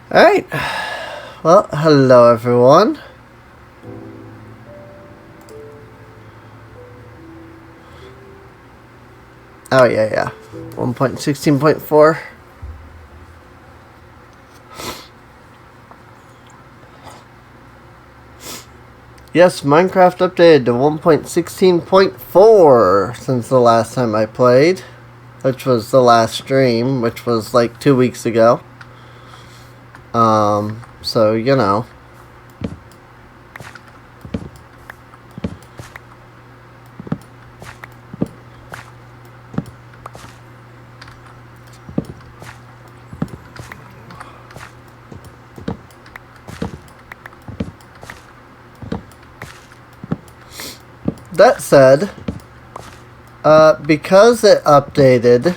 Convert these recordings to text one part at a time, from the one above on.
Alright. Well, hello everyone. Oh, yeah. 1.16.4. Yes, Minecraft updated to 1.16.4 since the last time I played, which was the last stream, which was like 2 weeks ago. So, you know. That said, because it updated,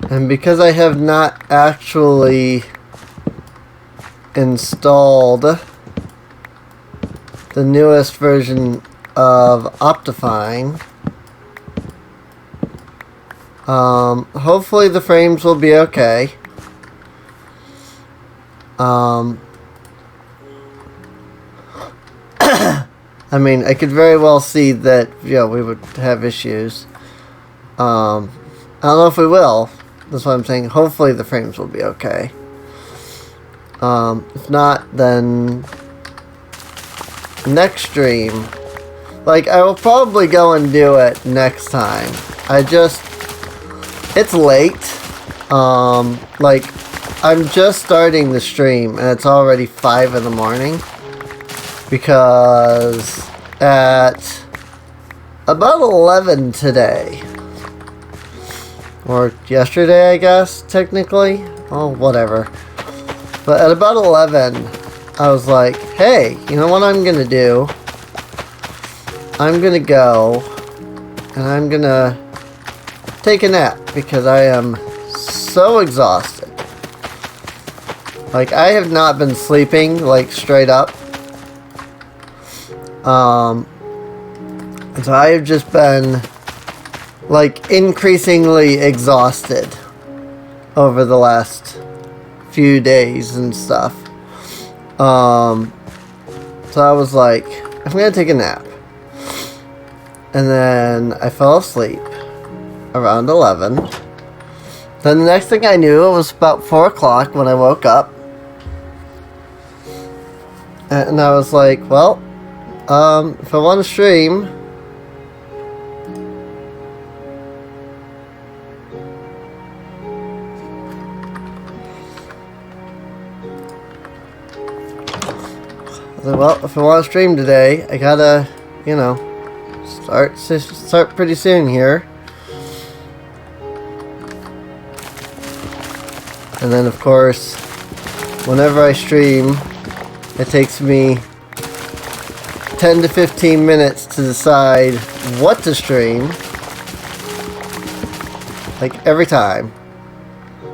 and because I have not actually installed the newest version of Optifine, hopefully the frames will be okay. I mean, I could very well see that, we would have issues. I don't know if we will. That's what I'm saying. Hopefully the frames will be okay. If not, then next stream. Like, I will probably go and do it next time. It's late. Like, I'm just starting the stream and it's already 5 in the morning. Because at about 11 today, or yesterday I guess, technically, oh whatever, but at about 11 I was like, hey, you know what I'm gonna do? I'm gonna go and I'm gonna take a nap because I am so exhausted. Like, I have not been sleeping, like, straight up. So I have just been, like, increasingly exhausted over the last few days and stuff. So I was like, I'm gonna take a nap. And then I fell asleep around 11. Then the next thing I knew, it was about 4 o'clock when I woke up. And I was like, well, if I want to stream, if I want to stream today, I gotta, start pretty soon here. And then, of course, whenever I stream, it takes me 10 to 15 minutes to decide what to stream. Like, every time.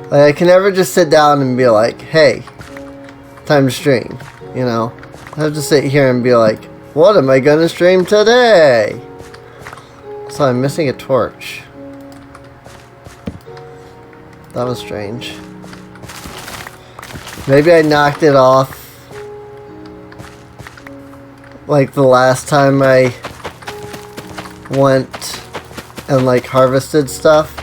Like, I can never just sit down and be like, hey, time to stream, I have to sit here and be like, what am I gonna stream today? So I'm missing a torch. That was strange. Maybe I knocked it off like the last time I went and like harvested stuff.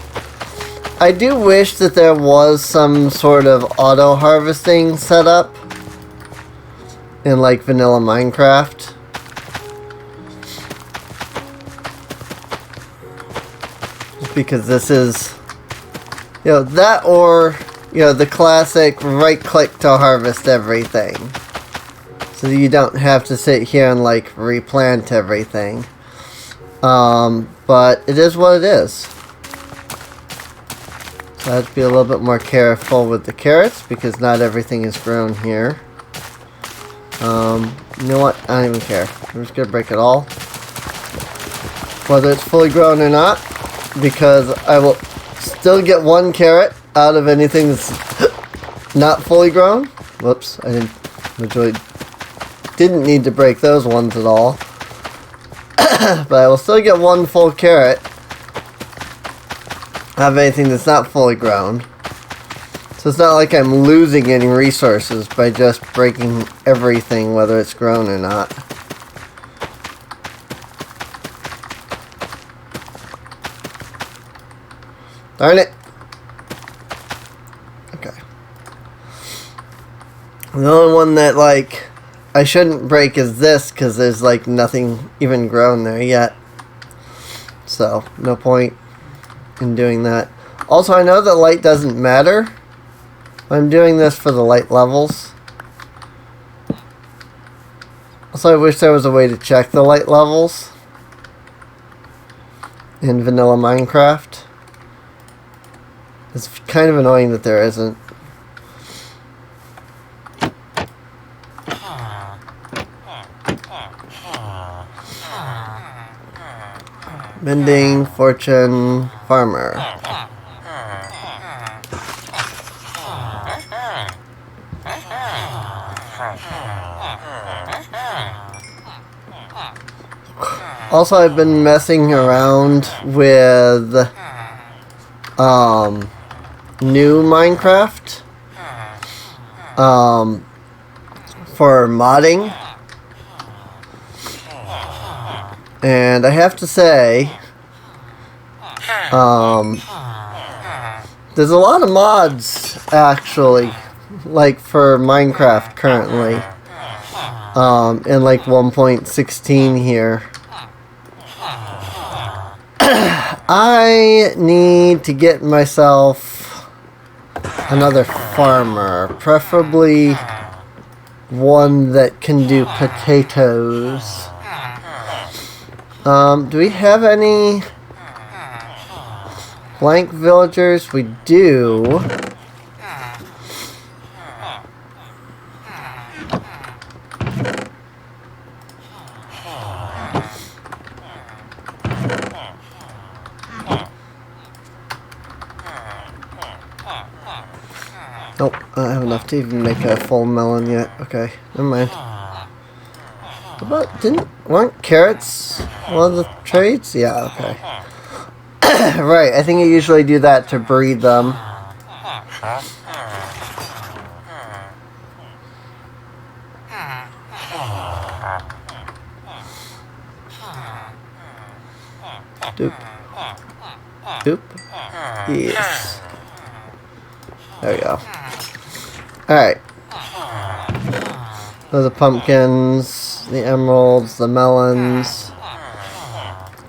I do wish that there was some sort of auto harvesting setup in like vanilla Minecraft. Just because this is, that or, the classic right click to harvest everything. So you don't have to sit here and like replant everything. But it is what it is. So I have to be a little bit more careful with the carrots because not everything is grown here. You know what? I don't even care. I'm just gonna break it all. Whether it's fully grown or not, because I will still get 1 carrot out of anything that's not fully grown. Whoops, I didn't need to break those ones at all. But I will still get 1 full carrot out of anything that's not fully grown. So So it's not like I'm losing any resources by just breaking everything, whether it's grown or not. Darn it! Okay. The only one that, like, I shouldn't break is this, because there's, like, nothing even grown there yet. So, no point in doing that. Also, I know that light doesn't matter. I'm doing this for the light levels. Also, I wish there was a way to check the light levels in vanilla Minecraft. It's kind of annoying that there isn't. Mending, fortune, farmer. Also, I've been messing around with new Minecraft for modding, and I have to say there's a lot of mods actually, like for Minecraft currently, in like 1.16 here. I need to get myself another farmer, preferably one that can do potatoes. Do we have any blank villagers? We do. Nope, I don't have enough to even make a full melon yet. Okay, never mind. But weren't carrots one of the trades? Yeah, okay. Right, I think I usually do that to breed them. Doop. Doop. Yes. There we go. Alright. Those are the pumpkins, the emeralds, the melons,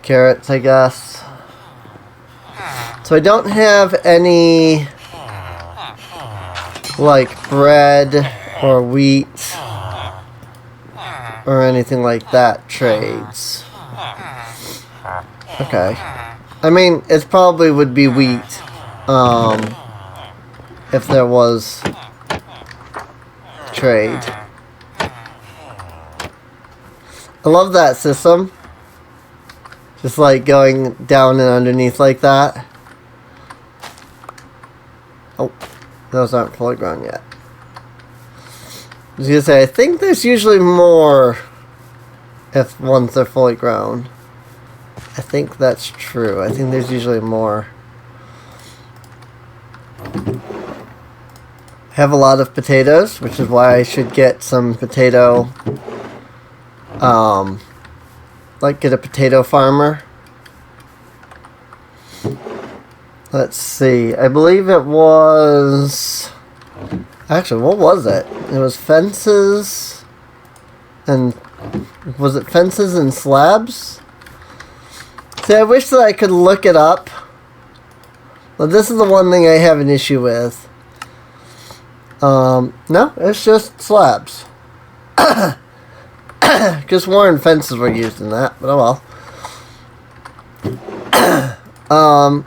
carrots, I guess. So I don't have any, like, bread or wheat or anything like that trades. Okay. I mean, it probably would be wheat, if there was trade. I love that system. Just like going down and underneath like that. Oh, those aren't fully grown yet. I was gonna say, I think there's usually more if once they're fully grown. I think that's true. I think there's usually more. I have a lot of potatoes, which is why I should get some potato, like get a potato farmer. Let's see, I believe it was, actually, what was it? It was fences, and, was it fences and slabs? See, I wish that I could look it up. But this is the one thing I have an issue with. No, it's just slabs. Just worn fences were used in that, but oh well.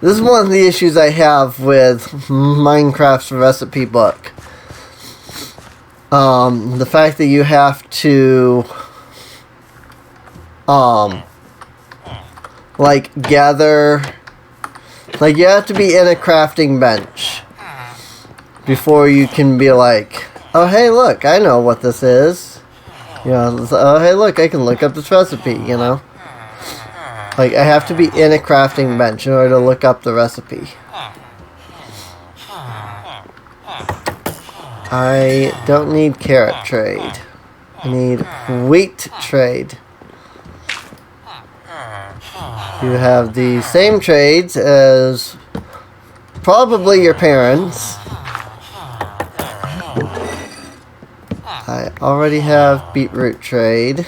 This is one of the issues I have with Minecraft's recipe book. The fact that you have to, like, gather, like, you have to be in a crafting bench before you can be like, oh, hey, look, I know what this is. You know, oh, hey, look, I can look up this recipe, you know. Like, I have to be in a crafting bench in order to look up the recipe. I don't need carrot trade. I need wheat trade. You have the same trades as probably your parents. I already have beetroot trade.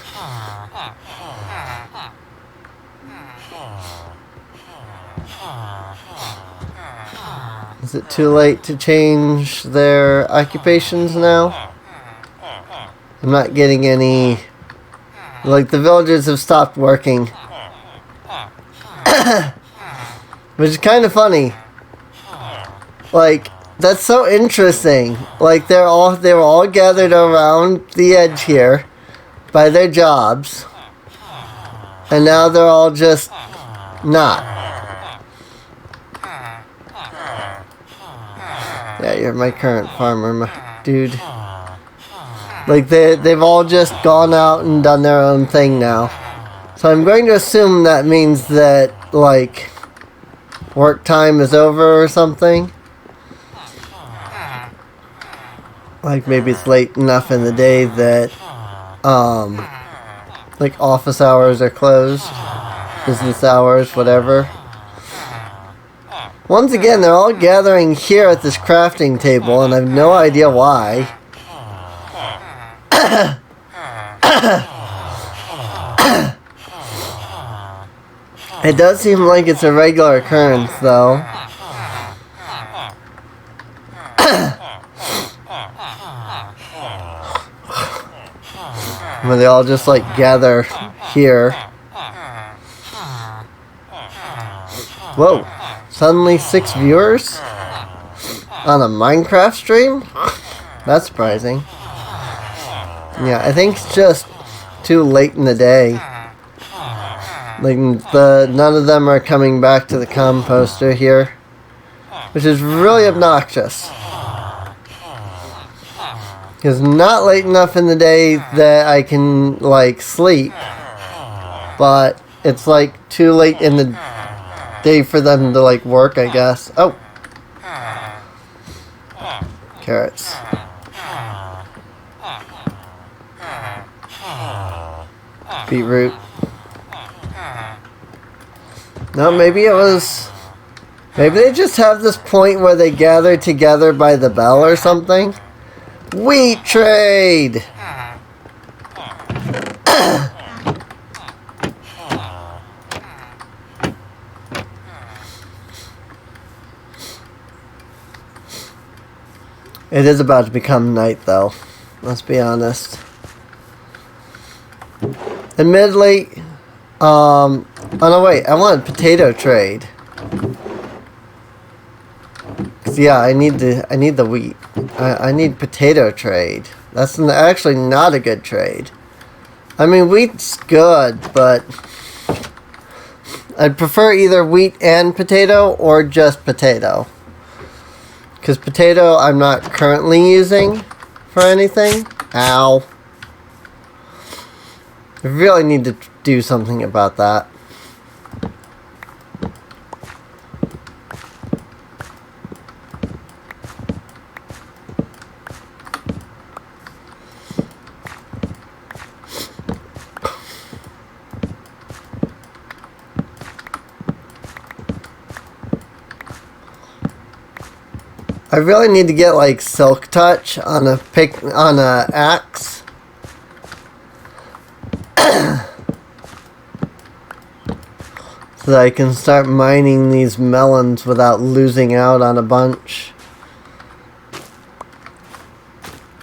Is it too late to change their occupations now? I'm not getting any... Like, the villagers have stopped working. Which is kind of funny. Like, that's so interesting. Like, they were all gathered around the edge here by their jobs. And now they're all just not. Yeah, you're my current farmer, dude. Like, they've all just gone out and done their own thing now. So I'm going to assume that means that, like, work time is over or something. Like, maybe it's late enough in the day that, like, office hours are closed. Business hours, whatever. Once again, they're all gathering here at this crafting table, and I have no idea why. It does seem like it's a regular occurrence, though. When they all just, like, gather here. Whoa. Suddenly 6 viewers? On a Minecraft stream? That's surprising. Yeah, I think it's just too late in the day. Like, none of them are coming back to the composter here. Which is really obnoxious. Because not late enough in the day that I can, like, sleep. But it's, like, too late in the day for them to, like, work, I guess. Oh! Carrots. Beetroot. No, maybe it was... Maybe they just have this point where they gather together by the bell or something. Wheat trade! It is about to become night, though. Let's be honest. Admittedly, oh no, wait. I wanted potato trade. 'Cause, yeah, I need the wheat. I need potato trade. That's actually not a good trade. I mean, wheat's good, but I'd prefer either wheat and potato or just potato. Because potato I'm not currently using for anything. Ow. I really need to do something about that. I really need to get like Silk Touch on a axe. So that I can start mining these melons without losing out on a bunch.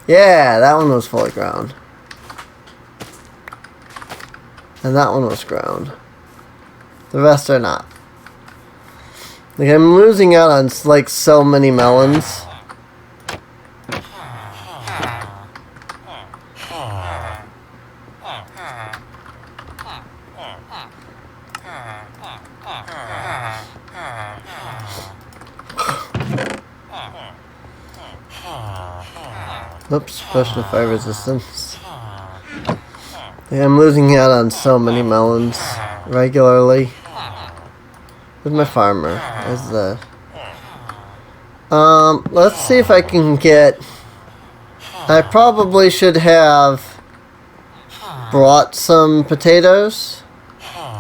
Yeah, that one was fully ground. And that one was ground. The rest are not. Like, I'm losing out on, like, so many melons. Oops, potion of fire resistance. Yeah, I'm losing out on so many melons regularly. Where's my farmer? Where's the... Let's see if I can get... I probably should have brought some potatoes.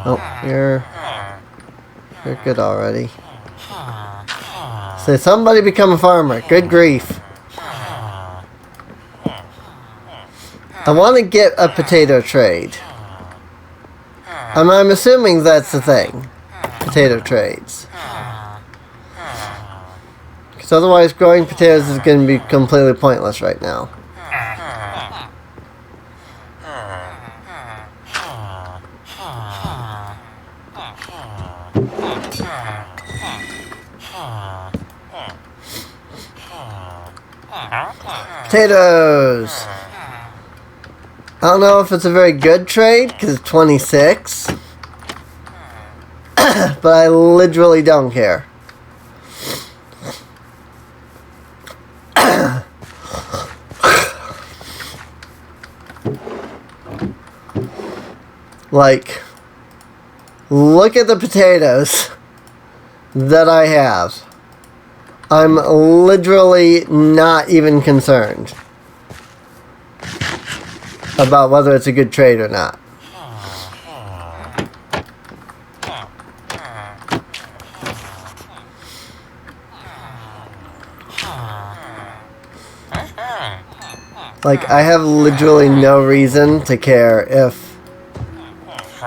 Oh, you're good already. Say, somebody become a farmer. Good grief. I want to get a potato trade. I'm assuming that's the thing. Potato trades. Because otherwise growing potatoes is going to be completely pointless right now. Potatoes! I don't know if it's a very good trade, because it's 26. But I literally don't care. Like, look at the potatoes that I have. I'm literally not even concerned about whether it's a good trade or not. Like, I have literally no reason to care if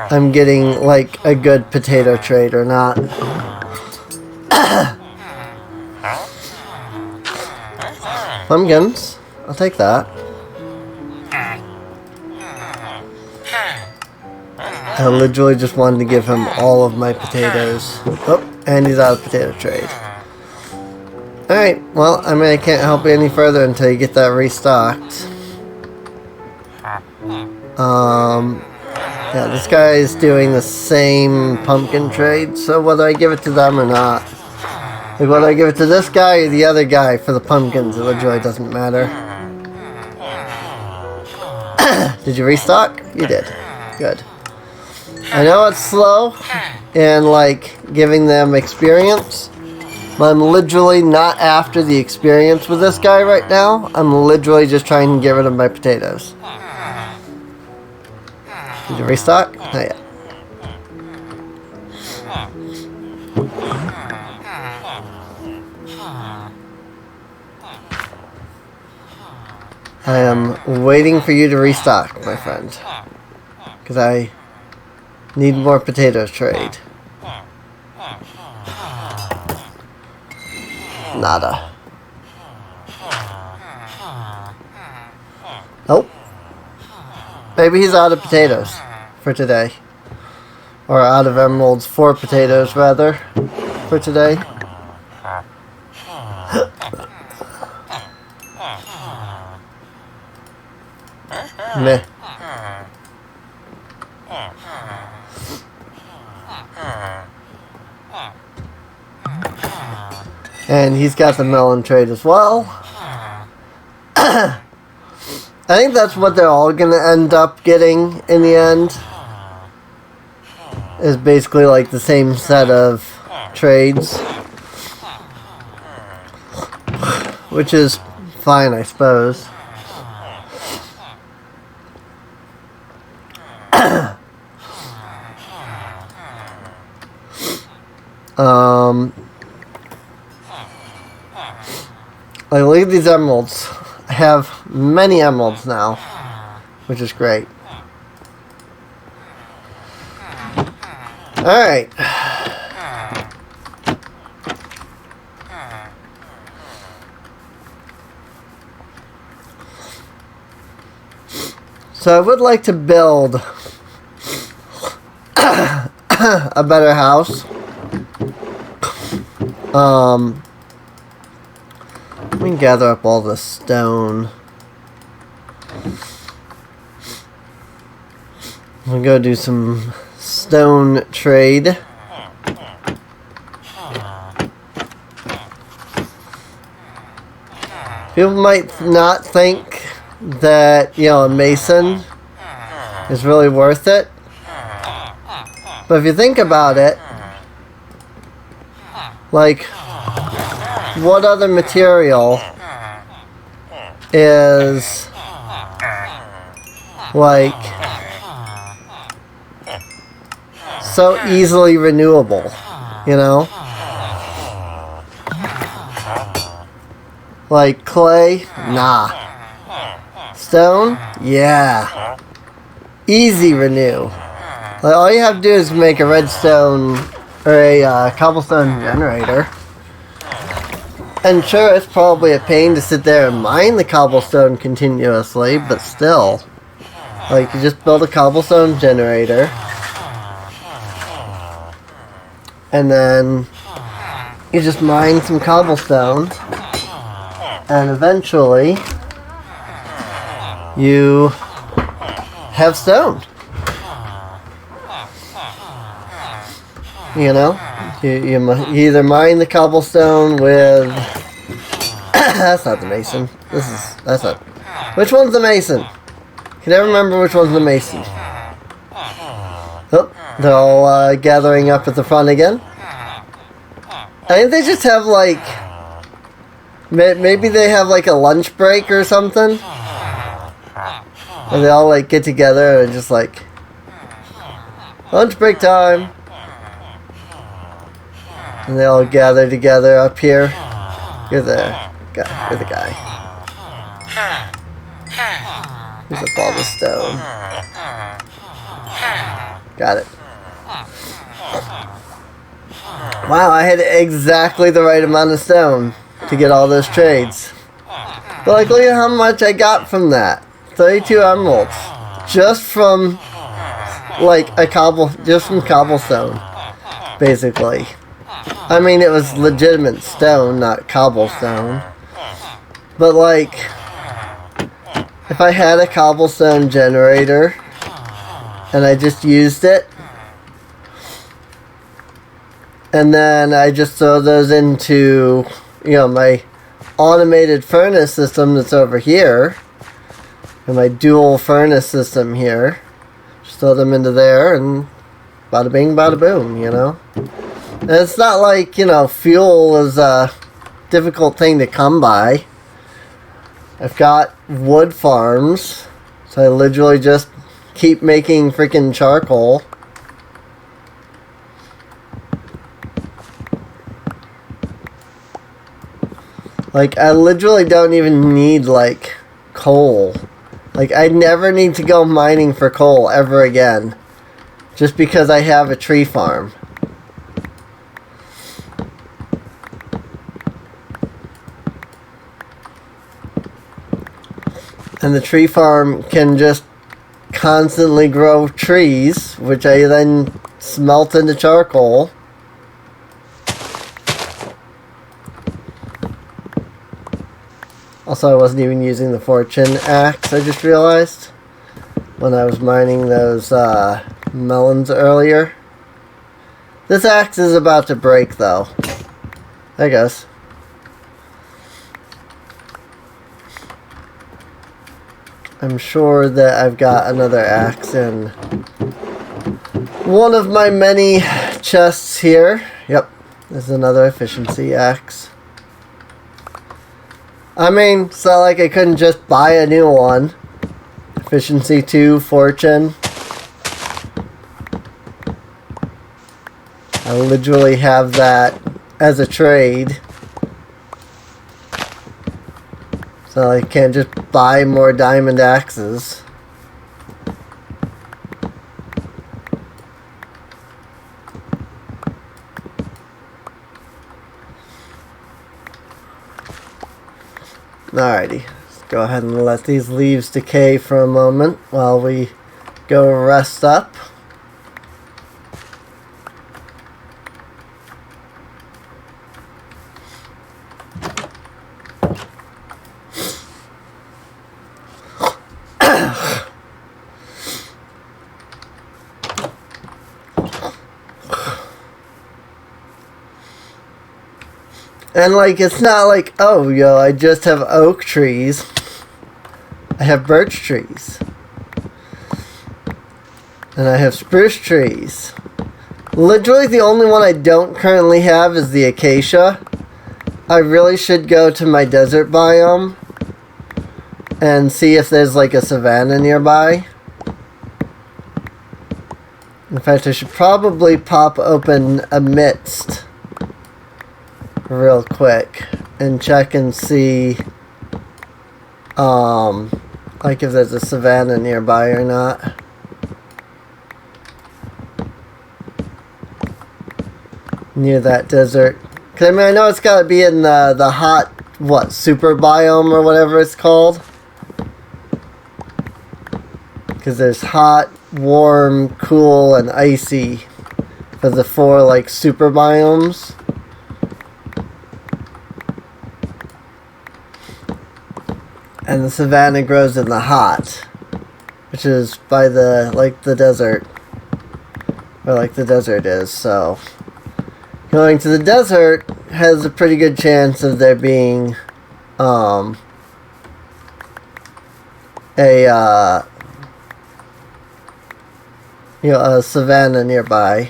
I'm getting, like, a good potato trade or not. Pumpkins. I'll take that. I literally just wanted to give him all of my potatoes. Oh, and he's out of potato trade. Alright, well, I mean, I can't help you any further until you get that restocked. Yeah, this guy is doing the same pumpkin trade, so whether I give it to them or not, like whether I give it to this guy or the other guy for the pumpkins, it literally doesn't matter. Did you restock? You did. Good. I know it's slow in, like, giving them experience, but I'm literally not after the experience with this guy right now. I'm literally just trying to get rid of my potatoes. Did you restock? Not yet. I am waiting for you to restock, my friend. Because I need more potatoes trade. Nada. Nope. Maybe he's out of potatoes for today. Or out of emeralds for potatoes, rather, for today. Meh. And he's got the melon trade as well. I think that's what they're all going to end up getting in the end. Is basically like the same set of trades. Which is fine, I suppose. Like, look at these emeralds. I have many emeralds now, which is great. Alright. So I would like to build a better house. Let me gather up all the stone. I'm gonna go do some stone trade. People might not think that, you know, a mason is really worth it. But if you think about it, like, what other material is like so easily renewable, you know? Like clay? Nah. Stone? Yeah. Easy renew. Like, all you have to do is make a redstone or a cobblestone generator. And sure, it's probably a pain to sit there and mine the cobblestone continuously, but still. Like, you just build a cobblestone generator. And then you just mine some cobblestone. And eventually, you have stone. You know? You either mine the cobblestone with... That's not the mason. That's not... Which one's the mason? Can I remember which one's the mason? Oh, they're all gathering up at the front again. I think they just have like... Maybe they have like a lunch break or something. And they all like get together and just like... Lunch break time! And they all gather together up here. You're the guy. You're the guy. Here's a ball of stone. Got it. Wow, I had exactly the right amount of stone to get all those trades. But like, look at how much I got from that. 32 emeralds. Just from, like, just from cobblestone. Basically. I mean, it was legitimate stone, not cobblestone. But, like, if I had a cobblestone generator and I just used it, and then I just throw those into, you know, my automated furnace system that's over here, and my dual furnace system here, just throw them into there, and bada bing, bada boom, you know? And it's not like, you know, fuel is a difficult thing to come by. I've got wood farms, so I literally just keep making freaking charcoal. Like, I literally don't even need, like, coal. Like, I never need to go mining for coal ever again. Just because I have a tree farm. And the tree farm can just constantly grow trees, which I then smelt into charcoal. Also, I wasn't even using the fortune axe, I just realized, when I was mining those melons earlier. This axe is about to break, though. There it goes. I'm sure that I've got another axe in one of my many chests here. Yep, there's another efficiency axe. I mean, it's not like I couldn't just buy a new one. Efficiency 2, fortune. I literally have that as a trade. So I can't just buy more diamond axes. Alrighty, let's go ahead and let these leaves decay for a moment while we go rest up. And, like, it's not like, oh, yo, I just have oak trees. I have birch trees. And I have spruce trees. Literally, the only one I don't currently have is the acacia. I really should go to my desert biome and see if there's like a savanna nearby. In fact, I should probably pop open Amidst real quick and check and see like if there's a savanna nearby or not. Near that desert. Cause I mean, I know it's gotta be in the hot, what, super biome or whatever it's called. Cause there's hot, warm, cool, and icy for the 4 like super biomes. And the savanna grows in the hot, which is by the like the desert, where like the desert is. So going to the desert has a pretty good chance of there being a savanna nearby.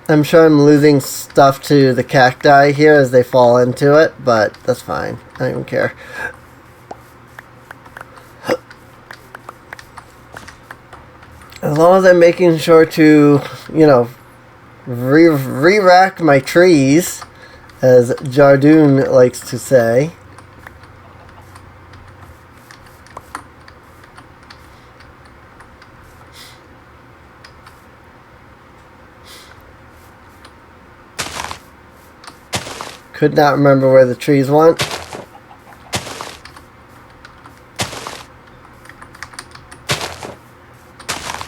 I'm sure I'm losing stuff to the cacti here as they fall into it, but that's fine. I don't even care. As long as I'm making sure to, re-rack my trees, as Jardoon likes to say. Could not remember where the trees went.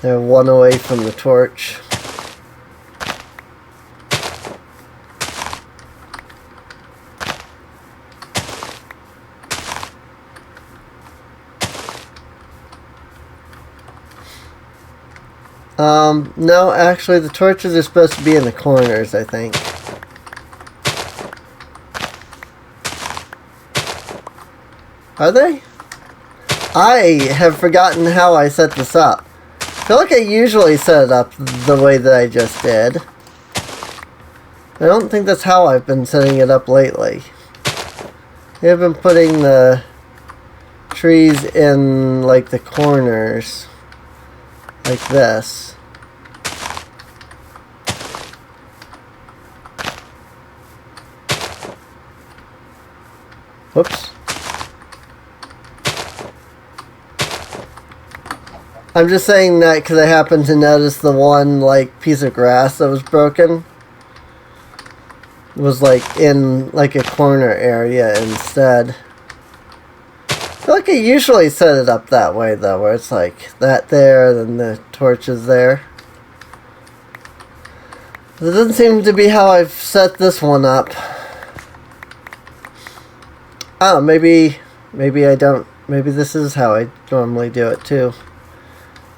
They're 1 away from the torch. No, actually the torches are supposed to be in the corners, I think. Are they? I have forgotten how I set this up. I feel like I usually set it up the way that I just did. I don't think that's how I've been setting it up lately. I've been putting the trees in like the corners. Like this. Whoops. I'm just saying that because I happened to notice the one like piece of grass that was broken was like in like a corner area instead. I feel like I usually set it up that way though, where it's like that there, then the torch is there. It doesn't seem to be how I've set this one up. Oh, maybe I don't. Maybe this is how I normally do it too.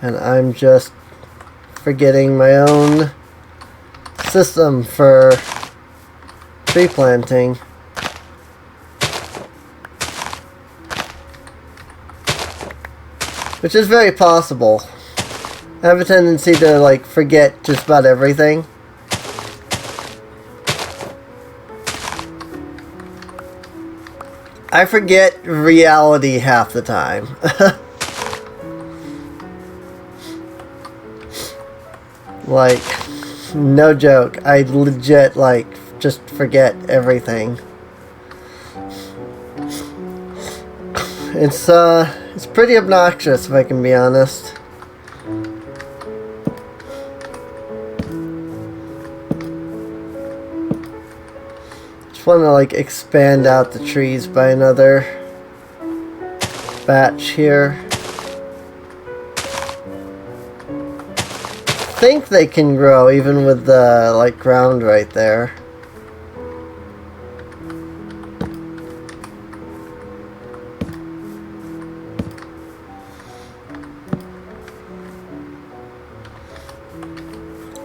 And I'm just forgetting my own system for tree planting. Which is very possible. I have a tendency to like forget just about everything. I forget reality half the time. Like, no joke. I legit, like, just forget everything. It's pretty obnoxious, if I can be honest. Just want to, like, expand out the trees by another batch here. I think they can grow even with the like ground right there.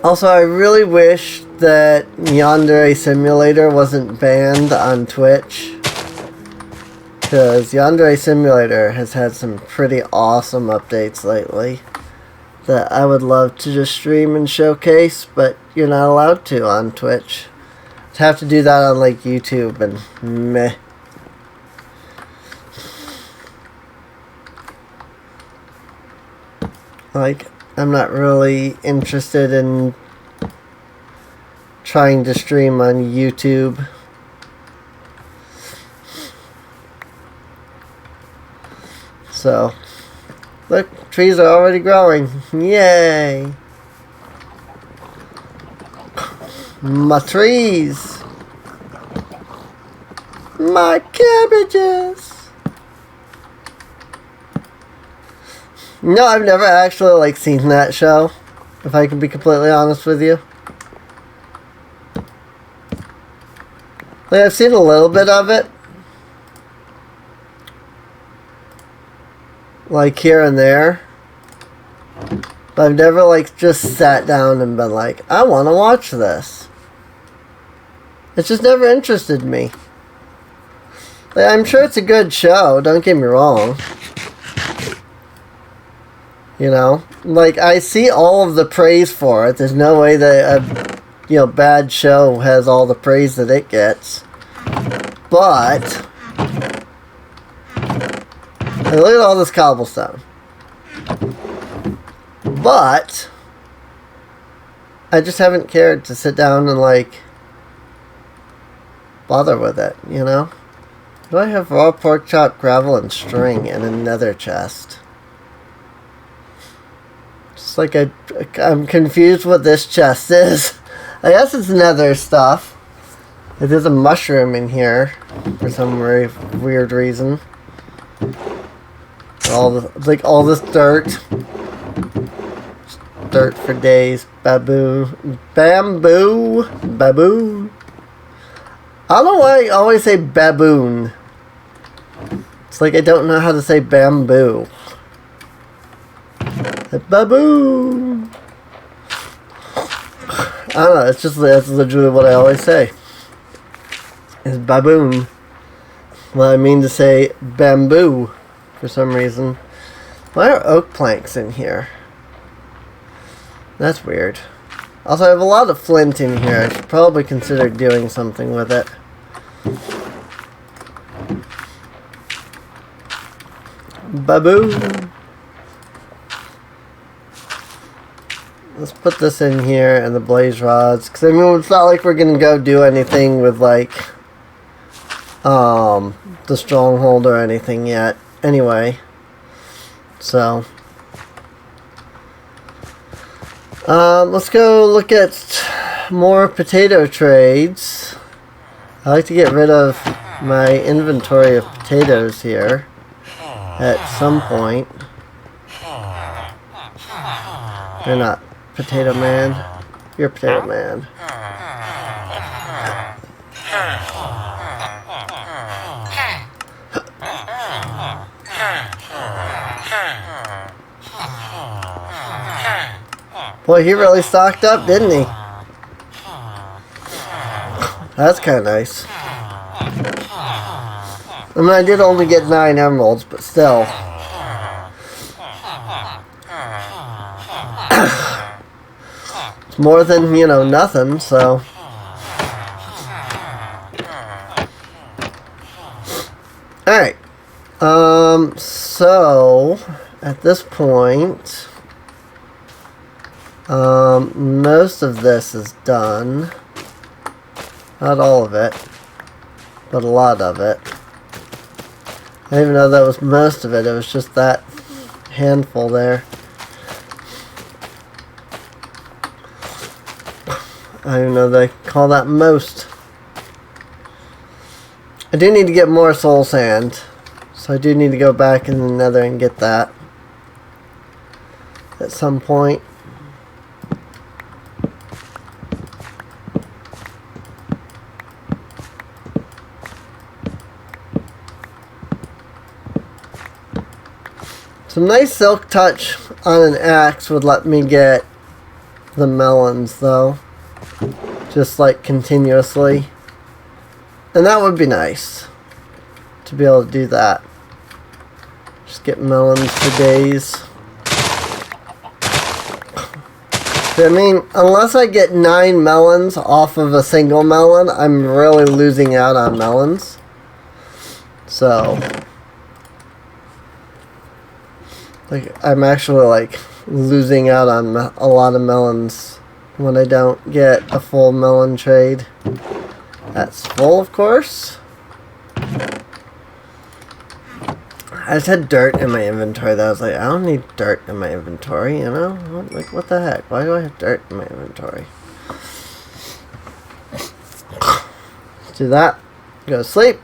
Also, I really wish that Yandere Simulator wasn't banned on Twitch, because Yandere Simulator has had some pretty awesome updates lately that I would love to just stream and showcase, but you're not allowed to on Twitch. To have to do that on like YouTube and meh. Like, I'm not really interested in trying to stream on YouTube. So, look, trees are already growing. Yay! My trees! My cabbages! No, I've never actually, like, seen that show, if I can be completely honest with you. Like, I've seen a little bit of it. Like, here and there. But I've never, like, just sat down and been like, I want to watch this. It's just never interested me. Like, I'm sure it's a good show, don't get me wrong. You know? Like, I see all of the praise for it. There's no way that a, bad show has all the praise that it gets. But... Hey, look at all this cobblestone. But... I just haven't cared to sit down and, like... bother with it, you know? Do I have raw pork chop, gravel, and string in another chest? Just like I'm confused what this chest is. I guess it's nether stuff. There's a mushroom in here for some very weird reason. All this dirt. Dirt for days. Baboon. Bamboo. Baboon. I don't know why I always say baboon. It's like I don't know how to say bamboo. Baboon. I don't know, that's literally what I always say. Is baboon. Well, I mean to say bamboo for some reason. Why are oak planks in here? That's weird. Also, I have a lot of flint in here. I should probably consider doing something with it. Baboon. Let's put this in here and the blaze rods. Because, I mean, it's not like we're going to go do anything with, like, the stronghold or anything yet. Anyway. So. Let's go look at more potato trades. I like to get rid of my inventory of potatoes here at some point. You're not Potato Man. You're Potato Man. Boy, he really stocked up, didn't he? That's kind of nice. I mean, I did only get 9 emeralds, but still. It's more than, nothing, so. Alright. So, at this point, most of this is done. Not all of it, but a lot of it. I didn't even know that was most of it. It was just that handful there. I don't even know they call that most. I do need to get more soul sand. So I do need to go back in the nether and get that at some point. Some nice silk touch on an axe would let me get the melons though. Just like continuously. And that would be nice to be able to do that. Just get melons for days. I mean, unless I get 9 melons off of a single melon, I'm really losing out on melons. So, like, I'm actually, like, losing out on a lot of melons when I don't get a full melon trade. That's full, of course. I just had dirt in my inventory that I was like, I don't need dirt in my inventory, you know? Like, what the heck? Why do I have dirt in my inventory? Let's do that. Go to sleep.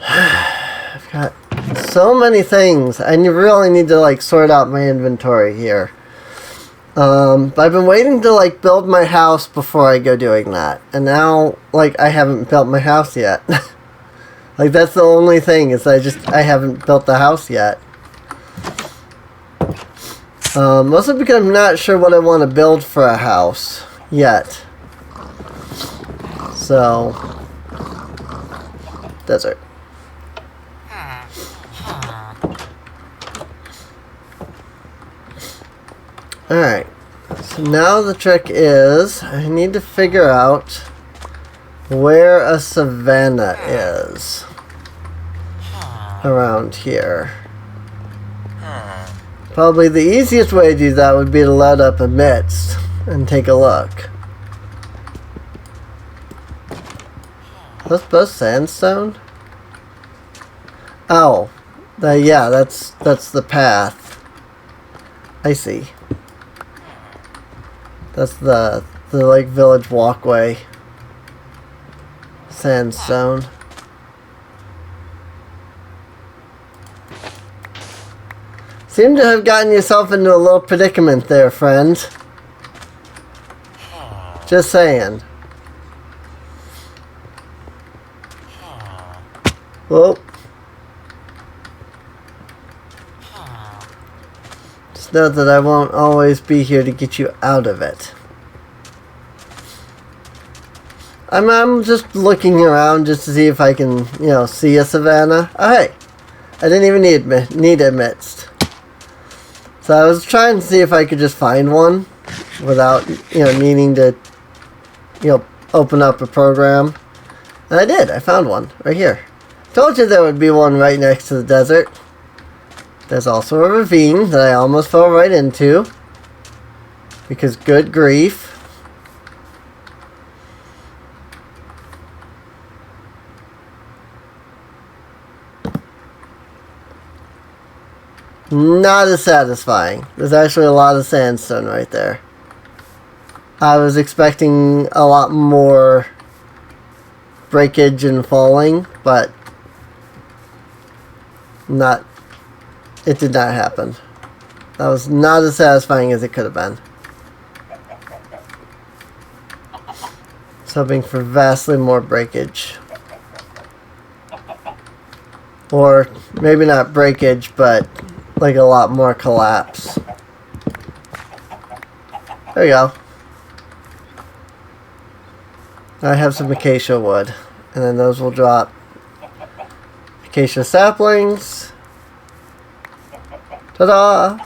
I've got so many things. I really need to, like, sort out my inventory here. But I've been waiting to, like, build my house before I go doing that. And now, like, I haven't built my house yet. Like, that's the only thing, is I haven't built the house yet. Mostly because I'm not sure what I want to build for a house yet. So, desert. Alright. So now the trick is, I need to figure out where a savanna is around here. Probably the easiest way to do that would be to load up a midst and take a look. That's both sandstone? Oh, yeah, that's the path. I see. That's the like village walkway. Sandstone. Seem to have gotten yourself into a little predicament there, friend. Just saying. Whoa. Just know that I won't always be here to get you out of it. I'm just looking around just to see if I can, you know, see a savanna. Oh, hey. I didn't even need a midst. So I was trying to see if I could just find one without, you know, needing to, you know, open up a program. And I did. I found one right here. Told you there would be one right next to the desert. There's also a ravine that I almost fell right into. Because good grief. Not as satisfying. There's actually a lot of sandstone right there. I was expecting a lot more breakage and falling, but it did not happen. That was not as satisfying as it could have been. I was hoping for vastly more breakage. Or maybe not breakage, but like a lot more collapse. There you go. I have some acacia wood, and then those will drop acacia saplings. Ta-da!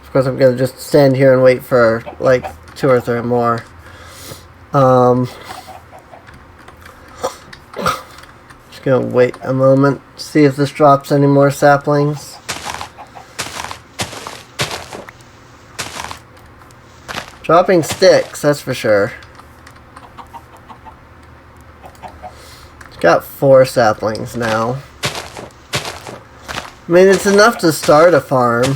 Of course, I'm gonna just stand here and wait for like 2 or 3 more. Just gonna wait a moment, see if this drops any more saplings. Dropping sticks, that's for sure. It's got 4 saplings now. I mean, it's enough to start a farm.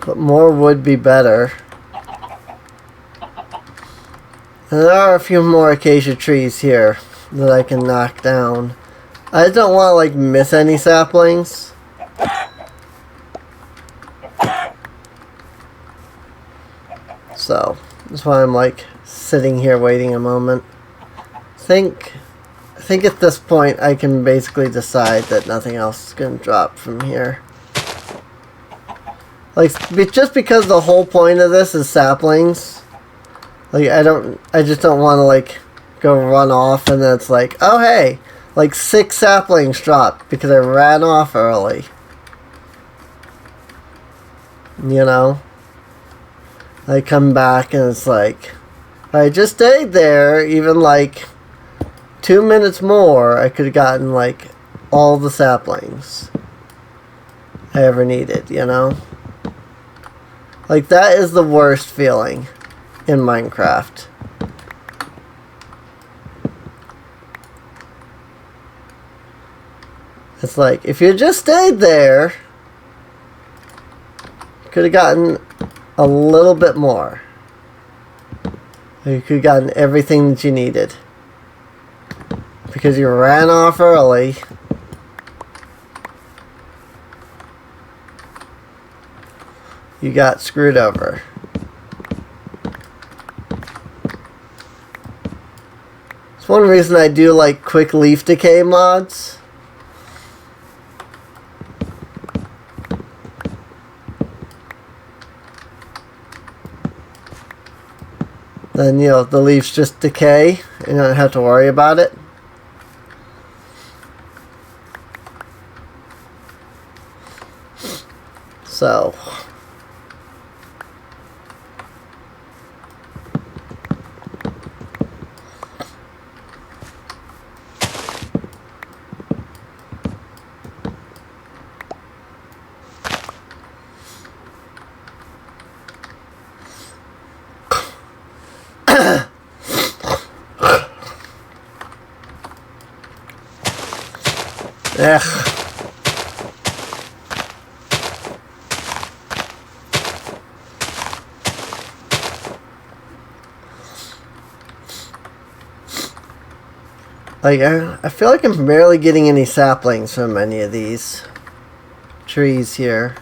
But more would be better. And there are a few more acacia trees here that I can knock down. I don't want to, like, miss any saplings. So, that's why I'm, like, sitting here waiting a moment. I think at this point I can basically decide that nothing else is going to drop from here. Like, just because the whole point of this is saplings. Like, I just don't want to, like, go run off and then it's like, oh hey, like 6 saplings dropped because I ran off early. You know? I come back and it's like, if I just stayed there, even like 2 minutes more, I could have gotten like all the saplings I ever needed, you know? Like, that is the worst feeling in Minecraft. It's like, if you just stayed there, you could have gotten a little bit more. You could have gotten everything that you needed. Because you ran off early. You got screwed over. It's one reason I do like quick leaf decay mods. Then, you know, the leaves just decay and you don't have to worry about it. So, ugh. Like, I feel like I'm barely getting any saplings from any of these trees here.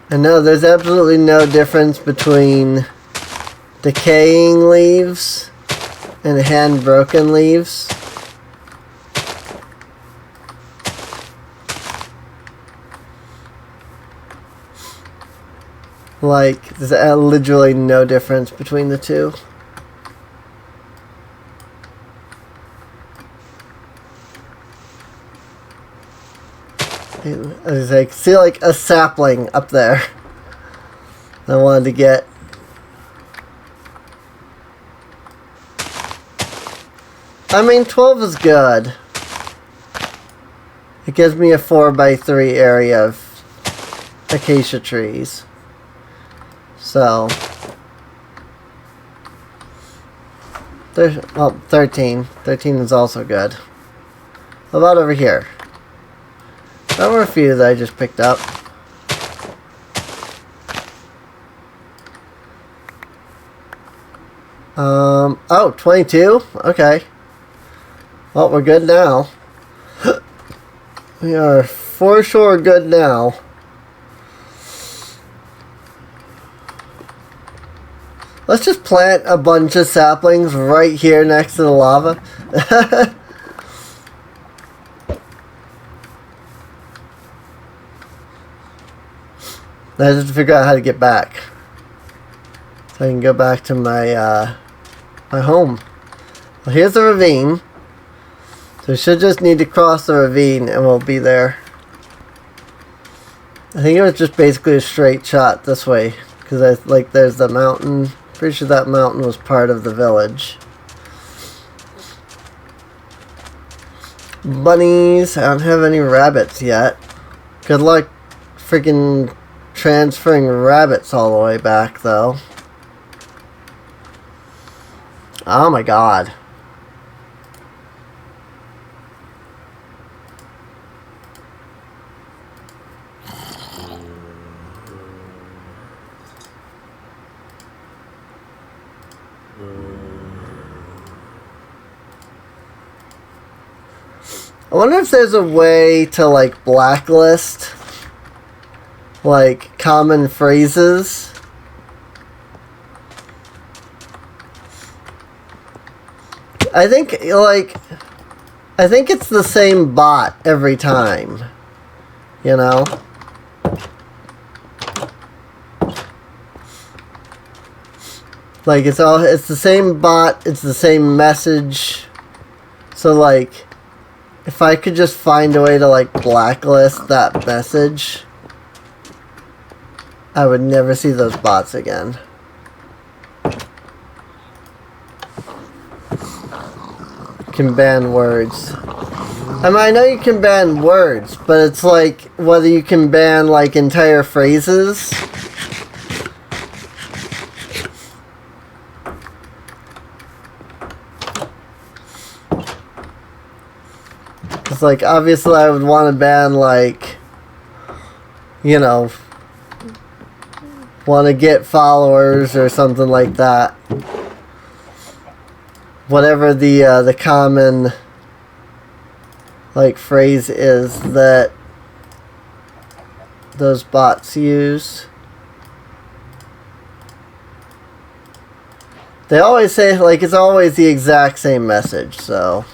I know there's absolutely no difference between decaying leaves and hand-broken leaves. Like, there's literally no difference between the two. I was like, see like a sapling up there. I wanted to get. I mean, 12 is good. It gives me a 4x3 area of acacia trees. So, well, 13. 13 is also good. What about over here? There were a few that I just picked up. Oh, 22? Okay. Well, we're good now. We are for sure good now. Let's just plant a bunch of saplings right here next to the lava. I just have to figure out how to get back. So I can go back to my my home. Well, here's the ravine. So we should just need to cross the ravine and we'll be there. I think it was just basically a straight shot this way. Because there's the mountain. Pretty sure that mountain was part of the village. Bunnies. I don't have any rabbits yet. Good luck freaking transferring rabbits all the way back, though. Oh my god. I wonder if there's a way to, like, blacklist, like, common phrases. I think it's the same bot every time, you know? Like, it's the same bot, it's the same message. So, like, if I could just find a way to like blacklist that message, I would never see those bots again. Can ban words. I mean, I know you can ban words, but it's like whether you can ban like entire phrases. Because like obviously I would want to ban like, you know, want to get followers or something like that. Whatever the common like phrase is that those bots use. They always say like it's always the exact same message. So,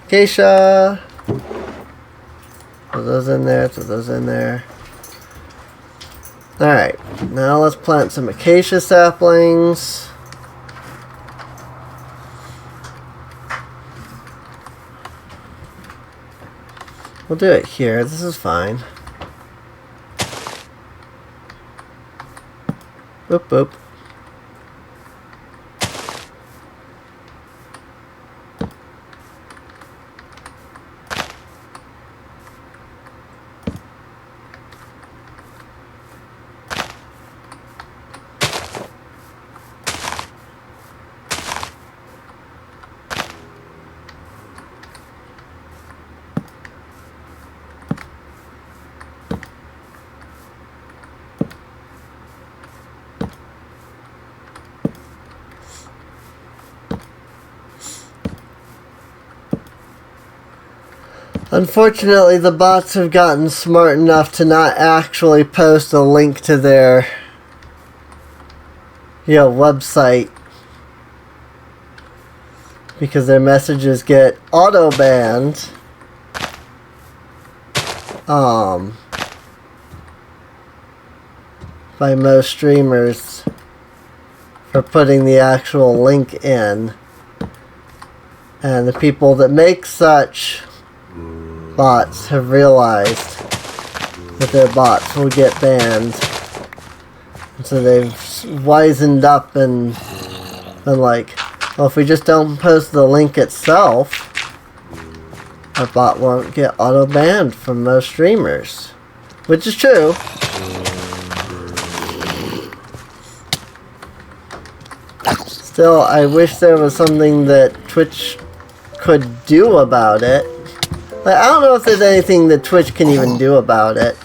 Acacia. Put those in there. Put those in there. All right. Now let's plant some acacia saplings. We'll do it here. This is fine. Boop, boop. Unfortunately, the bots have gotten smart enough to not actually post a link to their, website, because their messages get auto-banned. By most streamers for putting the actual link in. And the people that make such bots have realized that their bots will get banned. And so they've wisened up and been like, well, if we just don't post the link itself, our bot won't get auto-banned from most streamers. Which is true. Still, I wish there was something that Twitch could do about it. Like, I don't know if there's anything that Twitch can even do about it.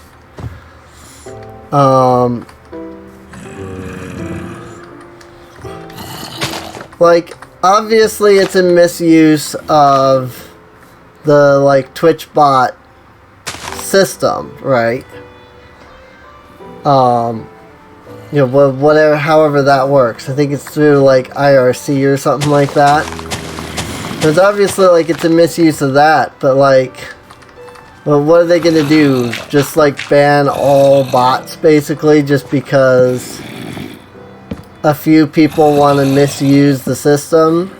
Like, obviously it's a misuse of the, like, Twitch bot system, right? Whatever, however that works. I think it's through, like, IRC or something like that. There's obviously, like, it's a misuse of that, but, like, well, what are they gonna do? Just, like, ban all bots, basically, just because a few people want to misuse the system?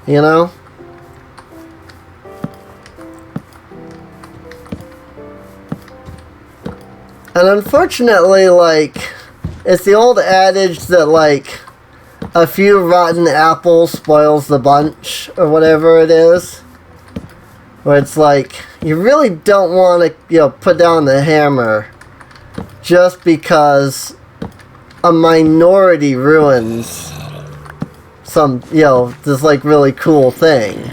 You know? And unfortunately, like, it's the old adage that, like, a few rotten apples spoils the bunch, or whatever it is. Where it's like, you really don't want to, put down the hammer just because a minority ruins some, this, like, really cool thing.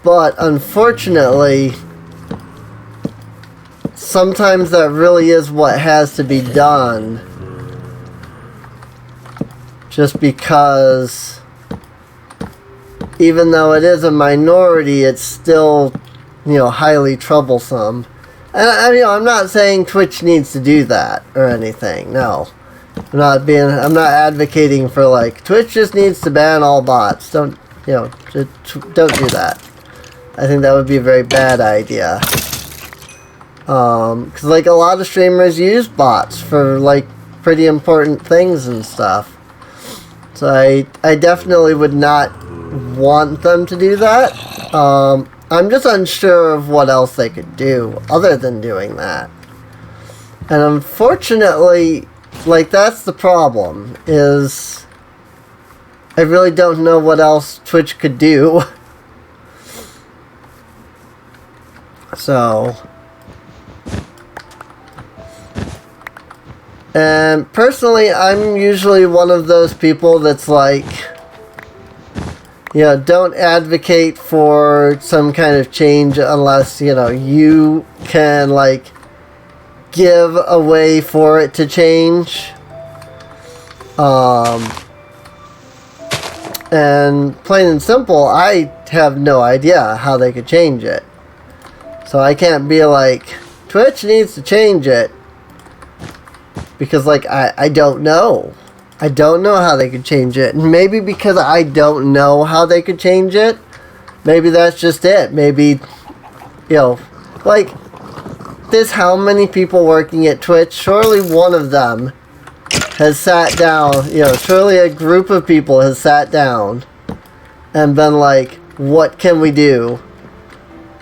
But, unfortunately, sometimes that really is what has to be done. Just because, even though it is a minority, it's still, highly troublesome. And, I'm not saying Twitch needs to do that or anything. No. I'm not advocating for, like, Twitch just needs to ban all bots. Don't do that. I think that would be a very bad idea. Because, like, a lot of streamers use bots for, like, pretty important things and stuff. So I definitely would not want them to do that. I'm just unsure of what else they could do other than doing that. And unfortunately, like, that's the problem, is I really don't know what else Twitch could do. So, and personally, I'm usually one of those people that's like, you know, don't advocate for some kind of change unless, you know, you can, like, give a way for it to change. And plain and simple, I have no idea how they could change it. So I can't be like, Twitch needs to change it. Because, like, I don't know. I don't know how they could change it. And maybe because I don't know how they could change it, maybe that's just it. Maybe, you know, like, there's how many people working at Twitch? Surely one of them has sat down, you know, surely a group of people has sat down and been like, what can we do?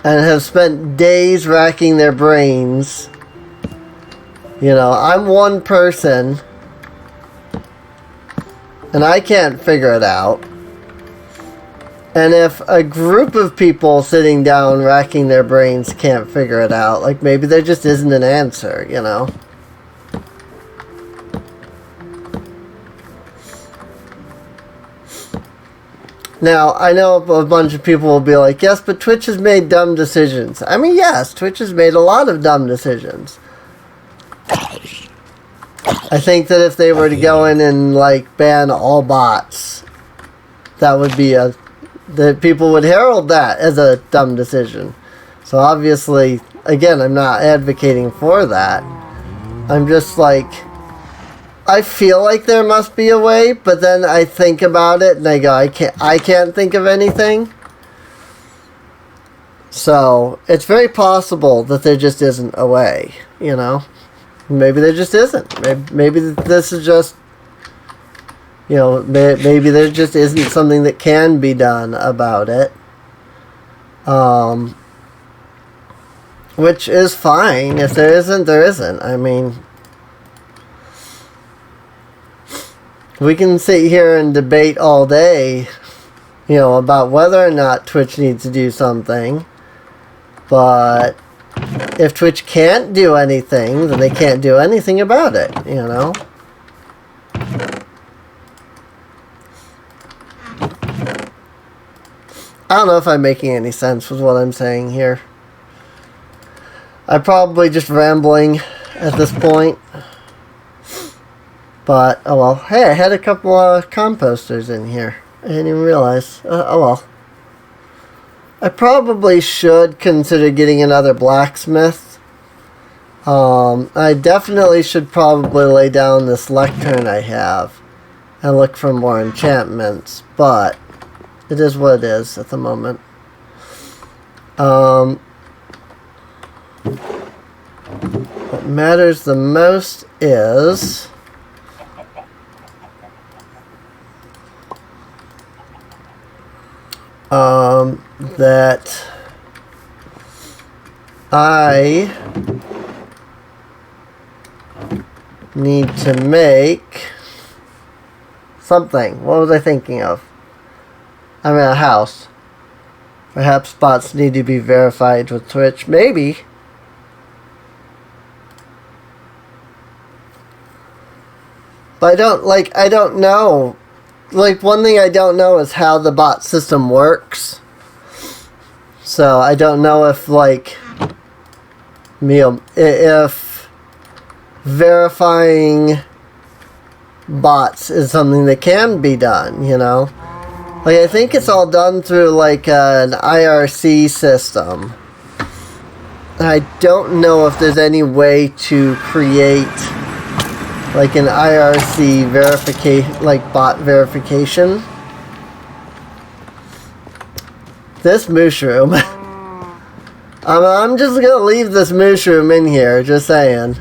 And have spent days racking their brains. You know, I'm one person and I can't figure it out. And if a group of people sitting down racking their brains can't figure it out, like, maybe there just isn't an answer, you know? Now, I know a bunch of people will be like, yes, but Twitch has made dumb decisions. I mean, yes, Twitch has made a lot of dumb decisions. I think that if they were to go in and, like, ban all bots, that would be that people would herald that as a dumb decision. So obviously, again, I'm not advocating for that. I'm just like, I feel like there must be a way, but then I think about it and I go, I can't think of anything. So it's very possible that there just isn't a way, you know? Maybe there just isn't. Maybe this is just, you know, maybe there just isn't something that can be done about it. Which is fine. If there isn't, there isn't. I mean, we can sit here and debate all day, you know, about whether or not Twitch needs to do something. But if Twitch can't do anything, then they can't do anything about it, you know? I don't know if I'm making any sense with what I'm saying here. I'm probably just rambling at this point. But, oh well. Hey, I had a couple of composters in here. I didn't even realize. Oh well. I probably should consider getting another blacksmith. I definitely should probably lay down this lectern I have and look for more enchantments, but it is what it is at the moment. What matters the most is that I need to make something. What was I thinking of? I'm in a house. Perhaps bots need to be verified with Twitch. Maybe. But I don't know. Like, one thing I don't know is how the bot system works. So, I don't know if, like, if verifying bots is something that can be done, you know? Like, I think it's all done through, like, an IRC system. And I don't know if there's any way to create, like, an IRC verification, like, bot verification. This mushroom. I'm just gonna leave this mushroom in here, just saying.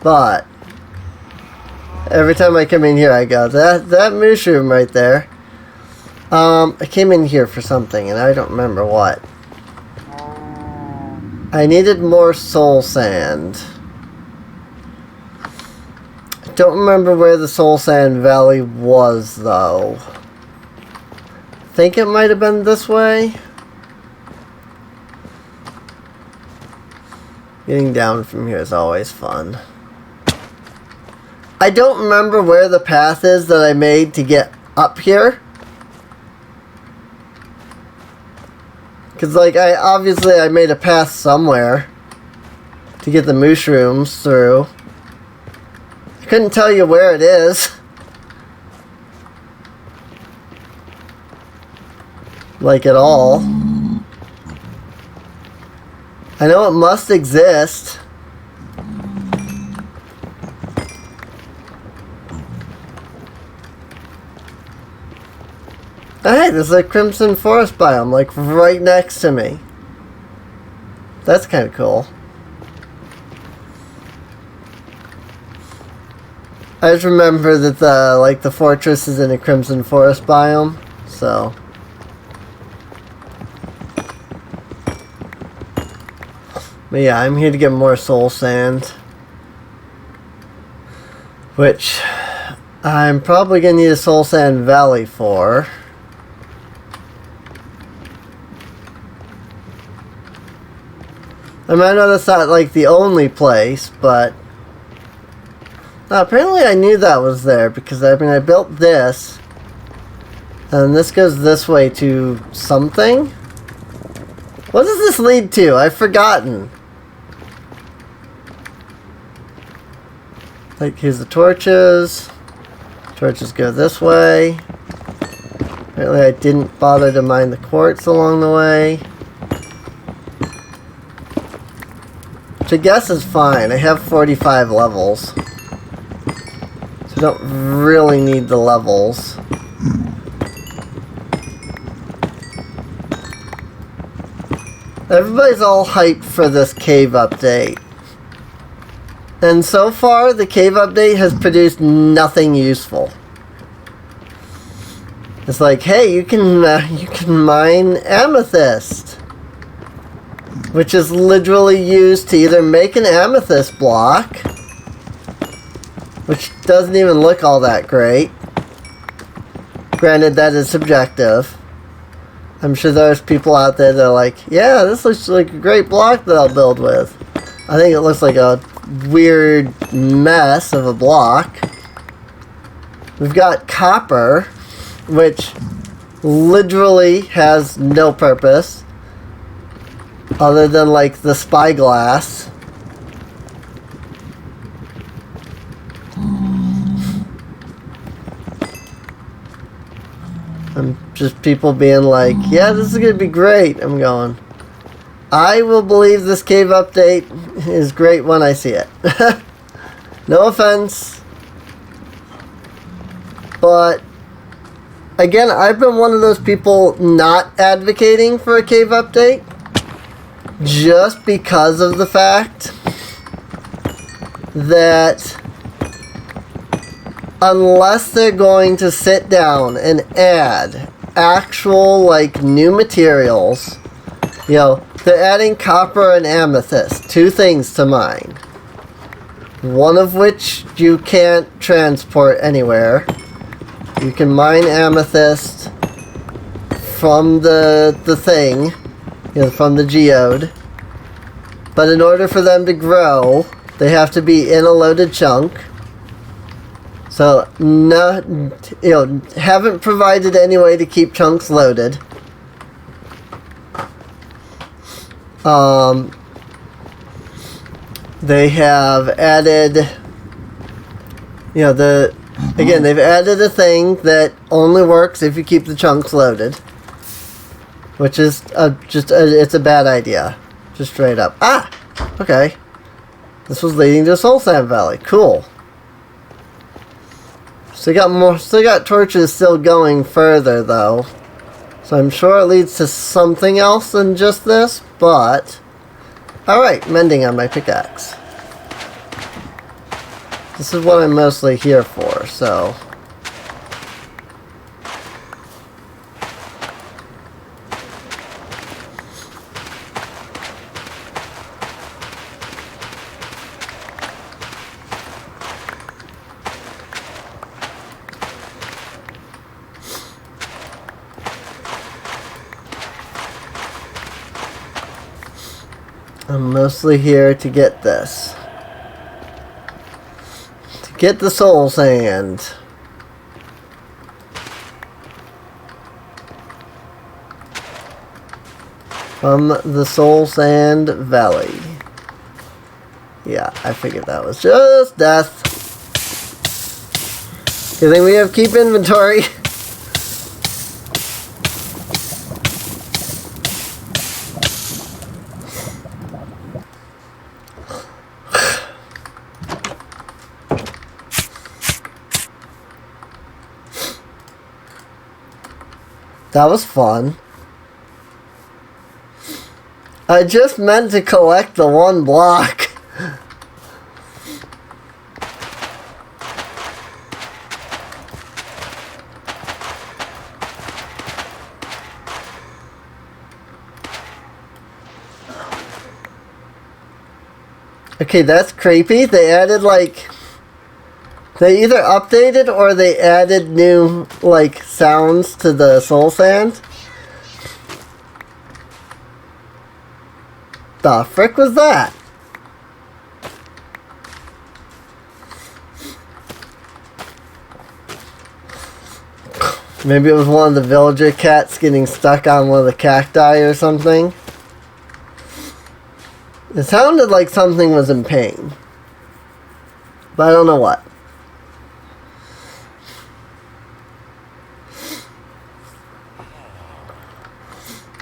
But every time I come in here, I go, that mushroom right there. I came in here for something, and I don't remember what. I needed more soul sand. I don't remember where the Soul Sand Valley was, though. I think it might have been this way. Getting down from here is always fun. I don't remember where the path is that I made to get up here. Because, like, obviously I made a path somewhere to get the mushrooms through. I couldn't tell you where it is. Like, at all. I know it must exist. Hey, there's a Crimson Forest biome, like, right next to me. That's kind of cool. I just remember that the fortress is in a Crimson Forest biome, so. But yeah, I'm here to get more soul sand. Which I'm probably going to need a Soul Sand Valley for. I mean, I know that's not like the only place, but apparently I knew that was there because I mean I built this, and this goes this way to something. What does this lead to? I've forgotten. Like, here's the torches. Torches go this way. Apparently I didn't bother to mine the quartz along the way. Which I guess is fine. I have 45 levels. So I don't really need the levels. Everybody's all hyped for this cave update. And so far, the cave update has produced nothing useful. It's like, hey, you can mine amethyst, which is literally used to either make an amethyst block, which doesn't even look all that great. Granted, that is subjective. I'm sure there's people out there that are like, yeah, this looks like a great block that I'll build with. I think it looks like a weird mess of a block. We've got copper, which literally has no purpose other than like the spyglass. And just people being like, yeah, this is gonna be great. I'm going, I will believe this cave update is great when I see it. No offense. But again, I've been one of those people not advocating for a cave update just because of the fact that unless they're going to sit down and add actual like new materials, you know, they're adding copper and amethyst, two things to mine, one of which you can't transport anywhere. You can mine amethyst from the thing, you know, from the geode, but in order for them to grow, they have to be in a loaded chunk. So, no, you know, haven't provided any way to keep chunks loaded. They have added, you know, again, they've added a thing that only works if you keep the chunks loaded, which is it's a bad idea, just straight up. Ah, okay. This was leading to Soul Sand Valley. Cool. Still got torches still going further though, so I'm sure it leads to something else than just this. But all right, mending on my pickaxe. This is what I'm mostly here for, so. I'm mostly here to get this. To get the soul sand. From the Soul Sand Valley. Yeah, I figured that was just death. You think we have keep inventory? That was fun. I just meant to collect the one block. Okay, that's creepy. They added like... They either updated or they added new like sounds to the soul sand. The frick was that? Maybe it was one of the villager cats getting stuck on one of the cacti or something. It sounded like something was in pain. But I don't know what.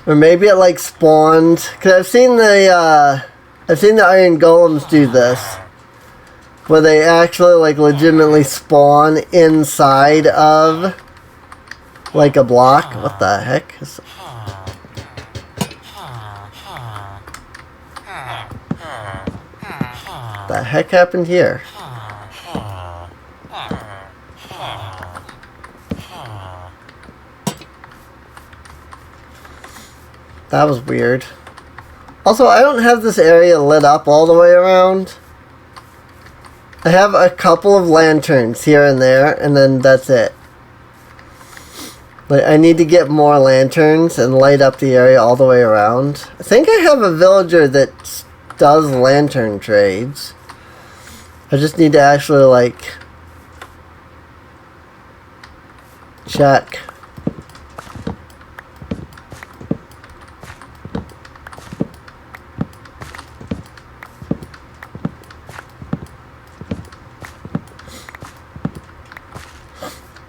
Or maybe it like spawned, cause I've seen the iron golems do this, where they actually like legitimately spawn inside of like a block. What the heck? The heck happened here? That was weird. Also, I don't have this area lit up all the way around. I have a couple of lanterns here and there, and then that's it. Like, I need to get more lanterns and light up the area all the way around. I think I have a villager that does lantern trades. I just need to actually, like, check.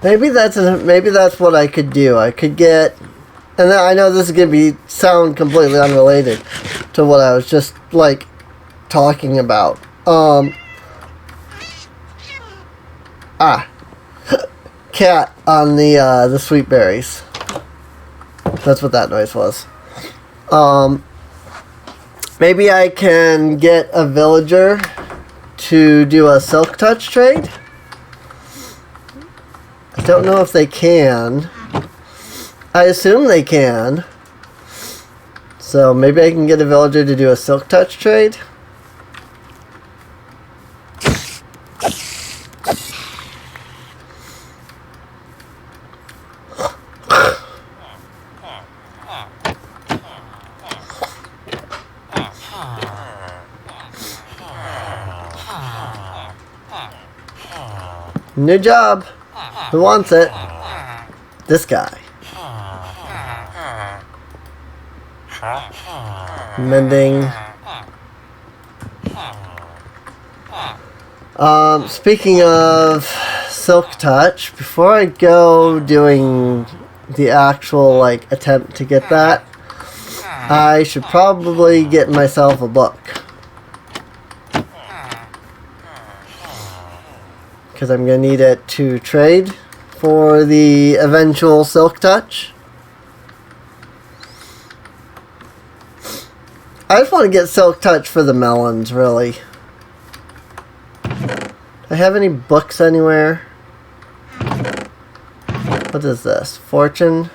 Maybe that's what I could do. I could get, and then I know this is gonna sound completely unrelated to what I was just like talking about. Cat on the sweet berries. That's what that noise was. Maybe I can get a villager to do a silk touch trade. I don't know if they can. I assume they can. So maybe I can get a villager to do a silk touch trade. New job. Who wants it? This guy. Mending. Speaking of silk touch, before I go doing the actual like attempt to get that, I should probably get myself a book. Because I'm going to need it to trade for the eventual silk touch. I just want to get silk touch for the melons, really. Do I have any books anywhere? What is this? Fortune?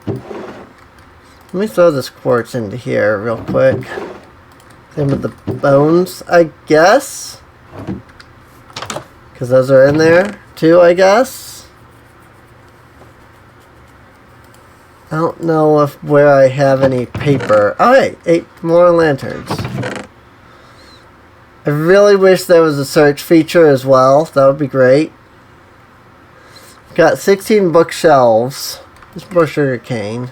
Let me throw this quartz into here real quick. Same with the bones, I guess. Because those are in there too, I guess. I don't know if where I have any paper. Oh, hey, 8 more lanterns. I really wish there was a search feature as well. That would be great. Got 16 bookshelves. Just more sugar cane.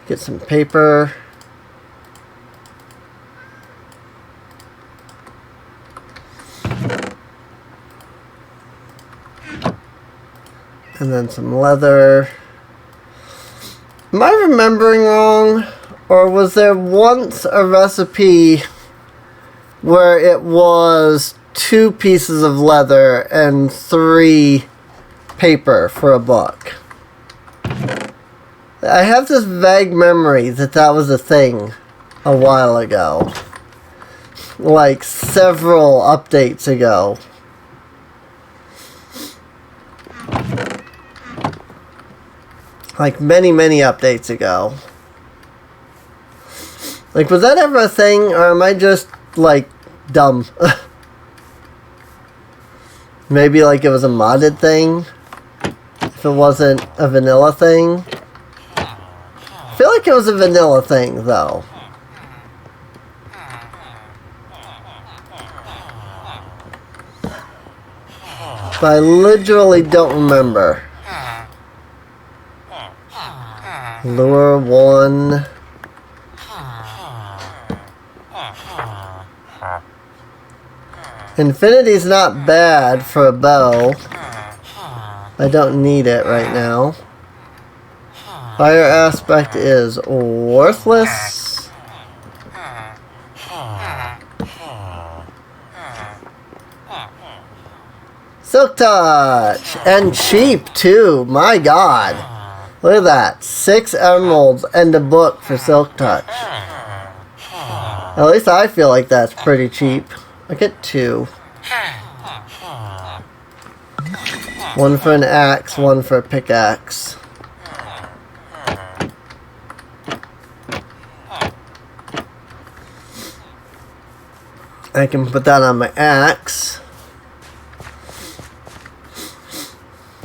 Get some paper. And then some leather. Am I remembering wrong? Or was there once a recipe where it was 2 pieces of leather and 3 paper for a book? I have this vague memory that that was a thing a while ago. Like several updates ago. Like many updates ago. Like, was that ever a thing, or am I just, like, dumb? Maybe, like, it was a modded thing? If it wasn't a vanilla thing? I feel like it was a vanilla thing, though. But I literally don't remember. Lure 1. Infinity's not bad for a bow. I don't need it right now. Fire aspect is worthless. Silk touch! And cheap too, my god. Look at that. 6 emeralds and a book for silk touch. At least I feel like that's pretty cheap. I get 2. 1 for an axe, 1 for a pickaxe. I can put that on my axe.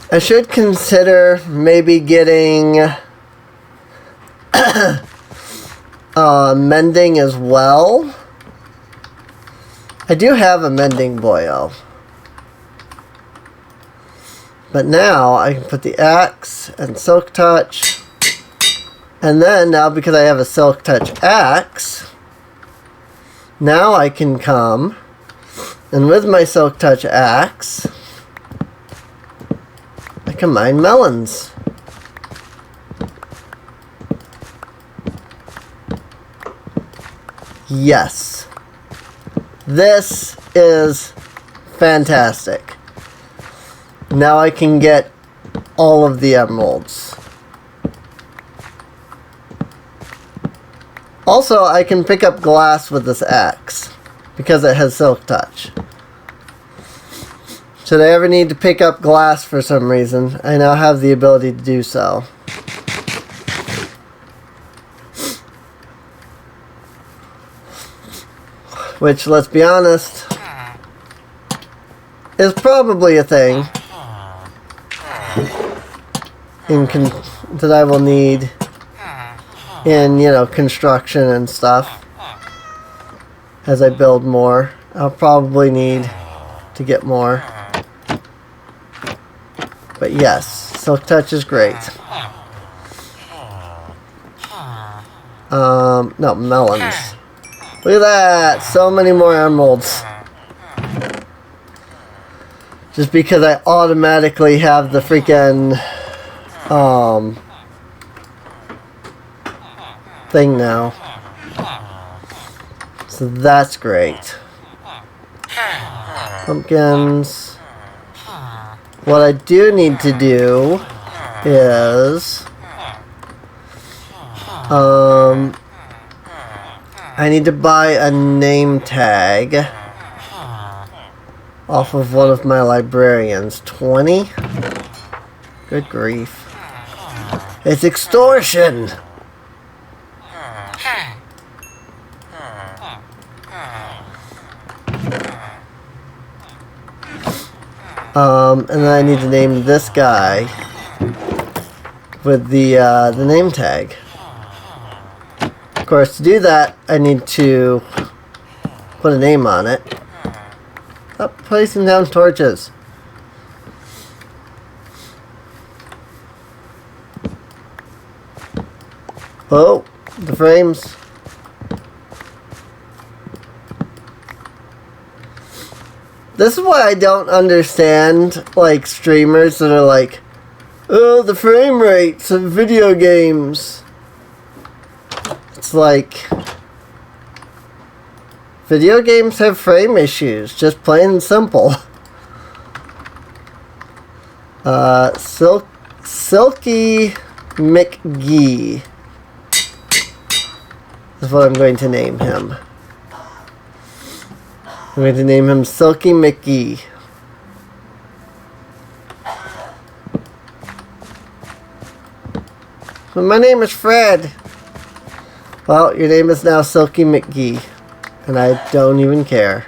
I should consider maybe getting mending as well. I do have a mending boyo. But now I can put the axe and silk touch. And then now because I have a silk touch axe, now I can come and with my silk touch axe, I can mine melons. Yes. This is fantastic. Now I can get all of the emeralds. Also, I can pick up glass with this axe because it has silk touch. Should I ever need to pick up glass for some reason, I now have the ability to do so. Which, let's be honest, is probably a thing that I will need in, you know, construction and stuff. As I build more, I'll probably need to get more. But yes, silk touch is great. No, melons. Look at that! So many more emeralds. Just because I automatically have the freaking thing now. So that's great. Pumpkins. What I do need to do is I need to buy a name tag off of one of my librarians. 20? Good grief. It's extortion! And then I need to name this guy with the name tag. Of course, to do that, I need to put a name on it. Stop placing down torches. Oh, the frames. This is why I don't understand, like, streamers that are like, oh, the frame rates of video games. It's like, video games have frame issues, just plain and simple. Silky McGee is what I'm going to name him. I'm going to name him Silky McGee. Well, my name is Fred. Well, your name is now Silky McGee. And I don't even care.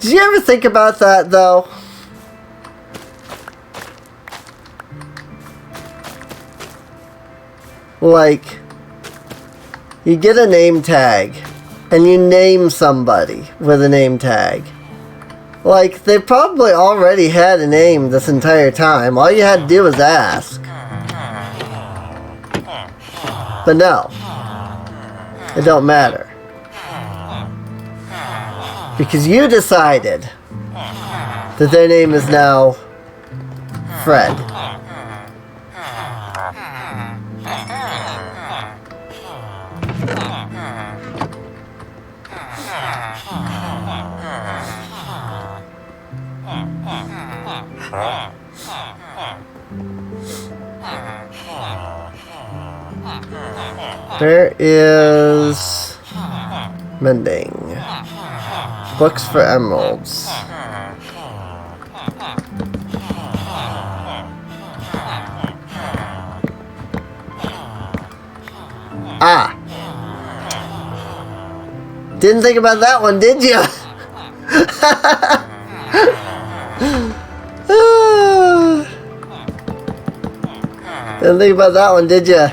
Did you ever think about that, though? Like, you get a name tag. And you name somebody with a name tag. Like, they probably already had a name this entire time. All you had to do was ask. But no. It don't matter. Because you decided that their name is now Fred. There is mending. Books for emeralds. Ah! Didn't think about that one, did you? Didn't think about that one, did you?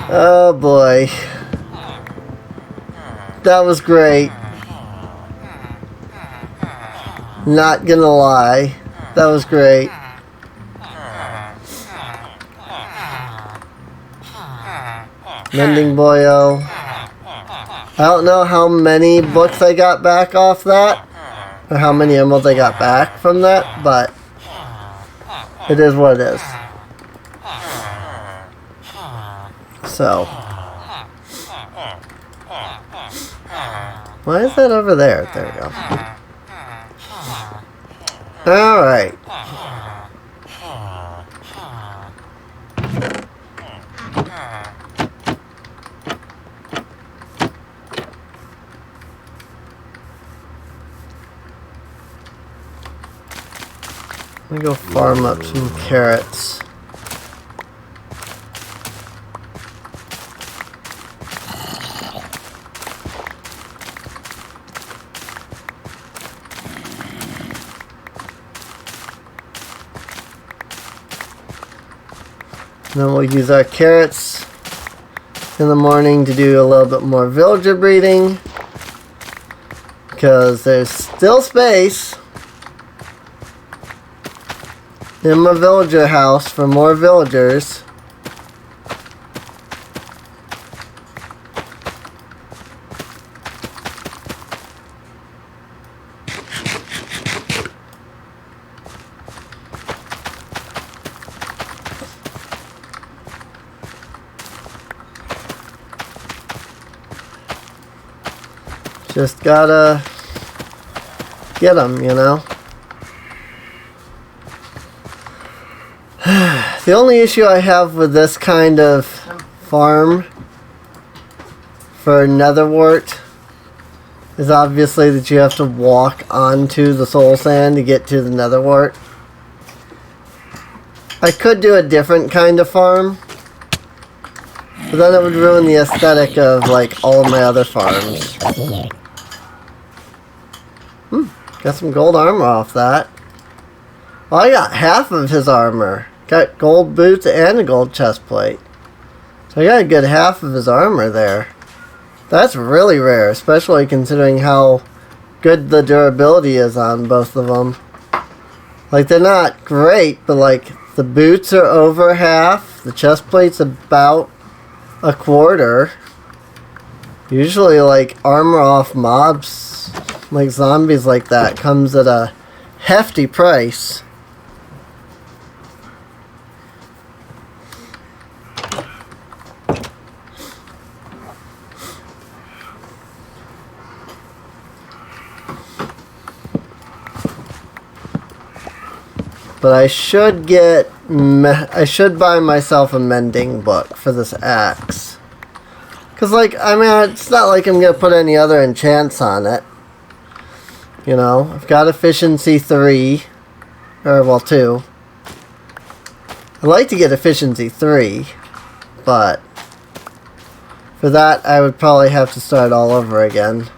Oh boy. That was great. Not gonna lie. That was great. Mending Boyo. I don't know how many books I got back off that, or how many emeralds I got back from that, but it is what it is. So, why is that over there? There we go. Alright. Let me go farm up some carrots. And then we'll use our carrots in the morning to do a little bit more villager breeding, because there's still space in my villager house for more villagers. Just gotta get them, you know. The only issue I have with this kind of farm for Netherwart is obviously that you have to walk onto the soul sand to get to the Netherwart. I could do a different kind of farm But then it would ruin the aesthetic of, like, all of my other farms. Got some gold armor off that. Well, I got half of his armor. Got gold boots and a gold chest plate. So I got a good half of his armor there. That's really rare, especially considering how good the durability is on both of them. Like, they're not great, but, like, the boots are over half. The chest plate's about a quarter. Usually, like, armor off mobs, like zombies like that, comes at a hefty price. But I should buy myself a mending book for this axe. Because, like, I mean, it's not like I'm going to put any other enchants on it. You know, I've got efficiency 3. Or, well, 2. I'd like to get efficiency 3. But for that, I would probably have to start all over again.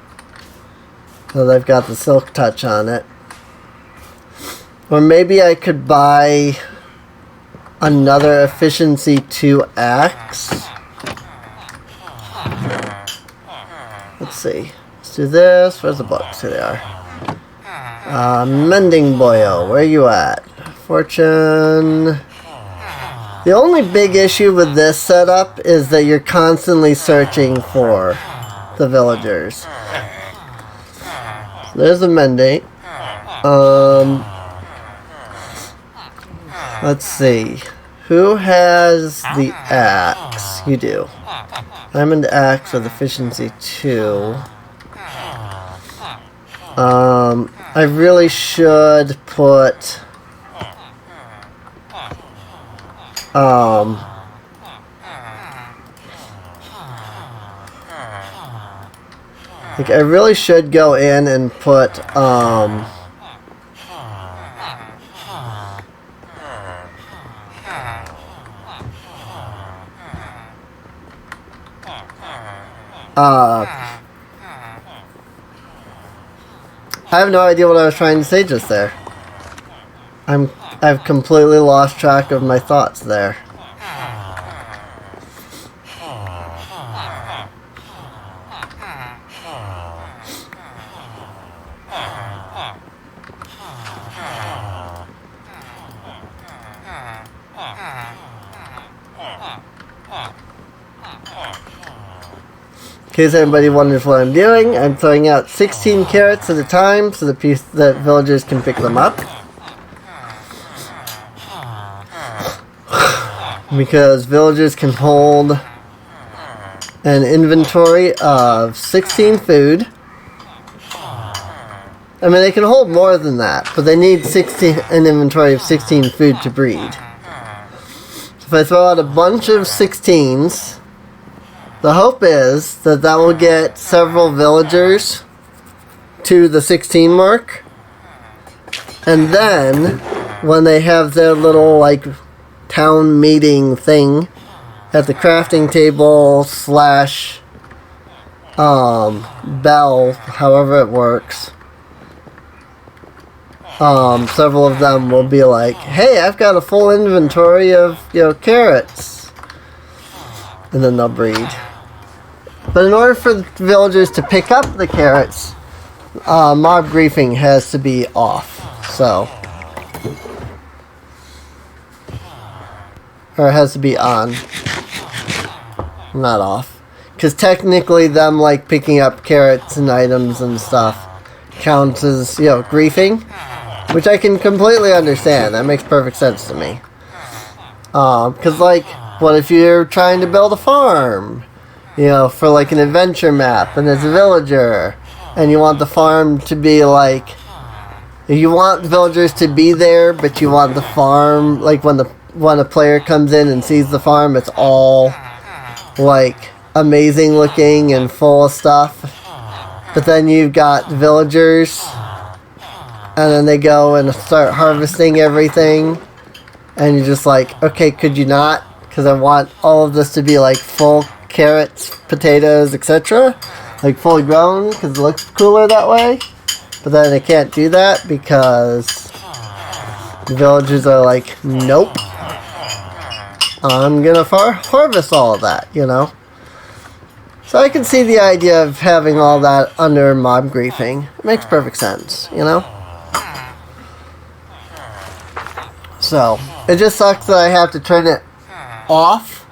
So they've got the silk touch on it. Or maybe I could buy another efficiency 2 axe. Let's see. Let's do this. Where's the books? Here they are. Mending Boyo, where you at? Fortune. The only big issue with this setup is that you're constantly searching for the villagers. So there's the mending. Let's see. Who has the axe? You do. Diamond axe with efficiency 2. I really should put like, I really should go in and put I have no idea what I was trying to say just there. I've completely lost track of my thoughts there. In case anybody wonders what I'm doing, I'm throwing out 16 carrots at a time so the villagers can pick them up. Because villagers can hold an inventory of 16 food. I mean, they can hold more than that, but they need an inventory of 16 food to breed. So if I throw out a bunch of 16s, the hope is that will get several villagers to the 16 mark. And then, when they have their little, like, town meeting thing at the crafting table / bell, however it works, several of them will be like, hey, I've got a full inventory of, carrots. And then they'll breed. But in order for the villagers to pick up the carrots, mob griefing has to be off. So, or it has to be on, not off. Because technically them, like, picking up carrots and items and stuff counts as, griefing. Which I can completely understand. That makes perfect sense to me. Because, like, what if you're trying to build a farm? For, like, an adventure map, and as a villager, and you want the farm to be, like, you want the villagers to be there, but you want the farm, like, when a player comes in and sees the farm, it's all, like, amazing looking and full of stuff. But then you've got villagers, and then they go and start harvesting everything, and you're just like, okay, could you not? Because because I want all of this to be like full carrots, potatoes, etc. Like fully grown, because it looks cooler that way. But then I can't do that because the villagers are like, nope. I'm gonna harvest all of that, you know? So I can see the idea of having all that under mob griefing. It makes perfect sense, you know? So, it just sucks that I have to turn it off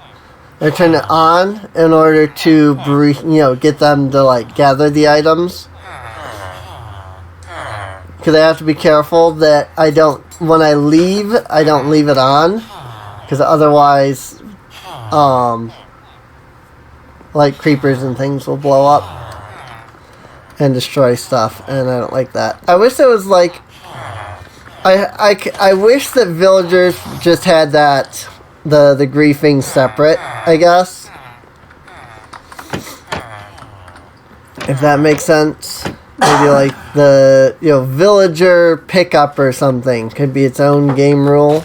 or turn it on in order to get them to like gather the items. Because I have to be careful that when I leave, I don't leave it on. Because otherwise, like creepers and things will blow up and destroy stuff, and I don't like that. I wish there was like, I wish that villagers just had that, the griefing separate, I guess. If that makes sense. Maybe like the, villager pickup or something could be its own game rule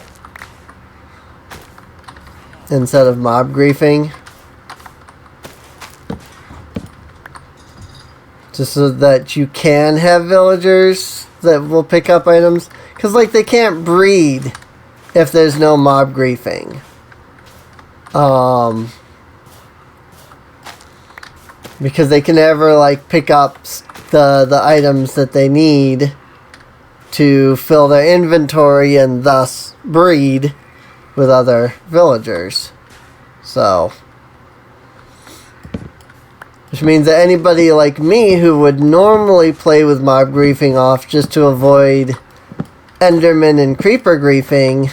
instead of mob griefing. Just so that you can have villagers that will pick up items. Because, like, they can't breed if there's no mob griefing. Because they can never, like, pick up the items that they need to fill their inventory and thus breed with other villagers. So, which means that anybody like me who would normally play with mob griefing off just to avoid Enderman and Creeper griefing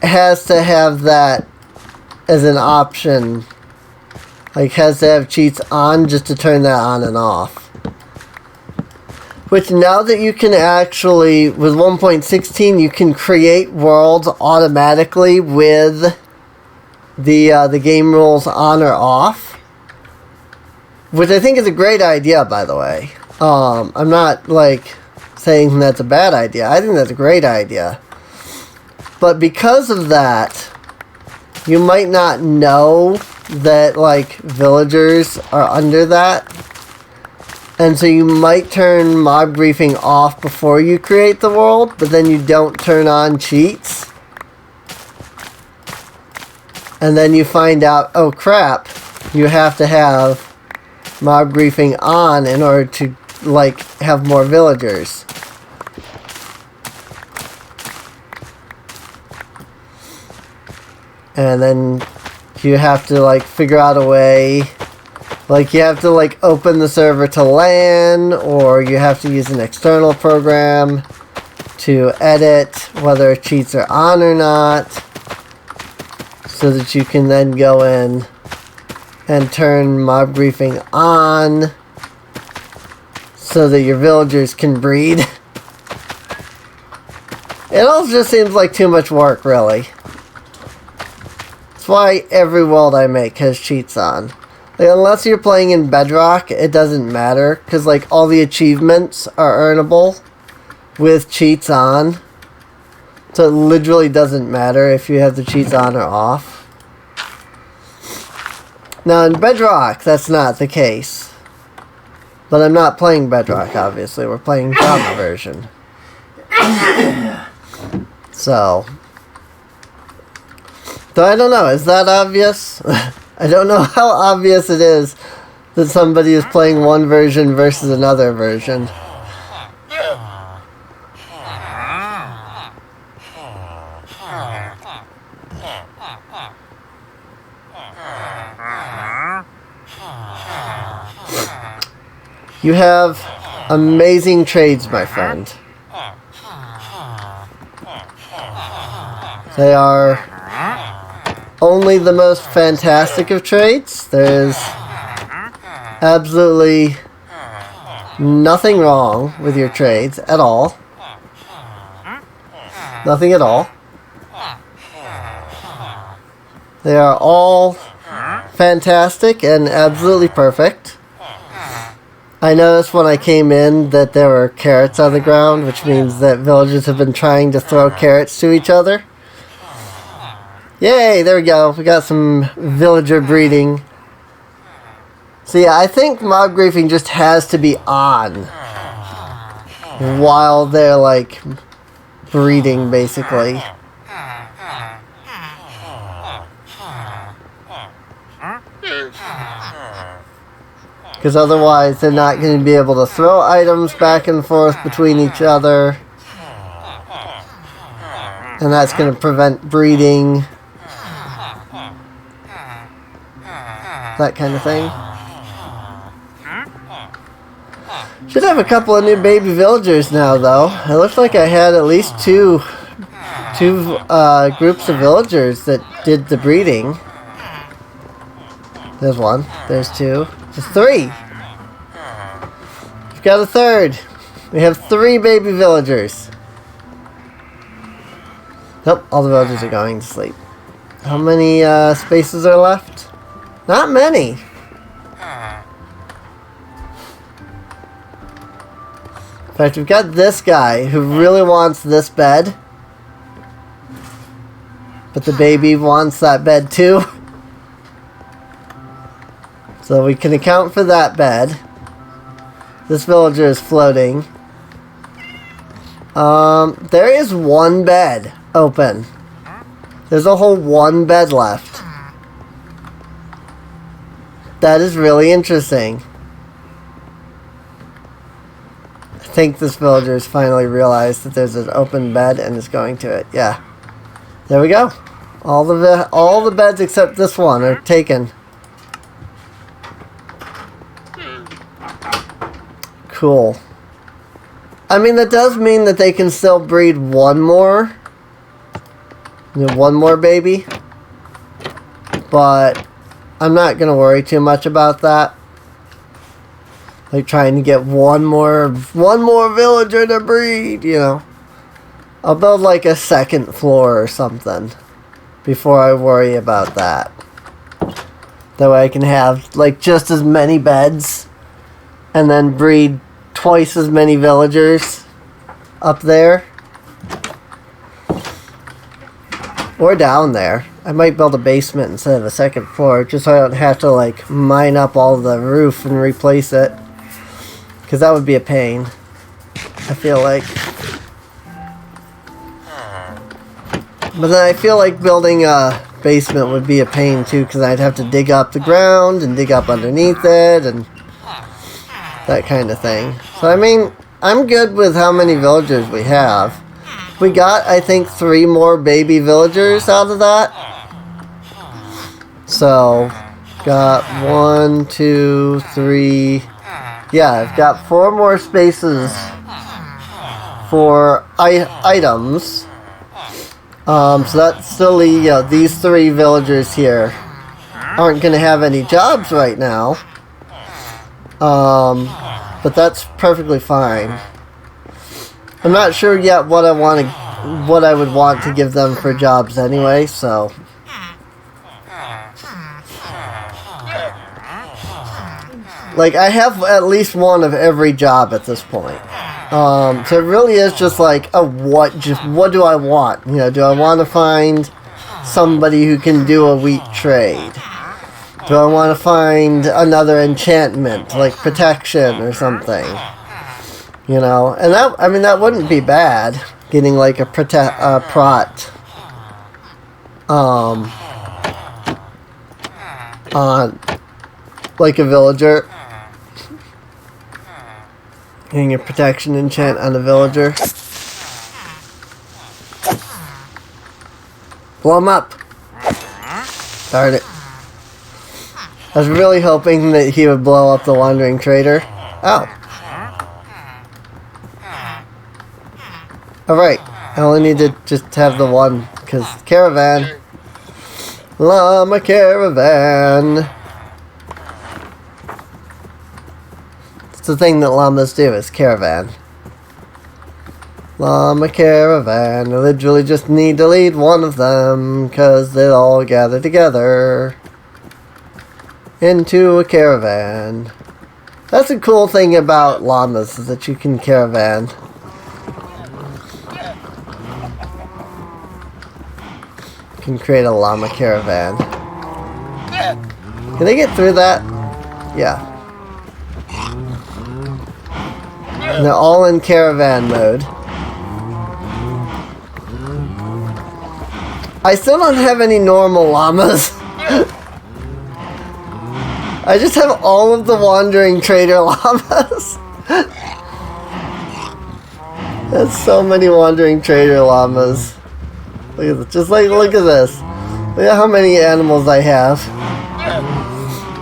has to have that as an option. Like, has to have cheats on just to turn that on and off. Which, now that you can actually, with 1.16, you can create worlds automatically with the game rules on or off. Which I think is a great idea, by the way. I'm not, like, saying that's a bad idea. I think that's a great idea. But because of that, you might not know that, like, villagers are under that. And so you might turn mob griefing off before you create the world, but then you don't turn on cheats. And then you find out, oh crap, you have to have mob griefing on in order to, like, have more villagers. And then you have to, like, figure out a way. Like, you have to, like, open the server to LAN, or you have to use an external program to edit whether cheats are on or not, so that you can then go in and turn mob griefing on so that your villagers can breed. It all just seems like too much work, really. That's why every world I make has cheats on. Like, unless you're playing in Bedrock, it doesn't matter, because, like, all the achievements are earnable with cheats on. So it literally doesn't matter if you have the cheats on or off. Now, in Bedrock, that's not the case. But I'm not playing Bedrock, obviously. We're playing Java version. So I don't know. Is that obvious? I don't know how obvious it is that somebody is playing one version versus another version. You have amazing trades, my friend. They are only the most fantastic of trades. There's absolutely nothing wrong with your trades at all. Nothing at all. They are all fantastic and absolutely perfect. I noticed when I came in that there were carrots on the ground, which means that villagers have been trying to throw carrots to each other. Yay, there we go. We got some villager breeding. So yeah, I think mob griefing just has to be on while they're like breeding, basically. Because otherwise they're not going to be able to throw items back and forth between each other. And that's going to prevent breeding. That kind of thing. Should have a couple of new baby villagers now, though. It looks like I had at least two groups of villagers that did the breeding. There's one. There's two. There's three. We've got a third. We have 3 baby villagers. Nope, all the villagers are going to sleep. How many spaces are left? Not many. In fact, we've got this guy who really wants this bed. But the baby wants that bed too. So we can account for that bed. This villager is floating. There is 1 bed open. There's a whole 1 bed left. That is really interesting. I think this villager has finally realized that there's an open bed and is going to it. Yeah. There we go. All the beds except this one are taken. Cool. I mean, that does mean that they can still breed one more. One more baby. But I'm not going to worry too much about that. Like trying to get one more villager to breed, you know. I'll build like a 2nd floor or something before I worry about that. That way I can have like just as many beds and then breed twice as many villagers up there. Or down there. I might build a basement instead of a 2nd floor just so I don't have to like mine up all the roof and replace it. Because that would be a pain, I feel like. But then I feel like building a basement would be a pain too, because I'd have to dig up the ground and dig up underneath it and that kind of thing. So I mean, I'm good with how many villagers we have. We got, I think, 3 more baby villagers out of that. So, got 1, 2, 3... Yeah, I've got 4 more spaces for items. So that's still these 3 villagers here aren't going to have any jobs right now. But that's perfectly fine. I'm not sure yet what I would want to give them for jobs anyway, so. Like, I have at least one of every job at this point. So it really is just like, what do I want? You know, do I want to find somebody who can do a wheat trade? Do I want to find another enchantment, like protection or something? You know, and that, I mean, that wouldn't be bad, getting like a prot, on, like a villager. Getting a protection enchant on a villager. Blow him up! Darn it. I was really hoping that he would blow up the wandering trader. Oh. Alright. I only need to just have the one, because caravan. Llama caravan. It's the thing that llamas do, is caravan. Llama caravan. I literally just need to lead one of them, because they all gather together into a caravan. That's a cool thing about llamas, is that you can caravan. can create a llama caravan. Can they get through that? Yeah. And they're all in caravan mode. I still don't have any normal llamas. I just have all of the wandering trader llamas. There's so many wandering trader llamas. Look at this. Just like, look at this. Look at how many animals I have.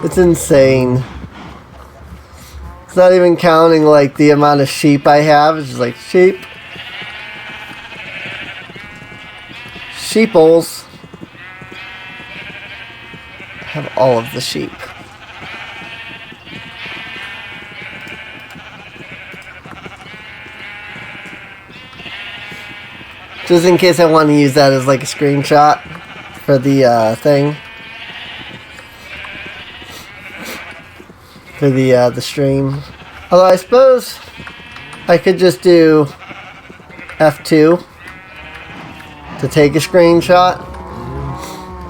It's insane. It's not even counting like the amount of sheep I have. It's just like sheep. Sheeples. I have all of the sheep. Just in case I want to use that as like a screenshot for the thing. For the stream. Although I suppose I could just do F2 to take a screenshot.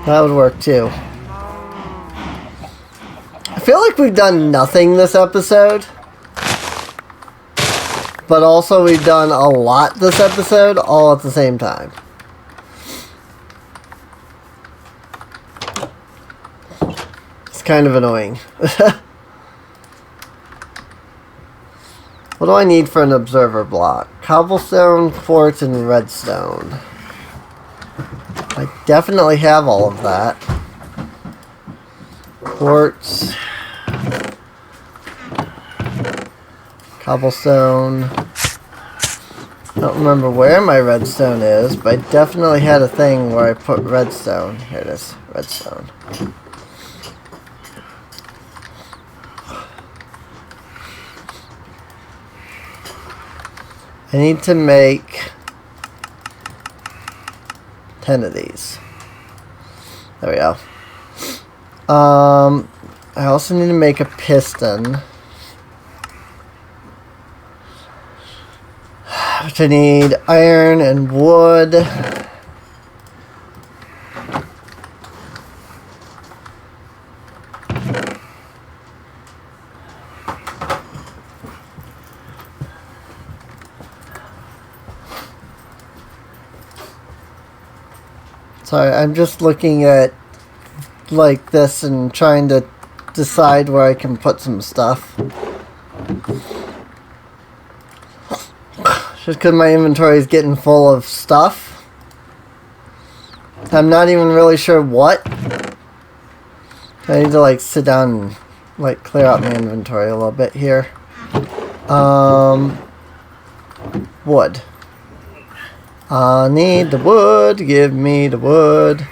That would work too. I feel like we've done nothing this episode. But also we've done a lot this episode all at the same time. It's kind of annoying. What do I need for an observer block? Cobblestone, quartz, and redstone. I definitely have all of that. Quartz. Cobblestone. I don't remember where my redstone is, but I definitely had a thing where I put redstone. Here it is. Redstone. I need to make 10 of these. There we go. I also need to make a piston. Which I need iron and wood. Sorry, I'm just looking at like this and trying to decide where I can put some stuff. Just because my inventory is getting full of stuff. I'm not even really sure what. I need to like sit down and like clear out my inventory a little bit here. Wood. I need the wood. Give me the wood.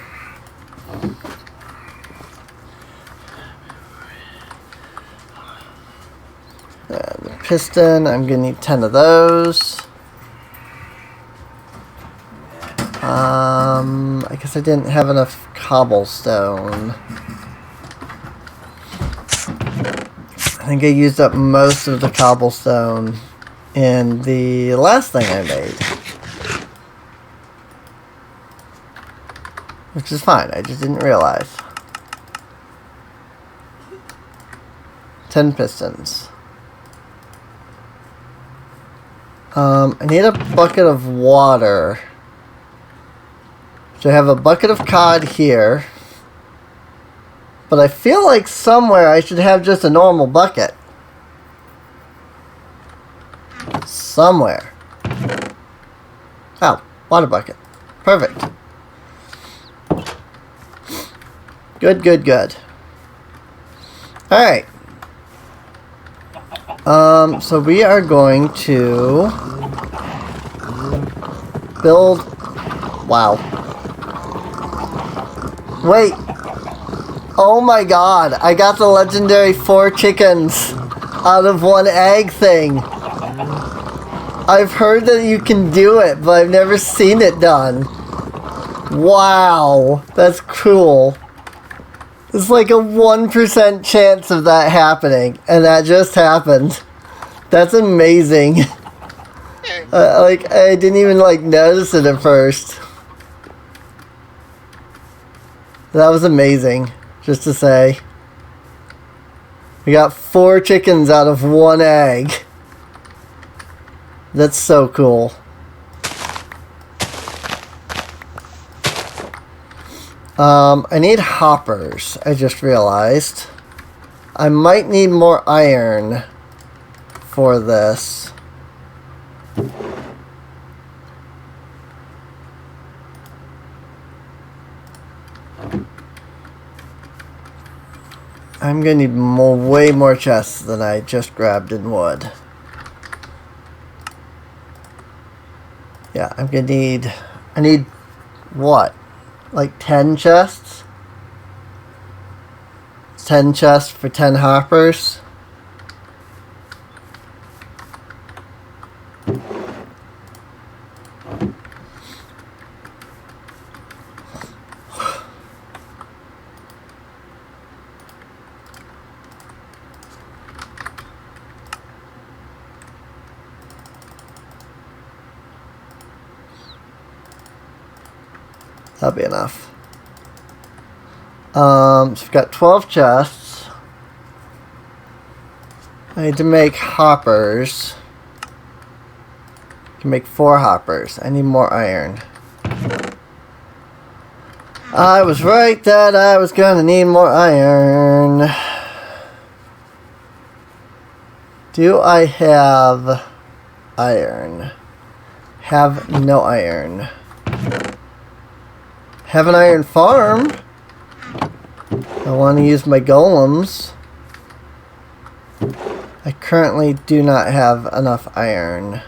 And the piston. I'm gonna need 10 of those. I guess I didn't have enough cobblestone. I think I used up most of the cobblestone in the last thing I made. Which is fine, I just didn't realize. 10 pistons. I need a bucket of water. So I have a bucket of cod here. But I feel like somewhere I should have just a normal bucket. Somewhere. Oh, water bucket. Perfect. Good, good, good. Alright. So we are going to build... Wow. Wait. Oh my god. I got the legendary 4 chickens out of 1 egg thing. I've heard that you can do it, but I've never seen it done. Wow. That's cool. There's like a 1% chance of that happening, and that just happened. That's amazing. Like, I didn't even, like, notice it at first. That was amazing, just to say. We got 4 chickens out of 1 egg. That's so cool. I need hoppers, I just realized. I might need more iron for this. I'm gonna need way more chests than I just grabbed in wood. Yeah, I need what? Like 10 chests? 10 chests for 10 hoppers? That'll be enough. So we've got 12 chests. I need to make hoppers. I can make 4 hoppers. I need more iron. I was right that I was gonna need more iron. Do I have iron? Have no iron. Have an iron farm. I want to use my golems. I currently do not have enough iron.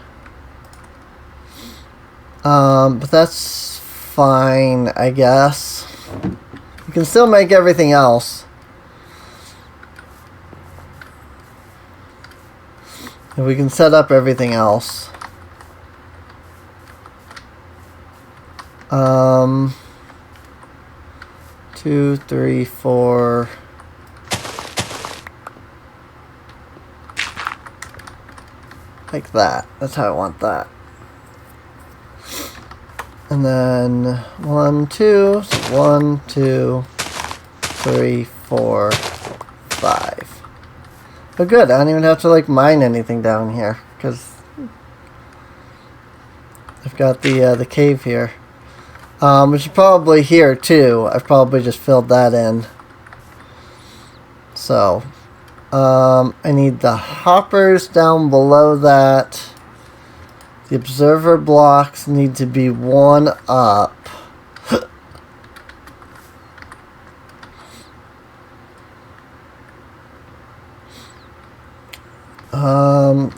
But that's fine, I guess. You can still make everything else. And we can set up everything else. 2, 3, 4. Like that. That's how I want that. And then 1, 2, 1, 2, 3, 4, 5. Oh good, I don't even have to like mine anything down here because I've got the cave here. Which is probably here too. I've probably just filled that in. So, I need the hoppers down below that. The observer blocks need to be 1 up.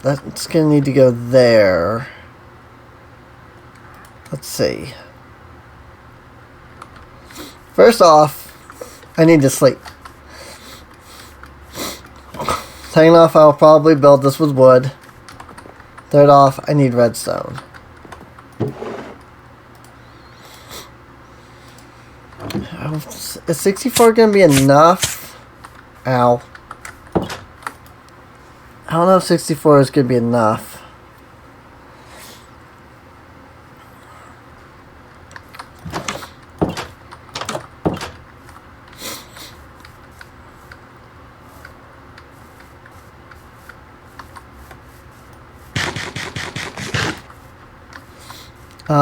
That's gonna need to go there. Let's see. First off, I need to sleep. Second off, I'll probably build this with wood. Third off, I need redstone. Is 64 gonna be enough? Ow. I don't know if 64 is gonna be enough.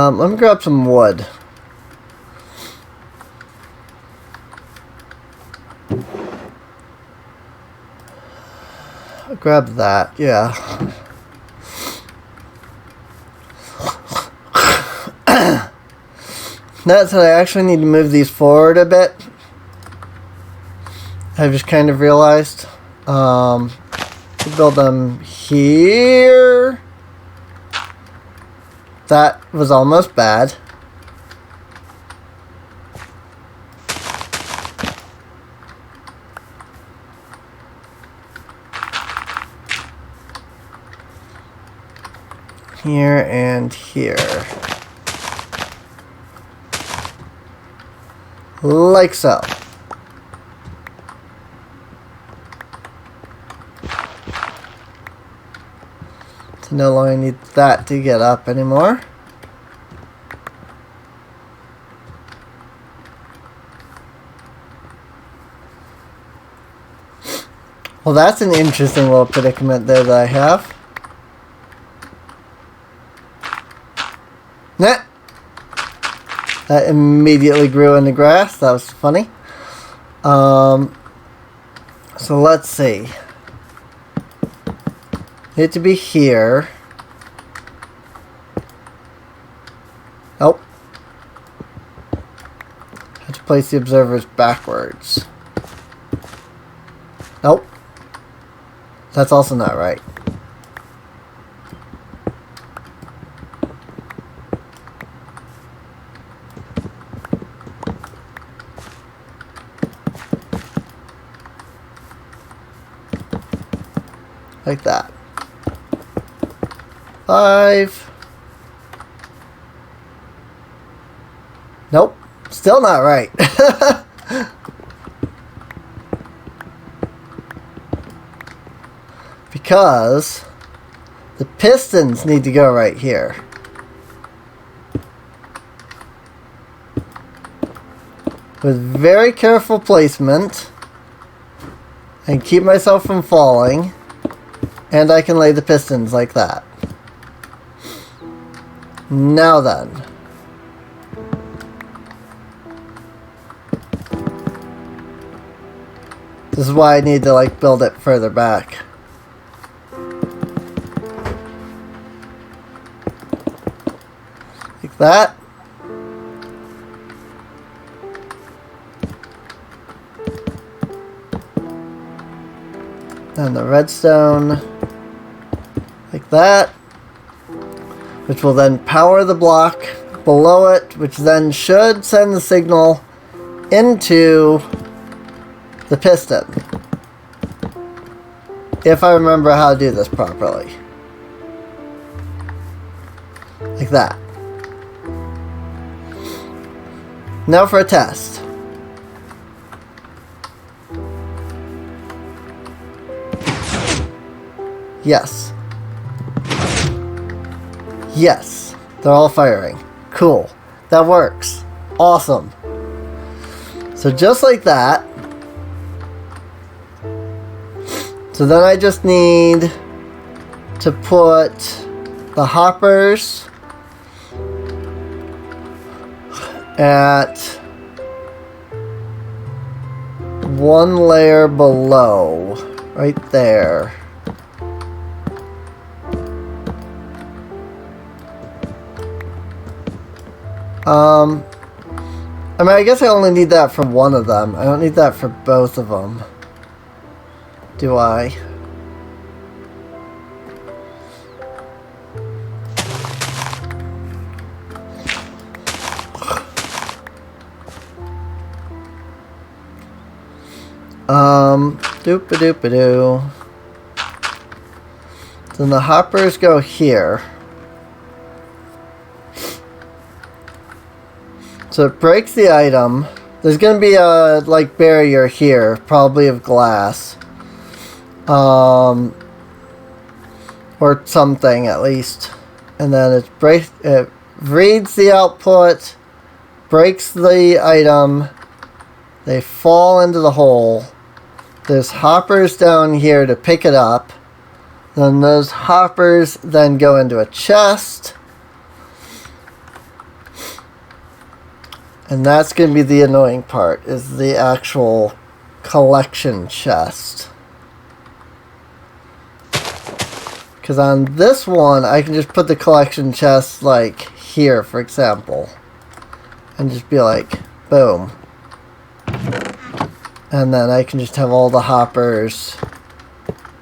Let me grab some wood. I'll grab that, yeah. That's that I actually need to move these forward a bit. I've just kind of realized. Build them here. That was almost bad. Here and here. Like so. So no longer need that to get up anymore. Well, that's an interesting little predicament there that I have. Nah. That immediately grew in the grass. That was funny. So let's see. Need to be here. Nope. Have to place the observers backwards. Nope. That's also not right. Like that. 5. Nope. Still not right. Because the pistons need to go right here. With very careful placement and keep myself from falling, and I can lay the pistons like that. Now then. This is why I need to like build it further back. Like that. And the redstone like that, which will then power the block below it, which then should send the signal into the piston. If I remember how to do this properly. Like that. Now for a test. Yes. Yes. They're all firing. Cool. That works. Awesome. So just like that. So then I just need to put the hoppers at one layer below. Right there. I mean, I guess I only need that for one of them. I don't need that for both of them. Do I? Doop-a-doop-a-doo. Then the hoppers go here. So it breaks the item. There's going to be a like barrier here, probably of glass. Or something at least. And then it reads the output, breaks the item, they fall into the hole. There's hoppers down here to pick it up. Then those hoppers then go into a chest. And that's going to be the annoying part, is the actual collection chest. Because on this one, I can just put the collection chest, like, here, for example. And just be like, boom. And then I can just have all the hoppers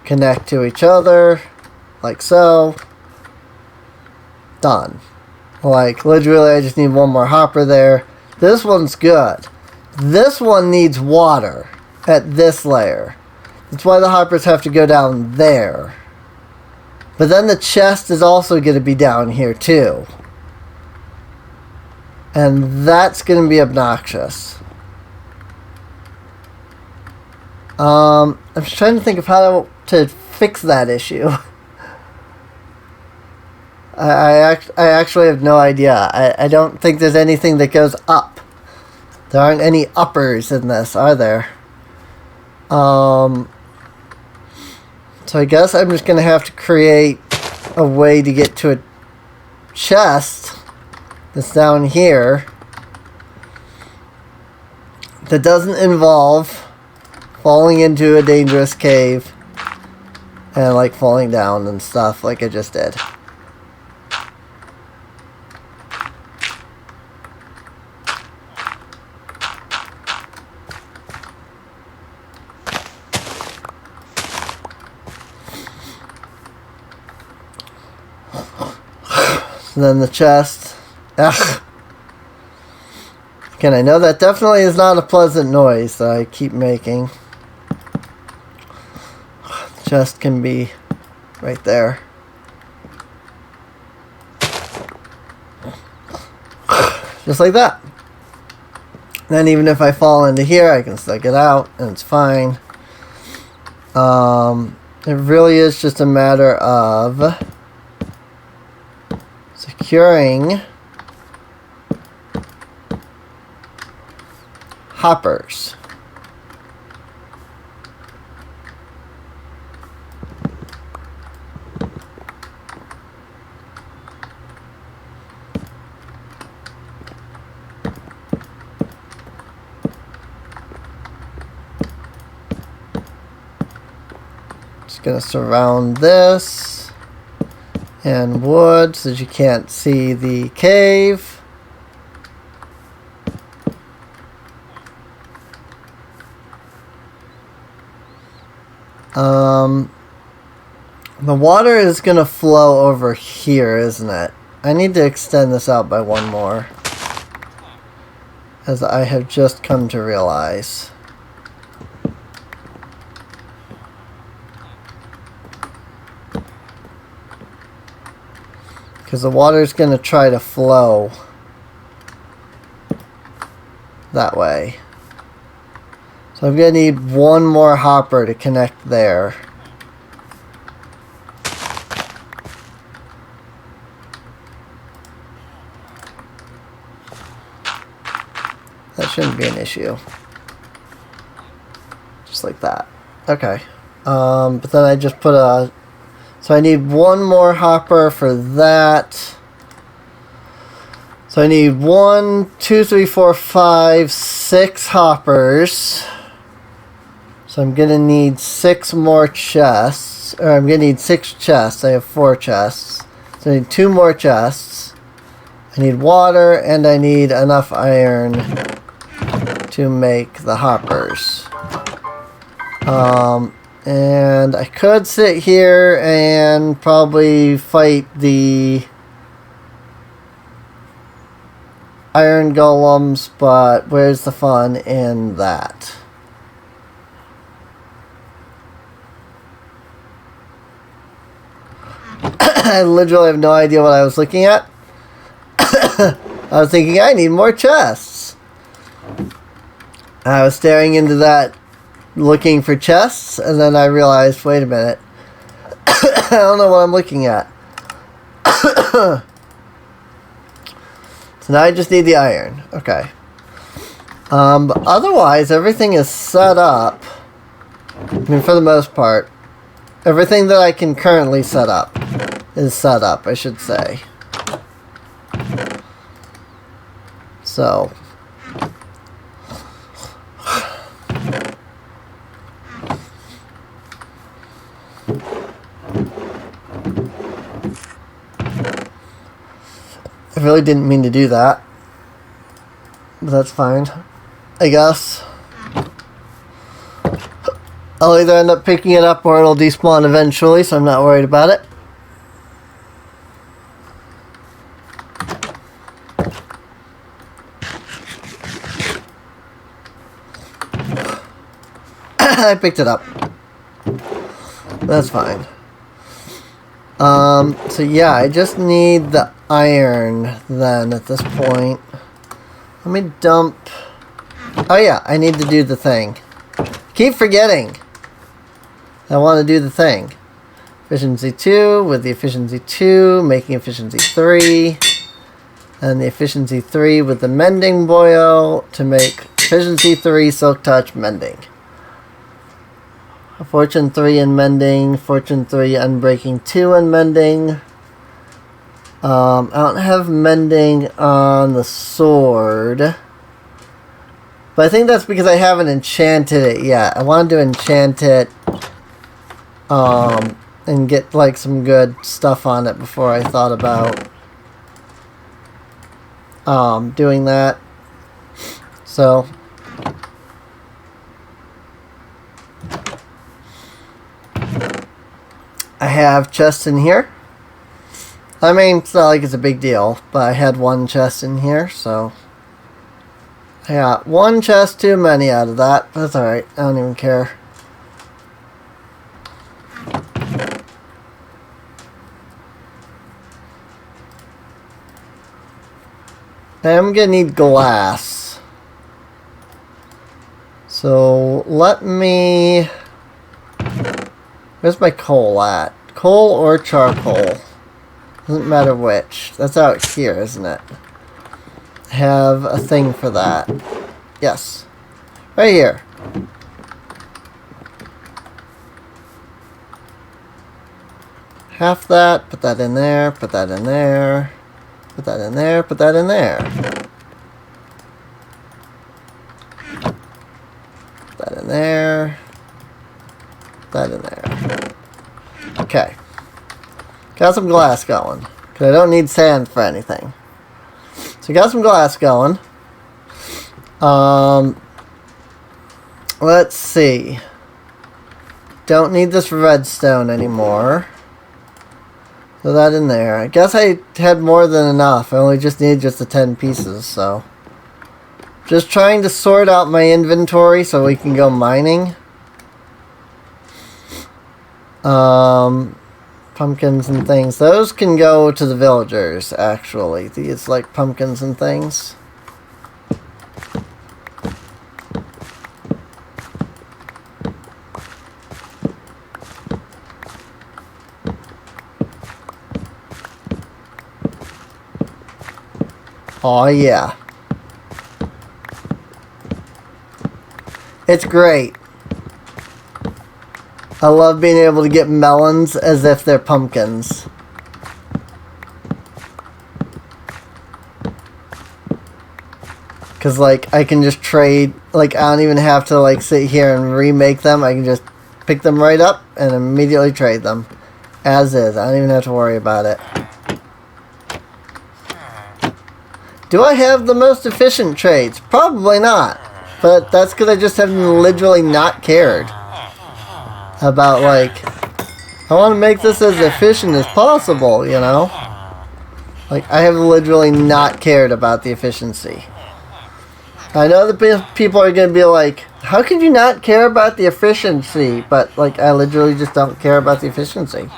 connect to each other, like so. Done. Like, literally, I just need one more hopper there. This one's good. This one needs water at this layer. That's why the hoppers have to go down there. But then the chest is also going to be down here too. And that's going to be obnoxious. I'm just trying to think of how to fix that issue. I actually have no idea. I don't think there's anything that goes up. There aren't any uppers in this, are there? So I guess I'm just going to have to create a way to get to a chest that's down here that doesn't involve falling into a dangerous cave and like falling down and stuff like I just did. And then the chest. Ugh. Again, I know that definitely is not a pleasant noise that I keep making. The chest can be right there. Just like that. Then even if I fall into here, I can still get out and it's fine. It really is just a matter of securing hoppers. Just gonna surround this and wood so that you can't see the cave. The water is going to flow over here, isn't it? I need to extend this out by one more, as I have just come to realize. Because the water is going to try to flow that way. So I'm going to need one more hopper to connect there. That shouldn't be an issue. Just like that. Okay. But then I just put a... So I need one more hopper for that. So I need 1, 2, 3, 4, 5, 6 hoppers. So I'm going to need 6 more chests. Or I'm going to need 6 chests. I have 4 chests. So I need 2 more chests. I need water and I need enough iron to make the hoppers. And I could sit here and probably fight the iron golems, but where's the fun in that? I literally have no idea what I was looking at. I was thinking I need more chests. I was staring into that looking for chests, and then I realized, wait a minute. I don't know what I'm looking at. So now I just need the iron. Okay. But otherwise, everything is set up. I mean, for the most part. Everything that I can currently set up is set up, I should say. So... I really didn't mean to do that. But that's fine, I guess. I'll either end up picking it up or it'll despawn eventually, so I'm not worried about it. I picked it up. That's fine. So yeah, I just need the iron then at this point. Let me dump... Oh yeah, I need to do the thing. Keep forgetting. I want to do the thing. Efficiency 2 with the efficiency 2, making efficiency 3. And the efficiency 3 with the mending boil to make efficiency 3 silk touch mending. Fortune 3 in mending. Fortune 3 unbreaking 2 in mending. I don't have mending on the sword. But I think that's because I haven't enchanted it yet. I wanted to enchant it and get like some good stuff on it before I thought about doing that. So I have chests in here. I mean, it's not like it's a big deal, but I had one chest in here, so I got one chest too many out of that, but that's alright. I don't even care. I'm gonna need glass. So let me... Where's my coal at? Coal or charcoal? Doesn't matter which. That's out here, isn't it? I have a thing for that. Yes. Right here. Half that, put that in there, put that in there, put that in there, put that in there. Put that in there. Put that in there. Okay. Got some glass going. Because I don't need sand for anything. So got some glass going. Let's see. Don't need this redstone anymore. Throw that in there. I guess I had more than enough. I only just needed just the 10 pieces, so. Just trying to sort out my inventory so we can go mining. Pumpkins and things. Those can go to the villagers, actually. These, like, pumpkins and things. Oh yeah. It's great. I love being able to get melons as if they're pumpkins. Because, like, I can just trade, like, I don't even have to, like, sit here and remake them. I can just pick them right up and immediately trade them. As is. I don't even have to worry about it. Do I have the most efficient trades? Probably not. But that's because I just have literally not cared about, like, I want to make this as efficient as possible, you know? Like, I have literally not cared about the efficiency. I know that people are going to be like, how could you not care about the efficiency? But, like, I literally just don't care about the efficiency.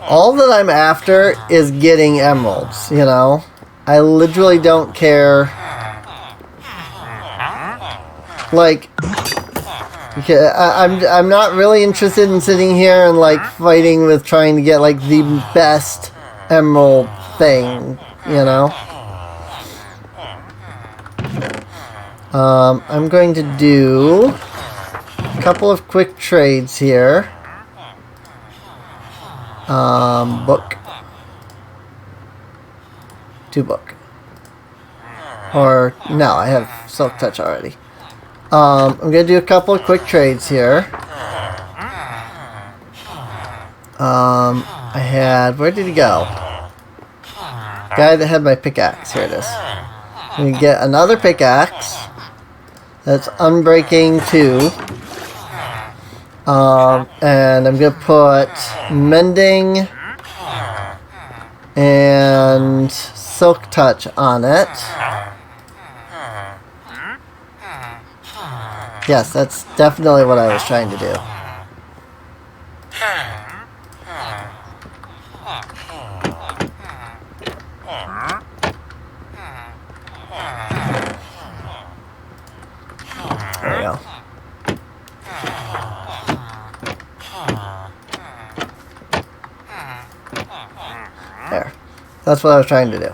All that I'm after is getting emeralds, you know? I literally don't care. Like, I'm not really interested in sitting here and, like, fighting with trying to get, like, the best emerald thing, you know? I'm going to do a couple of quick trades here. Book. 2 book. Or, no, I have Silk Touch already. I'm going to do a couple of quick trades here. I had, where did he go? Guy that had my pickaxe, here it is. I'm going to get another pickaxe. That's Unbreaking 2. And I'm going to put Mending and Silk Touch on it. Yes, that's definitely what I was trying to do. There we go. There. That's what I was trying to do.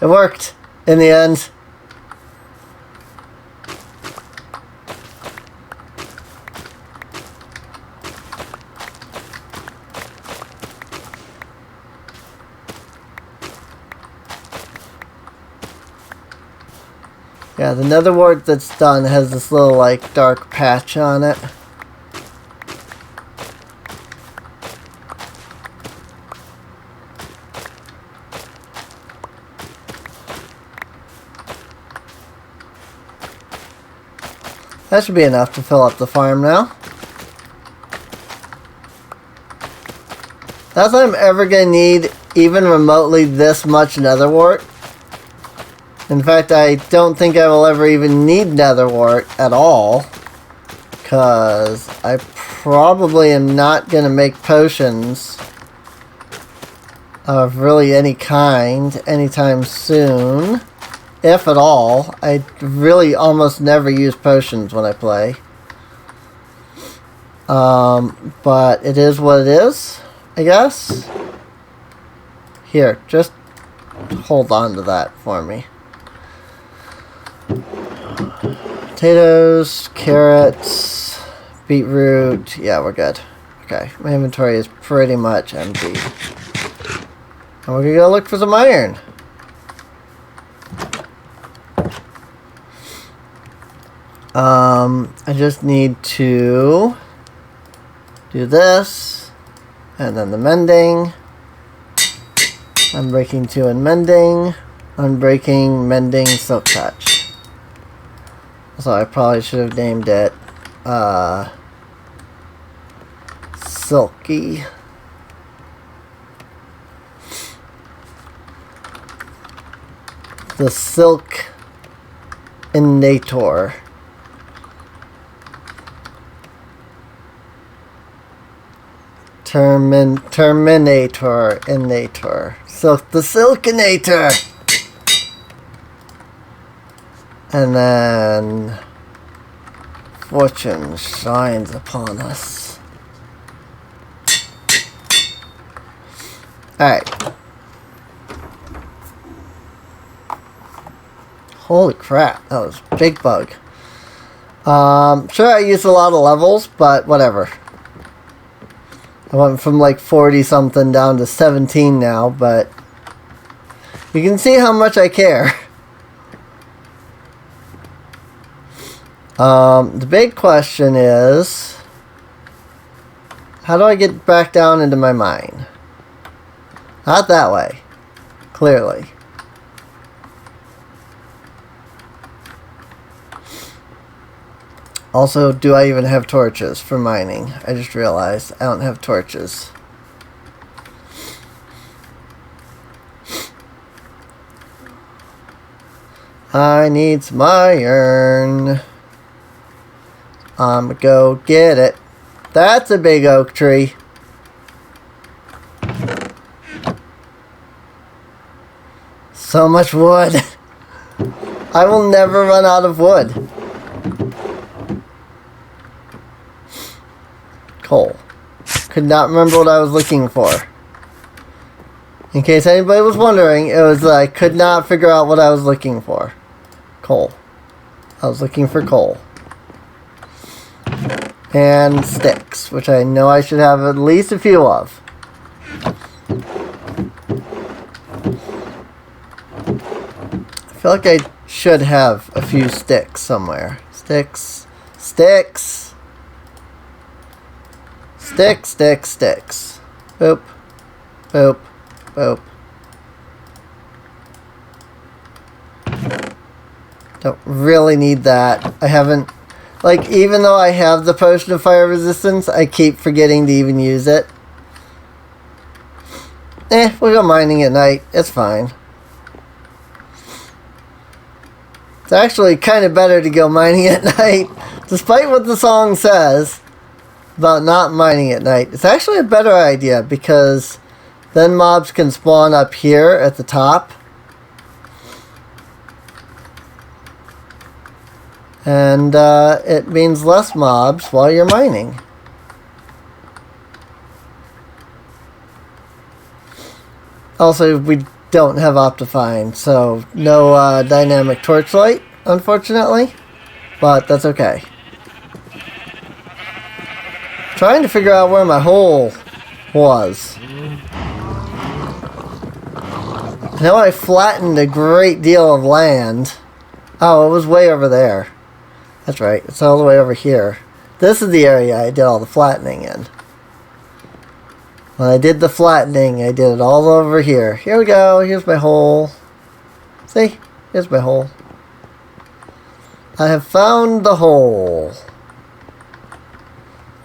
It worked in the end. Yeah, the nether wart that's done has this little, like, dark patch on it. That should be enough to fill up the farm now. That's what I'm ever going to need, even remotely, this much nether wart. In fact, I don't think I will ever even need nether wart at all. Because I probably am not going to make potions of really any kind anytime soon. If at all. I really almost never use potions when I play. But it is what it is, I guess. Here, just hold on to that for me. Potatoes, carrots, beetroot. Yeah, we're good. Okay, my inventory is pretty much empty. And we're gonna go look for some iron. I just need to do this, and then the mending, unbreaking 2 and mending, unbreaking, mending, silk touch. So I probably should have named it, Silky. The Silk Innator. Terminator, Innator. The Silkinator! And then fortune shines upon us. Alright. Holy crap, that was a big bug. Sure, I used a lot of levels, but whatever. I went from like 40 something down to 17 now, but you can see how much I care. The big question is, how do I get back down into my mine? Not that way, clearly. Also, do I even have torches for mining? I just realized I don't have torches. I need some iron. I'm gonna go get it. That's a big oak tree. So much wood. I will never run out of wood. Coal. Could not remember what I was looking for. In case anybody was wondering, it was I could not figure out what I was looking for. Coal. I was looking for coal. And sticks, which I know I should have at least a few of. I feel like I should have a few sticks somewhere. Sticks. Sticks! Sticks, sticks, sticks. Boop. Boop. Boop. Don't really need that. I haven't... Like, even though I have the potion of fire resistance, I keep forgetting to even use it. We'll go mining at night. It's fine. It's actually kind of better to go mining at night. Despite what the song says about not mining at night. It's actually a better idea because then mobs can spawn up here at the top. And it means less mobs while you're mining. Also, we don't have Optifine, so no dynamic torchlight, unfortunately. But that's okay. Trying to figure out where my hole was. I know I flattened a great deal of land. Oh, it was way over there. That's right. It's all the way over here. This is the area I did all the flattening in. When I did the flattening, I did it all over here. Here we go. Here's my hole. See? Here's my hole. I have found the hole.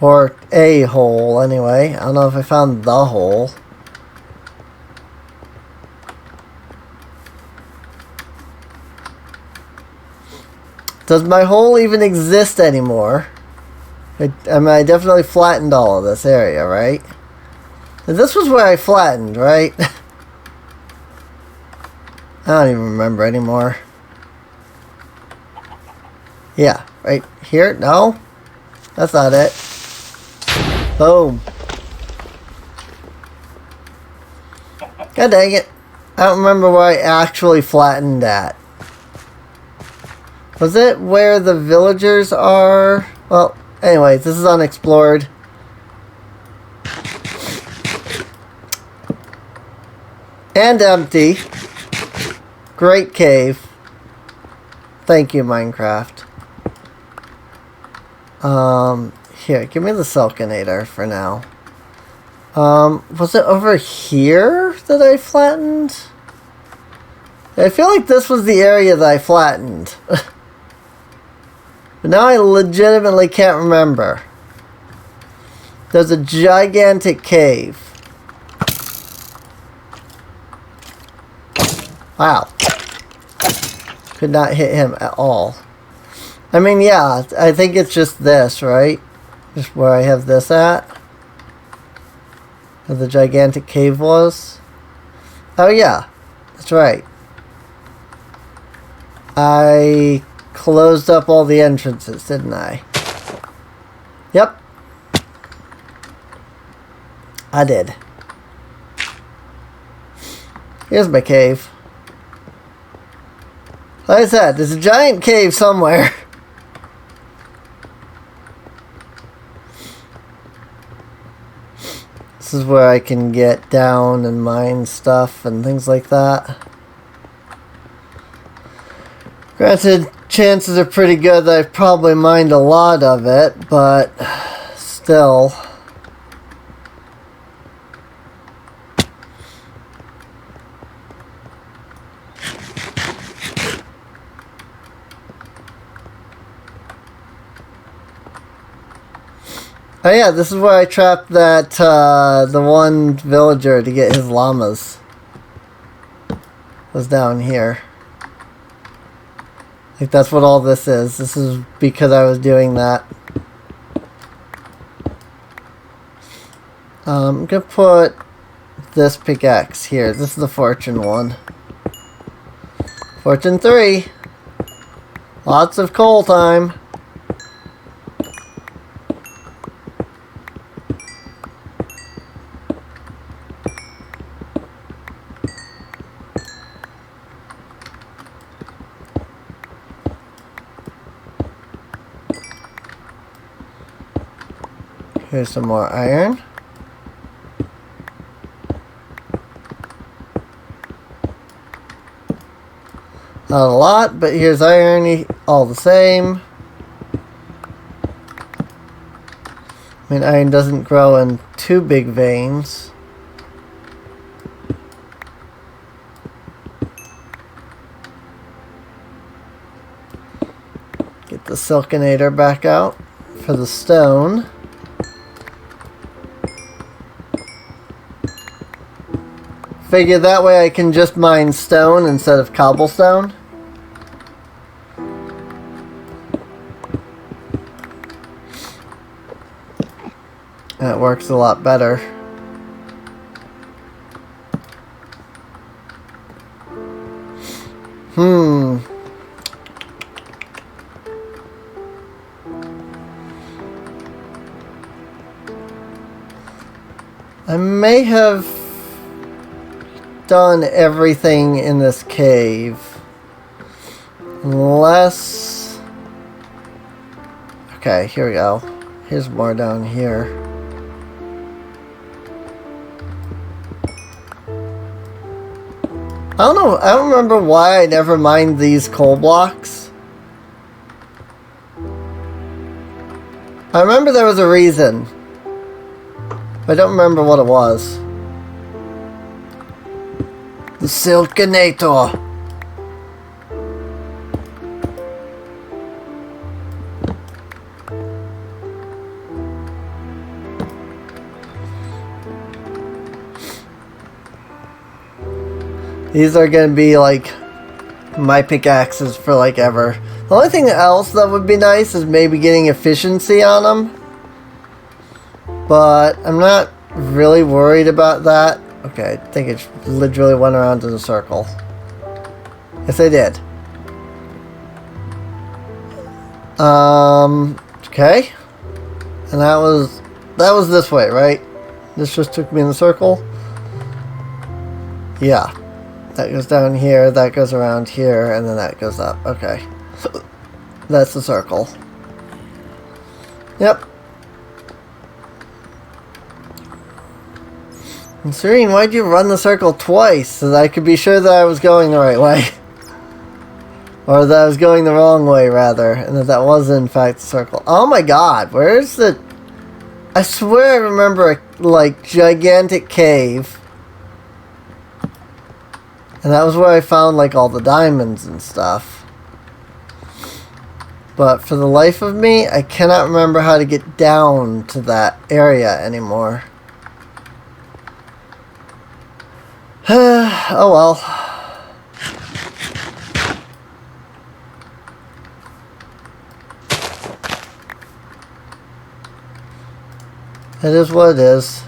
Or a hole, anyway. I don't know if I found the hole. Does my hole even exist anymore? I mean, I definitely flattened all of this area, right? And this was where I flattened, right? I don't even remember anymore. Yeah, right here? No? That's not it. Boom. God dang it. I don't remember where I actually flattened at. Was it where the villagers are? Well, anyways, this is unexplored. And empty. Great cave. Thank you, Minecraft. Here, give me the Silkinator for now. Was it over here that I flattened? I feel like this was the area that I flattened. But now I legitimately can't remember. There's a gigantic cave. Wow. Could not hit him at all. I mean, yeah, I think it's just this, right? Just where I have this at. Where the gigantic cave was. Oh, yeah. That's right. I closed up all the entrances, didn't I? Yep. I did. Here's my cave. Like I said, there's a giant cave somewhere. This is where I can get down and mine stuff and things like that. Granted, chances are pretty good that I've probably mined a lot of it, but still. Oh yeah, this is where I trapped that, the one villager to get his llamas. Was down here. Like, that's what all this is. This is because I was doing that. I'm gonna put this pickaxe here. This is the fortune one. Fortune 3. Lots of coal time. Here's some more iron. Not a lot, but here's iron, all the same. I mean, iron doesn't grow in too big veins. Get the Silkinator back out for the stone. Figure that way I can just mine stone instead of cobblestone. And it works a lot better. I may have done everything in this cave. Unless... Okay, here we go. Here's more down here. I don't know. I don't remember why I never mined these coal blocks. I remember there was a reason. I don't remember what it was. The Silkinator. These are gonna be like my pickaxes for like ever. The only thing else that would be nice is maybe getting efficiency on them. But I'm not really worried about that. Okay, I think it literally went around in a circle. Yes, I did. Okay. And that was this way, right? This just took me in the circle. Yeah. That goes down here, that goes around here, and then that goes up. Okay. That's the circle. Yep. And Serene, why'd you run the circle twice? So that I could be sure that I was going the right way. Or that I was going the wrong way, rather. And that was, in fact, the circle. Oh my god, where's the... I swear I remember a, like, gigantic cave. And that was where I found, like, all the diamonds and stuff. But for the life of me, I cannot remember how to get down to that area anymore. Oh well. It is what it is.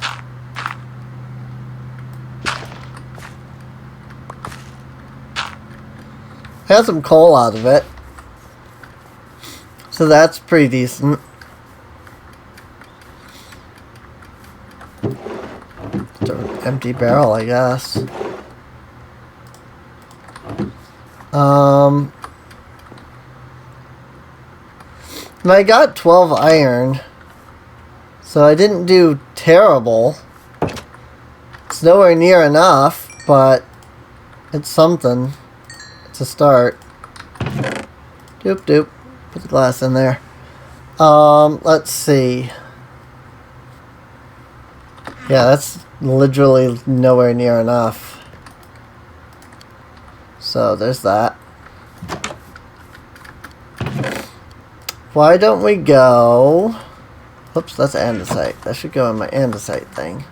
I got some coal out of it. So that's pretty decent. It's an empty barrel, I guess. I got 12 iron. So I didn't do terrible. It's nowhere near enough, but it's something. To start. Doop doop. Put the glass in there. Let's see. Yeah, that's literally nowhere near enough. So there's that. Why don't we go... Oops, that's andesite. That should go in my andesite thing.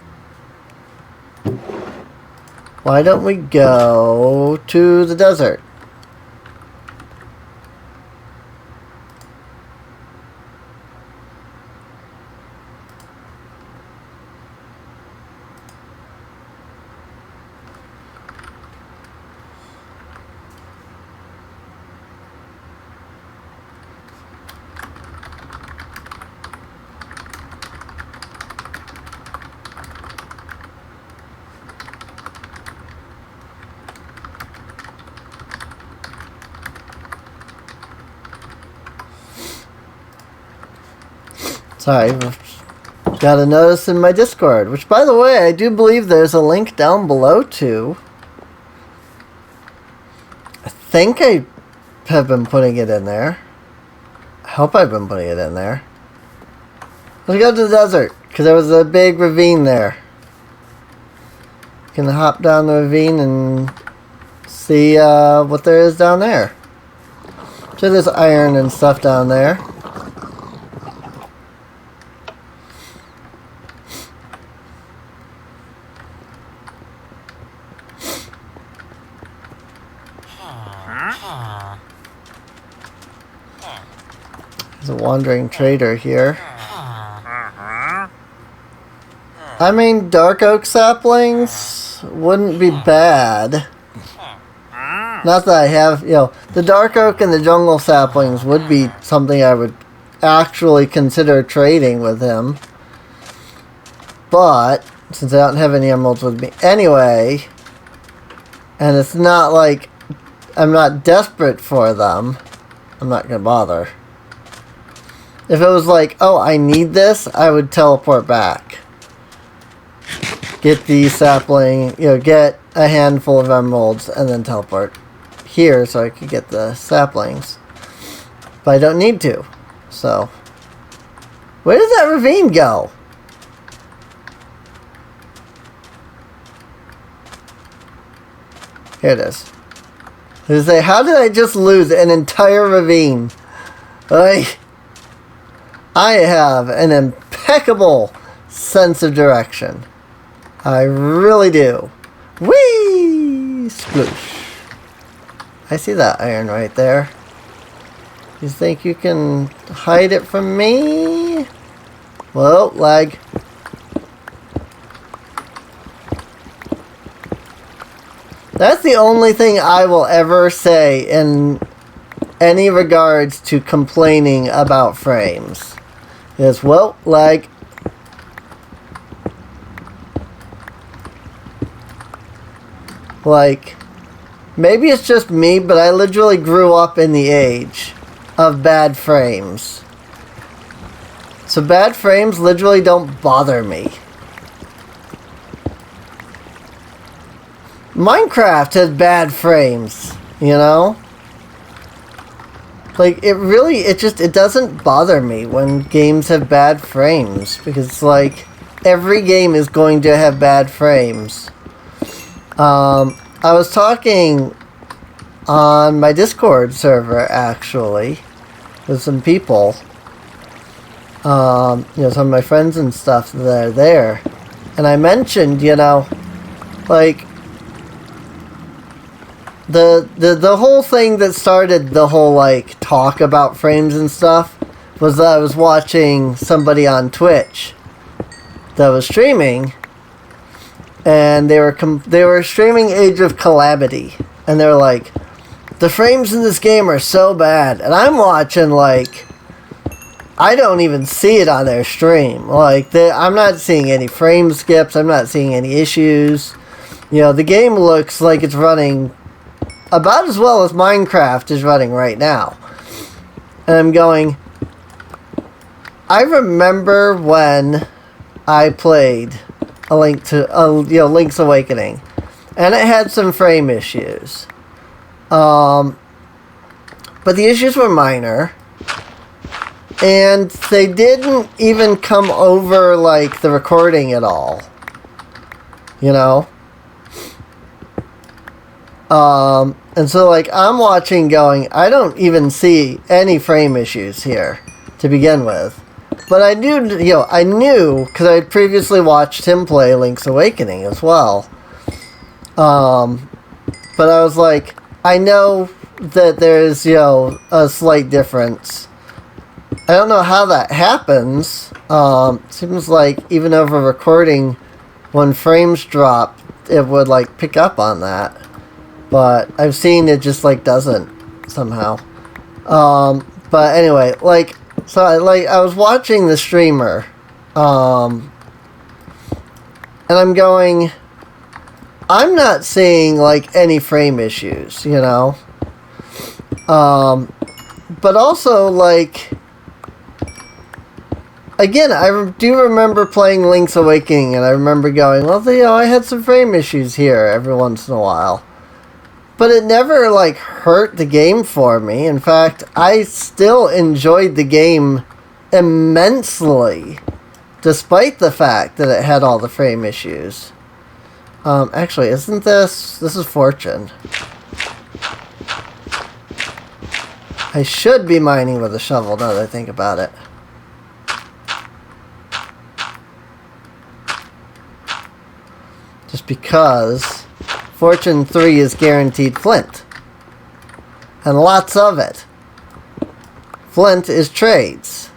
Why don't we go to the desert? Sorry, got a notice in my Discord, which, by the way, I do believe there's a link down below to. I think I have been putting it in there. I hope I've been putting it in there. Let's go to the desert, because there was a big ravine there. You can hop down the ravine and see what there is down there. So there's iron and stuff down there. There's a wandering trader here. I mean, dark oak saplings wouldn't be bad. Not that I have, you know, the dark oak and the jungle saplings would be something I would actually consider trading with him. But, since I don't have any emeralds with me anyway, and it's not like I'm not desperate for them, I'm not going to bother. If it was like, oh, I need this, I would teleport back. Get the sapling, you know, get a handful of emeralds, and then teleport here so I could get the saplings. But I don't need to, so. Where does that ravine go? Here it is. I was say, how did I just lose an entire ravine? Like, I have an impeccable sense of direction. I really do. Whee! Sploosh. I see that iron right there. You think you can hide it from me? Whoa, lag. That's the only thing I will ever say in any regards to complaining about frames. Is, well, lag. Like, maybe it's just me, but I literally grew up in the age of bad frames. So bad frames literally don't bother me. Minecraft has bad frames, you know? Like, it doesn't bother me when games have bad frames. Because, like, every game is going to have bad frames. I was talking on my Discord server, actually, with some people. Some of my friends and stuff that are there. And I mentioned, like, the whole thing that started the whole, like, talk about frames and stuff was that I was watching somebody on Twitch that was streaming, and they were streaming Age of Calamity, and they were like, the frames in this game are so bad, and I'm watching, like, I don't even see it on their stream. Like, I'm not seeing any frame skips, I'm not seeing any issues. The game looks like it's running about as well as Minecraft is running right now. And I'm going, I remember when I played Link's Awakening, and it had some frame issues. But the issues were minor, and they didn't even come over, like, the recording at all. And so, like, I'm watching going, I don't even see any frame issues here to begin with. But I knew, because I previously watched him play Link's Awakening as well. But I was like, I know that there's, a slight difference. I don't know how that happens. Seems like even over recording, when frames drop, it would, like, pick up on that. But I've seen it just, like, doesn't somehow. But anyway, like, so I was watching the streamer, and I'm going, I'm not seeing, like, any frame issues, But also, like, again, I do remember playing Link's Awakening, and I remember going, well, I had some frame issues here every once in a while. But it never, like, hurt the game for me. In fact, I still enjoyed the game immensely, despite the fact that it had all the frame issues. Actually, isn't this... This is Fortune. I should be mining with a shovel now that I think about it. Just because Fortune 3 is guaranteed flint. And lots of it. Flint is trades.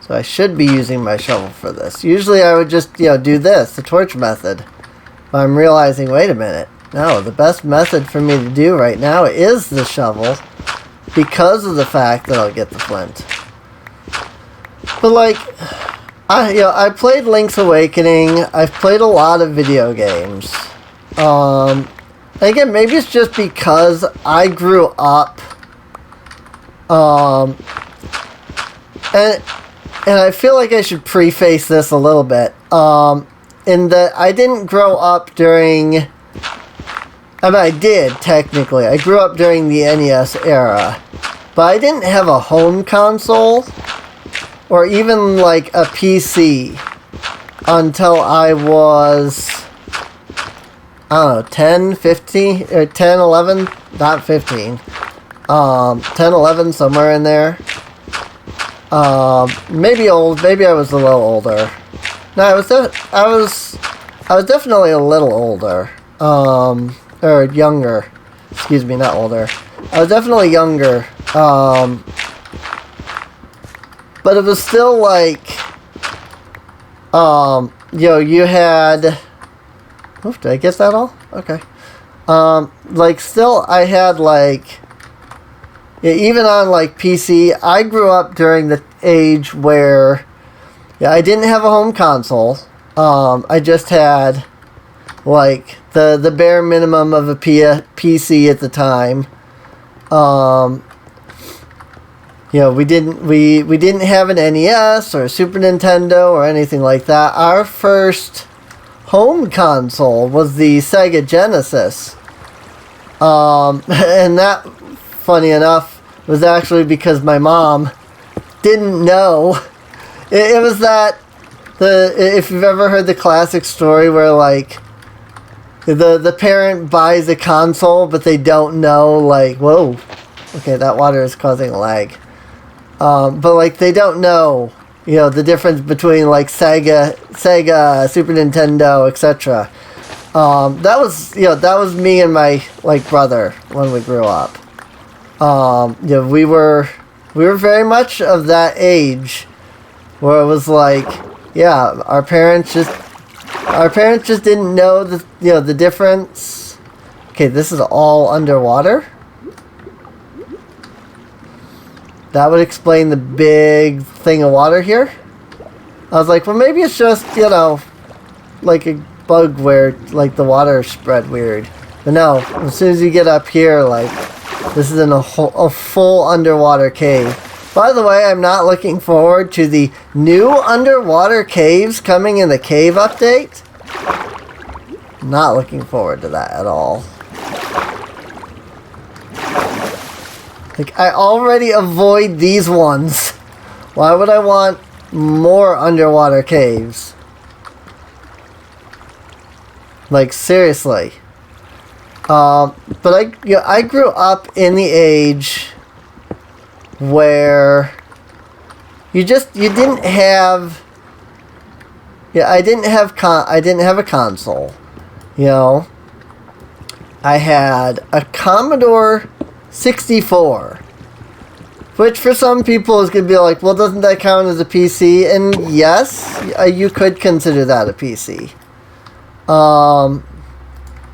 So I should be using my shovel for this. Usually I would just, do this, the torch method. But I'm realizing, wait a minute. No, the best method for me to do right now is the shovel. Because of the fact that I'll get the flint. But, like, I played Link's Awakening. I've played a lot of video games. Again, maybe it's just because I grew up, and I feel like I should preface this a little bit, in that I didn't grow up during, I mean, I did, technically. I grew up during the NES era, But I didn't have a home console or even like a PC until I was, I don't know, 10, 15, or 10, 11, not 15, 10, 11, somewhere in there. Maybe I was a little older. No, I was definitely a little older, or younger, excuse me, not older. I was definitely younger, but it was still like, you had, oof, did I get that all? Okay. Like, still, I had, like, even on, like, PC, I grew up during the age where, I didn't have a home console. I just had, like, the bare minimum of a PC at the time. We didn't have an NES or a Super Nintendo or anything like that. Our first home console was the Sega Genesis. And that, funny enough, was actually because my mom didn't know. It was that, if you've ever heard the classic story where, like, the parent buys a console, but they don't know, like, whoa, okay, that water is causing lag. But, like, they don't know, the difference between, like, Sega, Super Nintendo, etc. That was me and my, like, brother when we grew up. We were very much of that age where it was like, our parents just didn't know the difference. Okay, this is all underwater. That would explain the big thing of water here. I was like, well, maybe it's just, like a bug where, like, the water spread weird. But no, as soon as you get up here, like, this is in a full underwater cave. By the way, I'm not looking forward to the new underwater caves coming in the cave update. Not looking forward to that at all. Like, I already avoid these ones. Why would I want more underwater caves? Like, seriously. But I grew up in the age where you didn't have, I didn't have a console, I had a Commodore 64, which for some people is going to be like, well, doesn't that count as a PC? And yes, you could consider that a PC.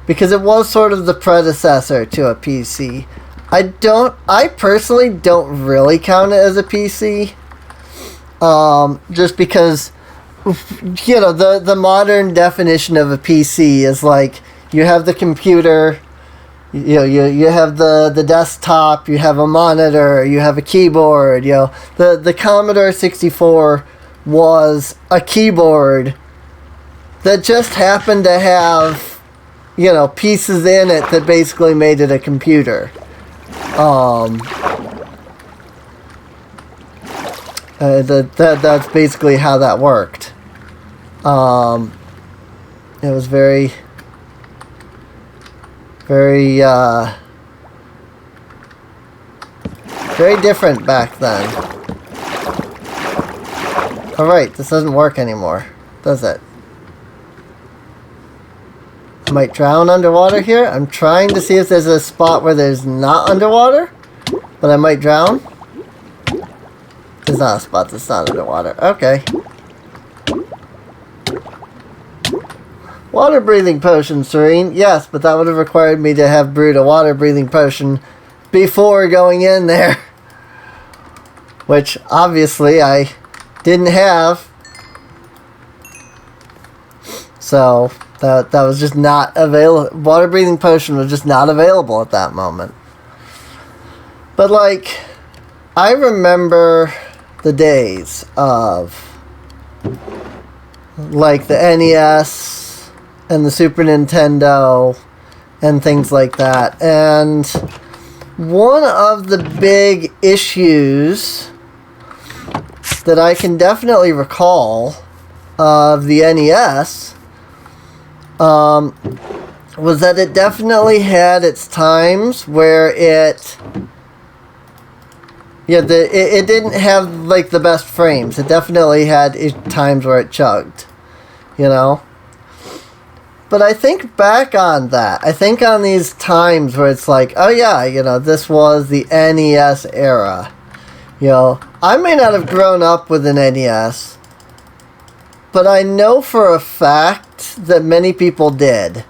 Because it was sort of the predecessor to a PC. I personally don't really count it as a PC. Just because, the modern definition of a PC is like, you have the computer, you have the desktop, you have a monitor, you have a keyboard, The Commodore 64 was a keyboard that just happened to have, pieces in it that basically made it a computer. That's basically how that worked. It was very, very, very different back then. Alright, this doesn't work anymore, does it? I might drown underwater here. I'm trying to see if there's a spot where there's not underwater, but I might drown. There's not a spot that's not underwater. Okay. Water breathing potion, Serene. Yes, but that would have required me to have brewed a water breathing potion before going in there. Which, obviously, I didn't have. So, that was just not available. Water breathing potion was just not available at that moment. But, like, I remember the days of, like, the NES and the Super Nintendo and things like that. And one of the big issues that I can definitely recall of the NES was that it definitely had its times where it didn't have like the best frames. It definitely had times where it chugged, you know. But I think back on that. I think on these times where it's like, oh yeah, you know, this was the NES era. You know, I may not have grown up with an NES, but I know for a fact that many people did.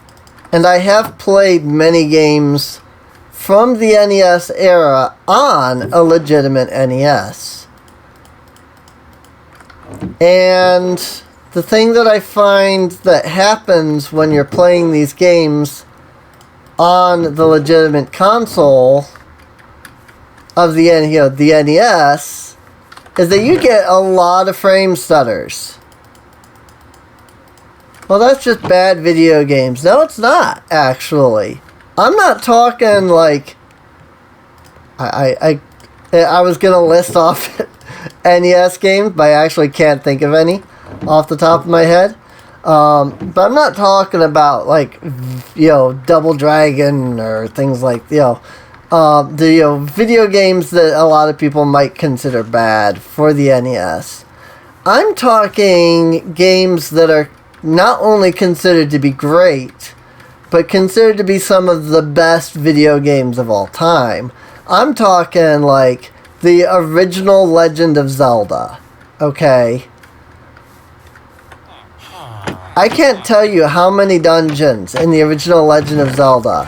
And I have played many games from the NES era on a legitimate NES. And the thing that I find that happens when you're playing these games on the legitimate console of the NES is that you get a lot of frame stutters. Well, that's just bad video games. No, it's not, actually. I'm not talking like... I was going to list off NES games, but I actually can't think of any off the top of my head. But I'm not talking about, like, you know, Double Dragon or things like, the video games that a lot of people might consider bad for the NES. I'm talking games that are not only considered to be great, but considered to be some of the best video games of all time. I'm talking like the original Legend of Zelda. Okay? I can't tell you how many dungeons in the original Legend of Zelda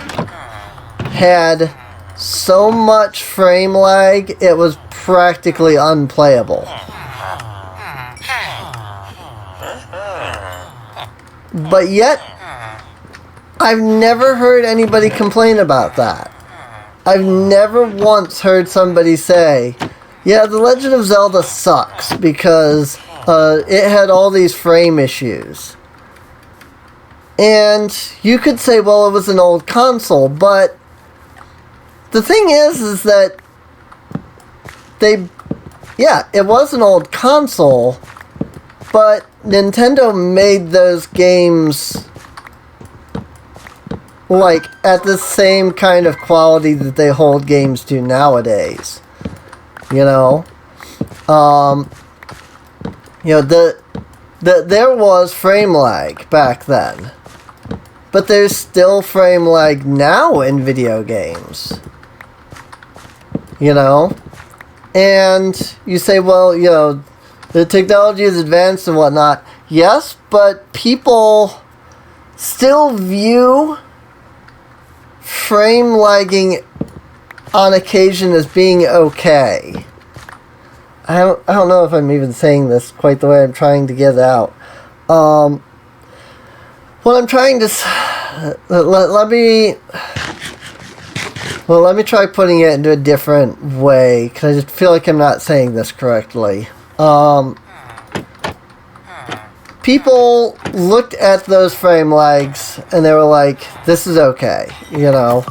had so much frame lag, it was practically unplayable. But yet, I've never heard anybody complain about that. I've never once heard somebody say, yeah, The Legend of Zelda sucks because it had all these frame issues. And you could say, well, it was an old console, but the thing is that it was an old console, but Nintendo made those games like at the same kind of quality that they hold games to nowadays. You know? There was frame lag back then. But there's still frame lag now in video games. You know? And you say, well, you know, the technology is advanced and whatnot. Yes, but people still view frame lagging on occasion as being okay. I don't know if I'm even saying this quite the way I'm trying to get out. What I'm trying to... Let me try putting it into a different way, because I just feel like I'm not saying this correctly. People looked at those frame lags, and they were like, this is okay, you know?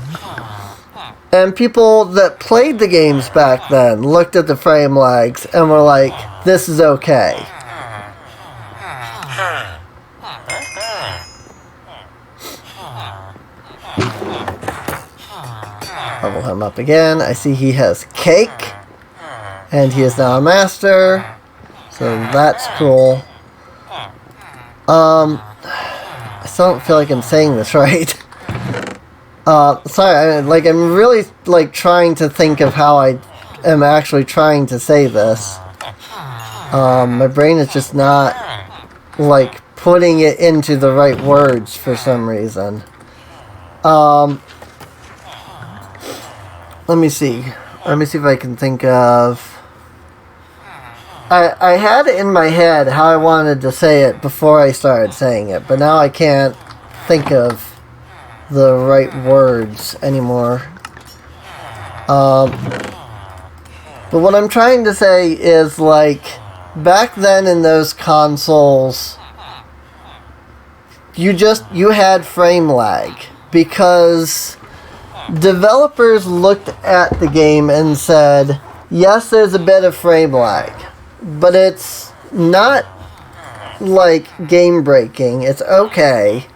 And people that played the games back then looked at the frame lags, and were like, this is okay. Level him up again. I see he has cake. And he is now a master. So that's cool. I still don't feel like I'm saying this right. Sorry, I'm really, trying to think of how I am actually trying to say this. My brain is just not, putting it into the right words for some reason. Let me see. Let me see if I can think of... I had it in my head how I wanted to say it before I started saying it, but now I can't think of the right words anymore. But what I'm trying to say is, back then in those consoles, you had frame lag, because developers looked at the game and said, yes, there's a bit of frame lag, but it's not like game breaking. It's okay.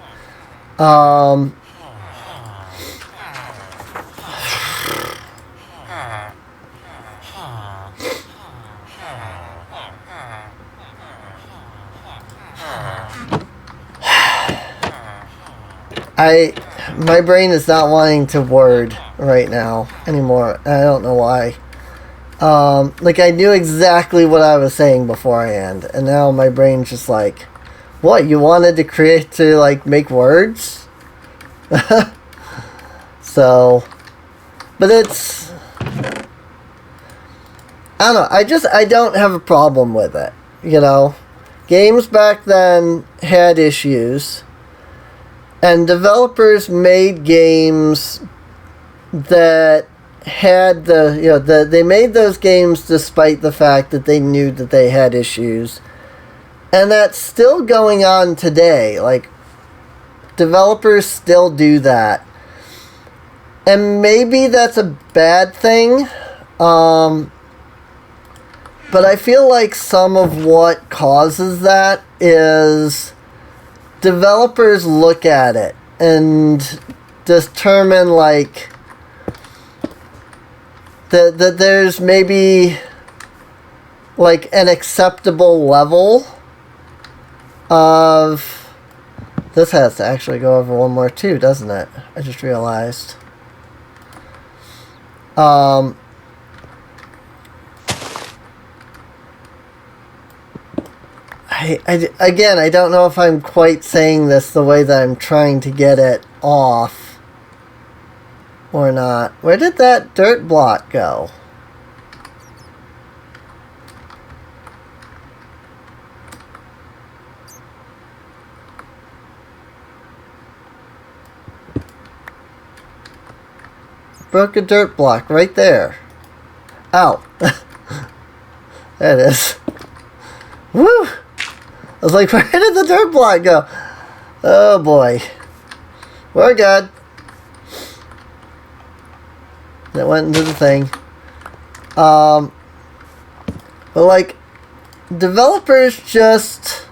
My brain is not wanting to word right now anymore. I don't know why. Like I knew exactly what I was saying beforehand, and now my brain's just like, what, you wanted to like make words? So, but it's, I don't know, I don't have a problem with it, you know? Games back then had issues, and developers made games that had they made those games despite the fact that they knew that they had issues. And that's still going on today. Like, developers still do that. And maybe that's a bad thing. But I feel like some of what causes that is developers look at it and determine like that there's maybe like an acceptable level of, this has to actually go over one more too, doesn't it? I just realized. Again, I don't know if I'm quite saying this the way that I'm trying to get it off or not. Where did that dirt block go? Broke a dirt block right there. Ow. There it is. Woo! I was like, where did the dirt block go? Oh boy. We're good. That went into the thing. But like, developers just...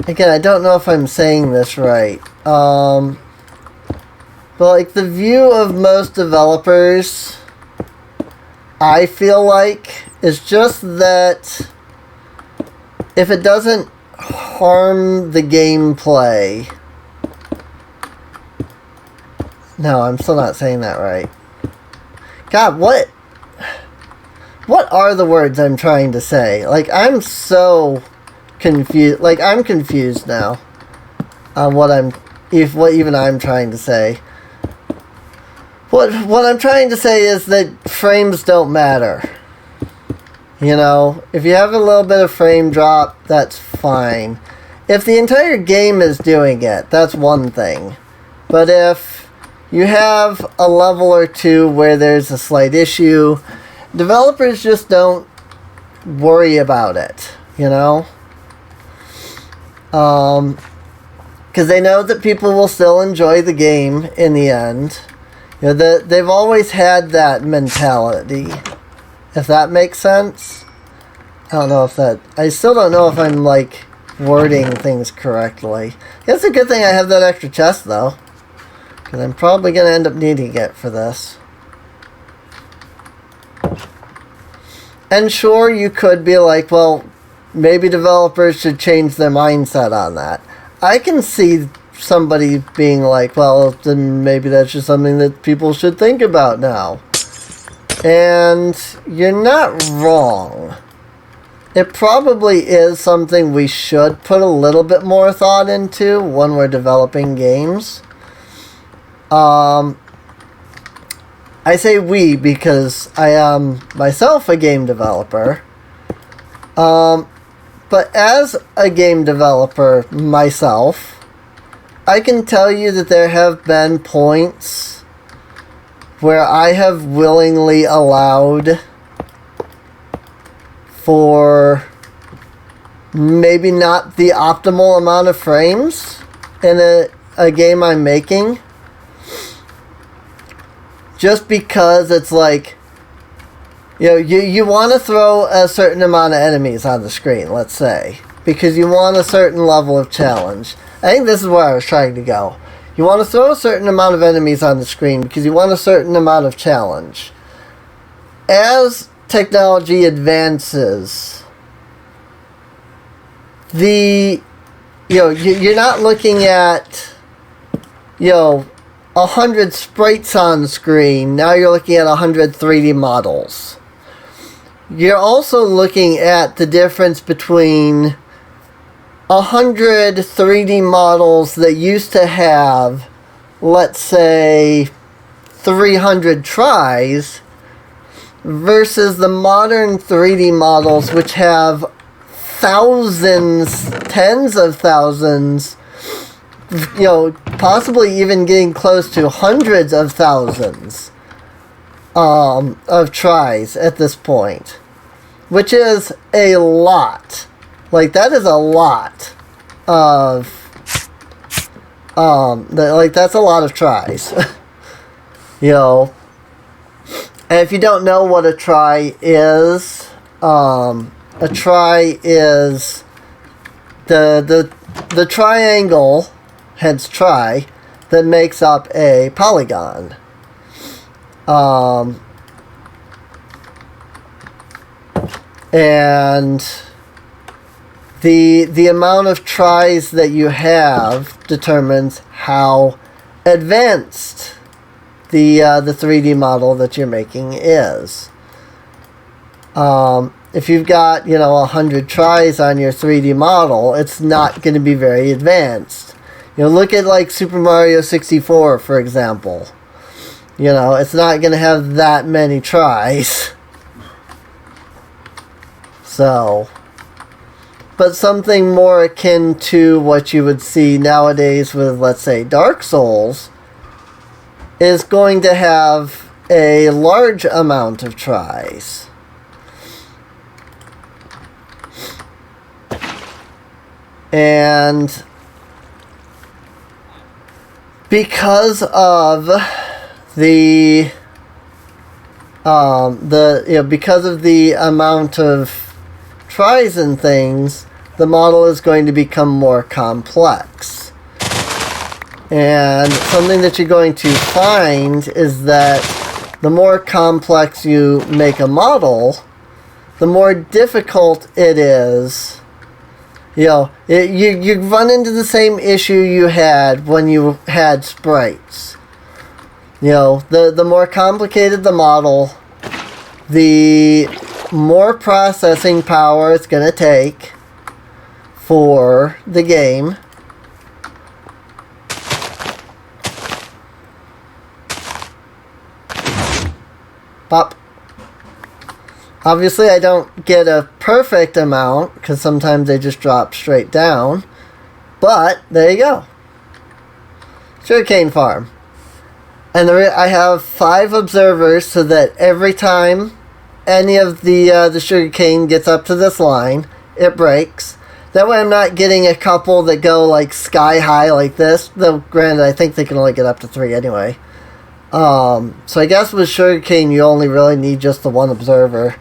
Again, I don't know if I'm saying this right. But like, the view of most developers, I feel like, is just that if it doesn't harm the gameplay... No, I'm still not saying that right. God, what are the words I'm trying to say? Like, I'm so confused. Like, I'm confused now on what even I'm trying to say. What I'm trying to say is that frames don't matter. You know, if you have a little bit of frame drop, that's fine. If the entire game is doing it, that's one thing. But if you have a level or two where there's a slight issue, developers just don't worry about it, you know? Because they know that people will still enjoy the game in the end. You know, they've always had that mentality, if that makes sense. I don't know if that... I still don't know if I'm, like, wording things correctly. It's a good thing I have that extra chest, though. Because I'm probably going to end up needing it for this. And sure, you could be like, well, maybe developers should change their mindset on that. I can see somebody being like, well, then maybe that's just something that people should think about now. And you're not wrong. It probably is something we should put a little bit more thought into when we're developing games. I say we because I am myself a game developer. But as a game developer myself, I can tell you that there have been points where I have willingly allowed for maybe not the optimal amount of frames in a game I'm making. just because it's like, you want to throw a certain amount of enemies on the screen, let's say, because you want a certain level of challenge. I think this is where I was trying to go. You want to throw a certain amount of enemies on the screen because you want a certain amount of challenge. As technology advances, you're not looking at 100 sprites on screen. Now you're looking at 100 3D models. You're also looking at the difference between 100 3D models that used to have, let's say, 300 tries versus the modern 3D models, which have thousands, tens of thousands, possibly even getting close to hundreds of thousands of tries at this point, which is a lot. Like, that is a lot of that's a lot of tries. And if you don't know what a try is, a try is the triangle, hence try, that makes up a polygon. And the amount of tries that you have determines how advanced the 3D model that you're making is. If you've got 100 tries on your 3D model, it's not going to be very advanced. Look at like Super Mario 64, for example. It's not going to have that many tries. So, but something more akin to what you would see nowadays with, let's say, Dark Souls is going to have a large amount of tries. And because of because of the amount of tries and things, the model is going to become more complex. And something that you're going to find is that the more complex you make a model, the more difficult it is. You run into the same issue you had when you had sprites. The more complicated the model, the more processing power it's going to take for the game. Pop. Obviously, I don't get a perfect amount, because sometimes they just drop straight down. But, there you go. Sugarcane farm. And I have 5 observers, so that every time any of the sugarcane gets up to this line, it breaks. That way I'm not getting a couple that go, like, sky high like this. Though, granted, I think they can only get up to 3 anyway. So I guess with sugarcane you only really need just the 1 observer.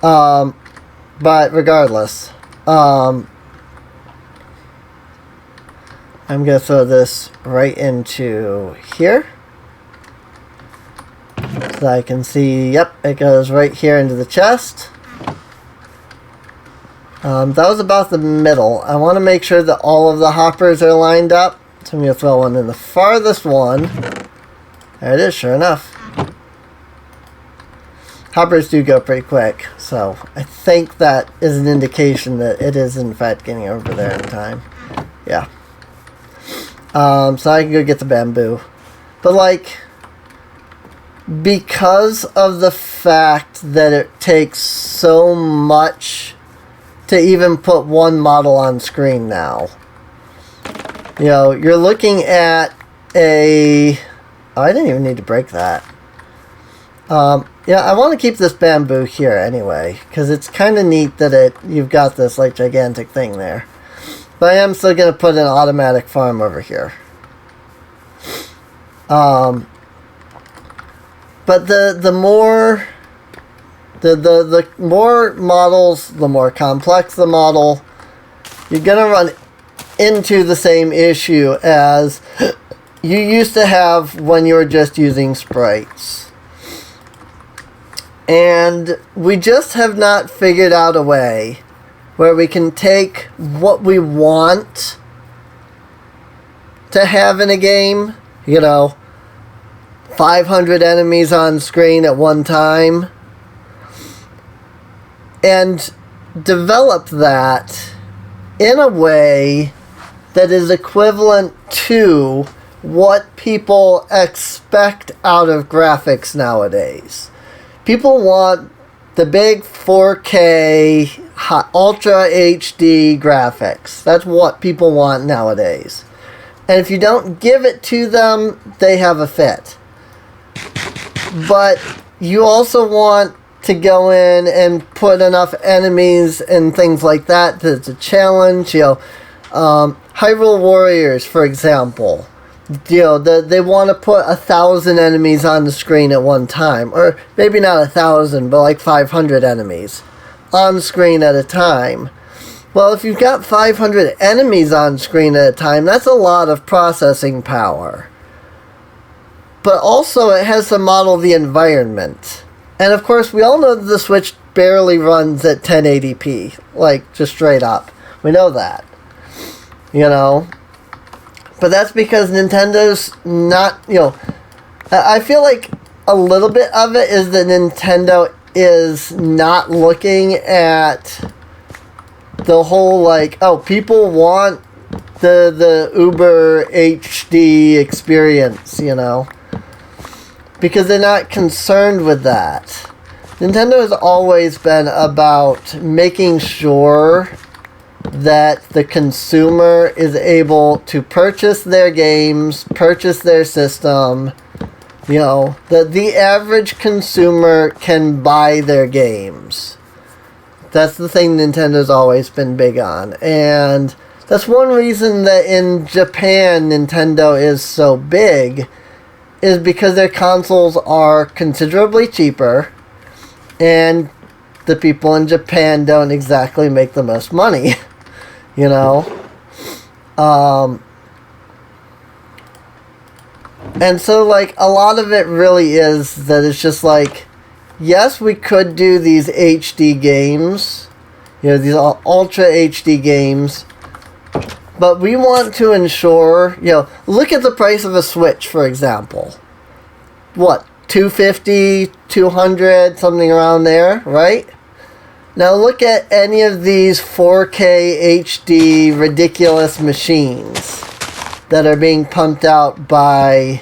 But regardless, I'm going to throw this right into here. So I can see, yep, it goes right here into the chest. That was about the middle. I want to make sure that all of the hoppers are lined up. So I'm going to throw one in the farthest one. There it is, sure enough. Hoppers do go pretty quick, so I think that is an indication that it is in fact getting over there in time. Yeah. So I can go get the bamboo. But like, because of the fact that it takes so much to even put one model on screen now, you're looking at a... Oh, I didn't even need to break that. Yeah, I want to keep this bamboo here anyway, because it's kind of neat that you've got this like gigantic thing there. But I am still going to put an automatic farm over here. But the more the more models, the more complex the model, you're gonna run into the same issue as you used to have when you were just using sprites. And we just have not figured out a way where we can take what we want to have in a game, 500 enemies on screen at one time, and develop that in a way that is equivalent to what people expect out of graphics nowadays. People want the big 4K Ultra HD graphics. That's what people want nowadays. And if you don't give it to them, they have a fit. But you also want to go in and put enough enemies and things like that that's a challenge. Hyrule Warriors, for example. They want to put 1,000 enemies on the screen at one time. Or maybe not 1,000, but like 500 enemies on screen at a time. Well, if you've got 500 enemies on screen at a time, that's a lot of processing power. But also it has to model the environment. And of course, we all know that the Switch barely runs at 1080p. Like, just straight up. We know that. But that's because Nintendo's not, I feel like a little bit of it is that Nintendo is not looking at the whole, people want the Uber HD experience, because they're not concerned with that. Nintendo has always been about making sure that the consumer is able to purchase their games, purchase their system, that the average consumer can buy their games. That's the thing Nintendo's always been big on. And that's one reason that in Japan Nintendo is so big, is because their consoles are considerably cheaper, and the people in Japan don't exactly make the most money. And so, a lot of it really is that it's just yes, we could do these HD games, these Ultra HD games, but we want to ensure, look at the price of a Switch, for example. What, $250, $200, something around there, right? Now look at any of these 4K HD ridiculous machines that are being pumped out by,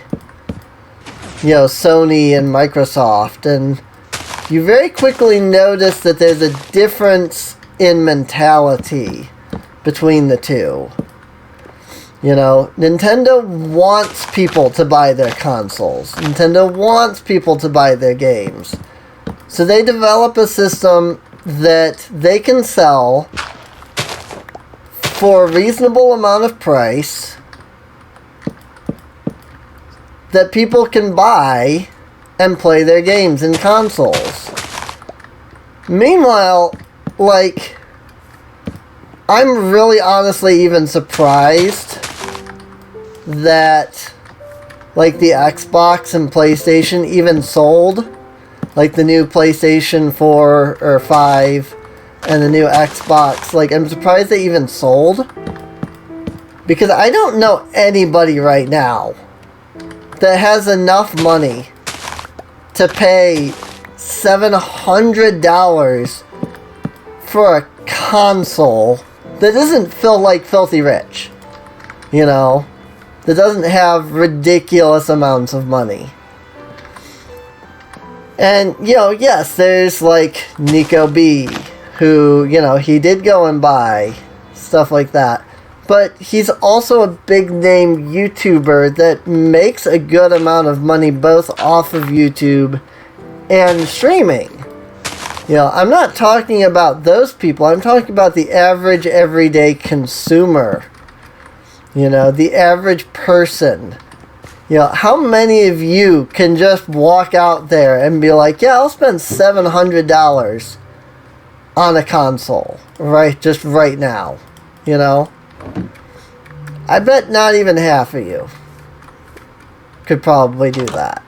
Sony and Microsoft, and you very quickly notice that there's a difference in mentality between the two. Nintendo wants people to buy their consoles. Nintendo wants people to buy their games. So they develop a system that they can sell for a reasonable amount of price that people can buy and play their games in consoles. Meanwhile, I'm really honestly even surprised that the Xbox and PlayStation even sold. The new PlayStation 4 or 5 and the new Xbox. I'm surprised they even sold. Because I don't know anybody right now that has enough money to pay $700 for a console that doesn't feel filthy rich. That doesn't have ridiculous amounts of money. And, yes, there's Nico B, who, he did go and buy stuff like that. But he's also a big name YouTuber that makes a good amount of money both off of YouTube and streaming. I'm not talking about those people. I'm talking about the average everyday consumer. The average person You know, how many of you can just walk out there and be like, yeah, I'll spend $700 on a console, right? Just right now, you know? I bet not even half of you could probably do that.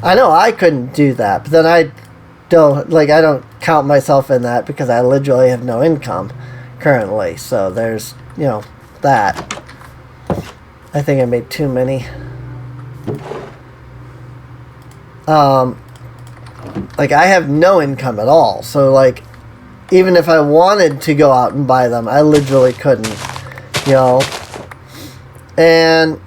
I know I couldn't do that, but then I don't count myself in that because I literally have no income currently. So there's, you know, that. I think I made too many. Like, I have no income at all. So, like, even if I wanted to go out and buy them, I literally couldn't, you know. And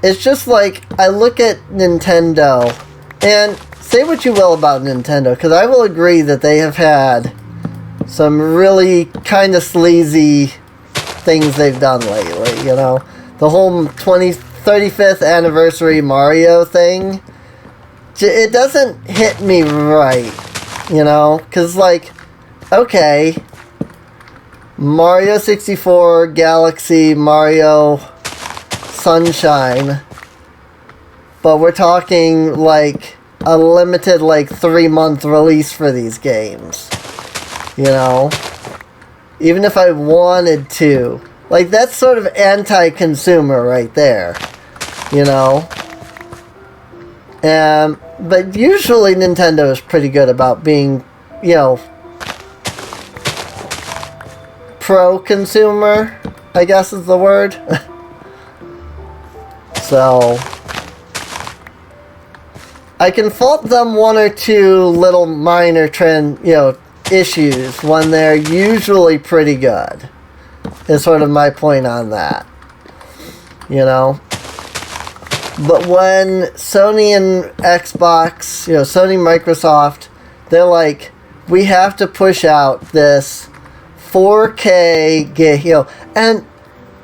it's just like, I look at Nintendo, and say what you will about Nintendo, because I will agree that they have had some really kind of sleazy things they've done lately, you know. The whole 35th anniversary Mario thing, it doesn't hit me right, you know, because, like, okay, Mario 64, Galaxy, Mario Sunshine, but we're talking, like, a limited, like, 3-month release for these games, you know, even if I wanted to. Like, that's sort of anti-consumer right there, you know? But usually Nintendo is pretty good about being, you know, pro-consumer, I guess is the word. So, I can fault them one or two little minor issues when they're usually pretty good. Is sort of my point on that. You know? But when Sony and Xbox, you know, Sony, Microsoft, they're like, we have to push out this 4K game, you know, and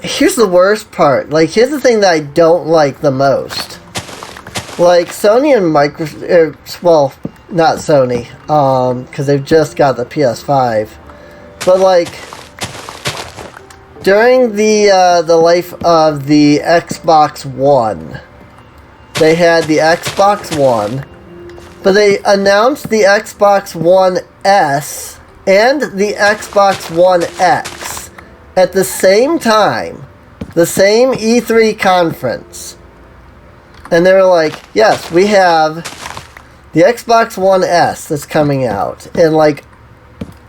here's the worst part. Like, here's the thing that I don't like the most. Like, Sony and Microsoft, well, not Sony, because they've just got the PS5, but, like, during the life of the Xbox One, they had the Xbox One, but they announced the Xbox One S and the Xbox One X at the same time, the same E3 conference. And they were like, yes, we have the Xbox One S that's coming out in like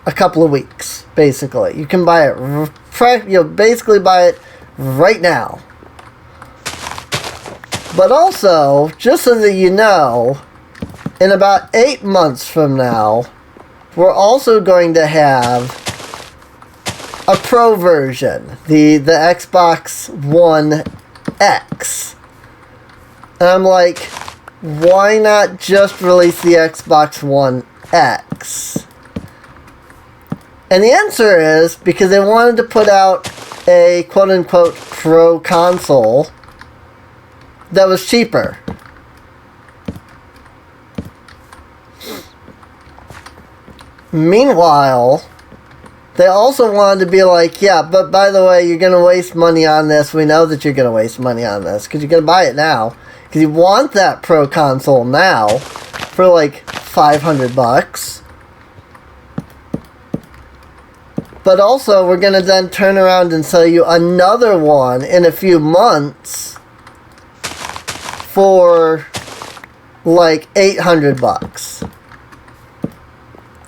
a couple of weeks, basically. You can buy it, basically buy it right now. But also, just so that you know, in about 8 months from now, we're also going to have a Pro version, the Xbox One X. And I'm like, why not just release the Xbox One X? And the answer is because they wanted to put out a quote-unquote pro console that was cheaper. Meanwhile, they also wanted to be like, yeah, but by the way, you're going to waste money on this. We know that you're going to waste money on this because you're going to buy it now. Because you want that pro console now for like $500. But also, we're going to then turn around and sell you another one in a few months for like $800.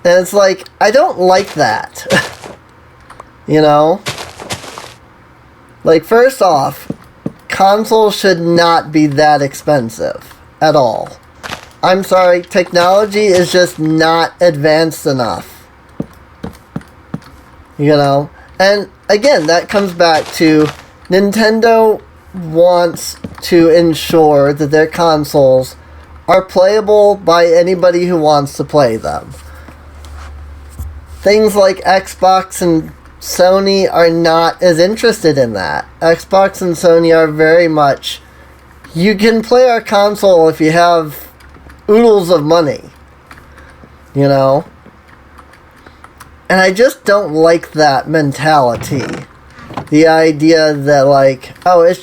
And it's like, I don't like that. You know? Like, first off, consoles should not be that expensive at all. I'm sorry, technology is just not advanced enough. You know? And again, that comes back to Nintendo wants to ensure that their consoles are playable by anybody who wants to play them. Things like Xbox and Sony are not as interested in that. Xbox and Sony are very much, you can play our console if you have oodles of money. You know? And I just don't like that mentality. The idea that, like, oh, it's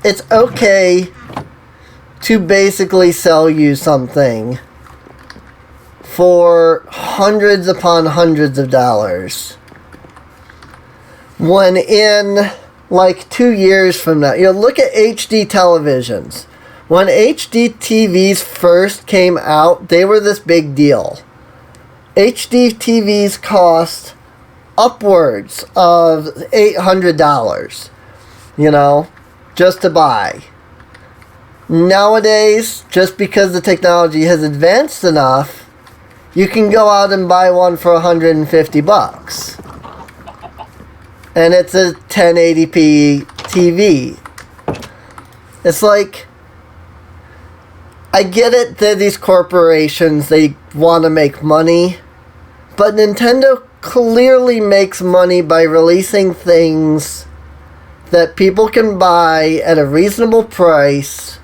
it's okay to basically sell you something for hundreds upon hundreds of dollars, when in like 2 years from now, look at HD televisions. When HD TVs first came out, they were this big deal. HD TVs cost upwards of $800, just to buy. Nowadays, just because the technology has advanced enough, you can go out and buy one for $150. And it's a 1080p TV. It's like, I get it that these corporations, they want to make money, but Nintendo clearly makes money by releasing things that people can buy at a reasonable price.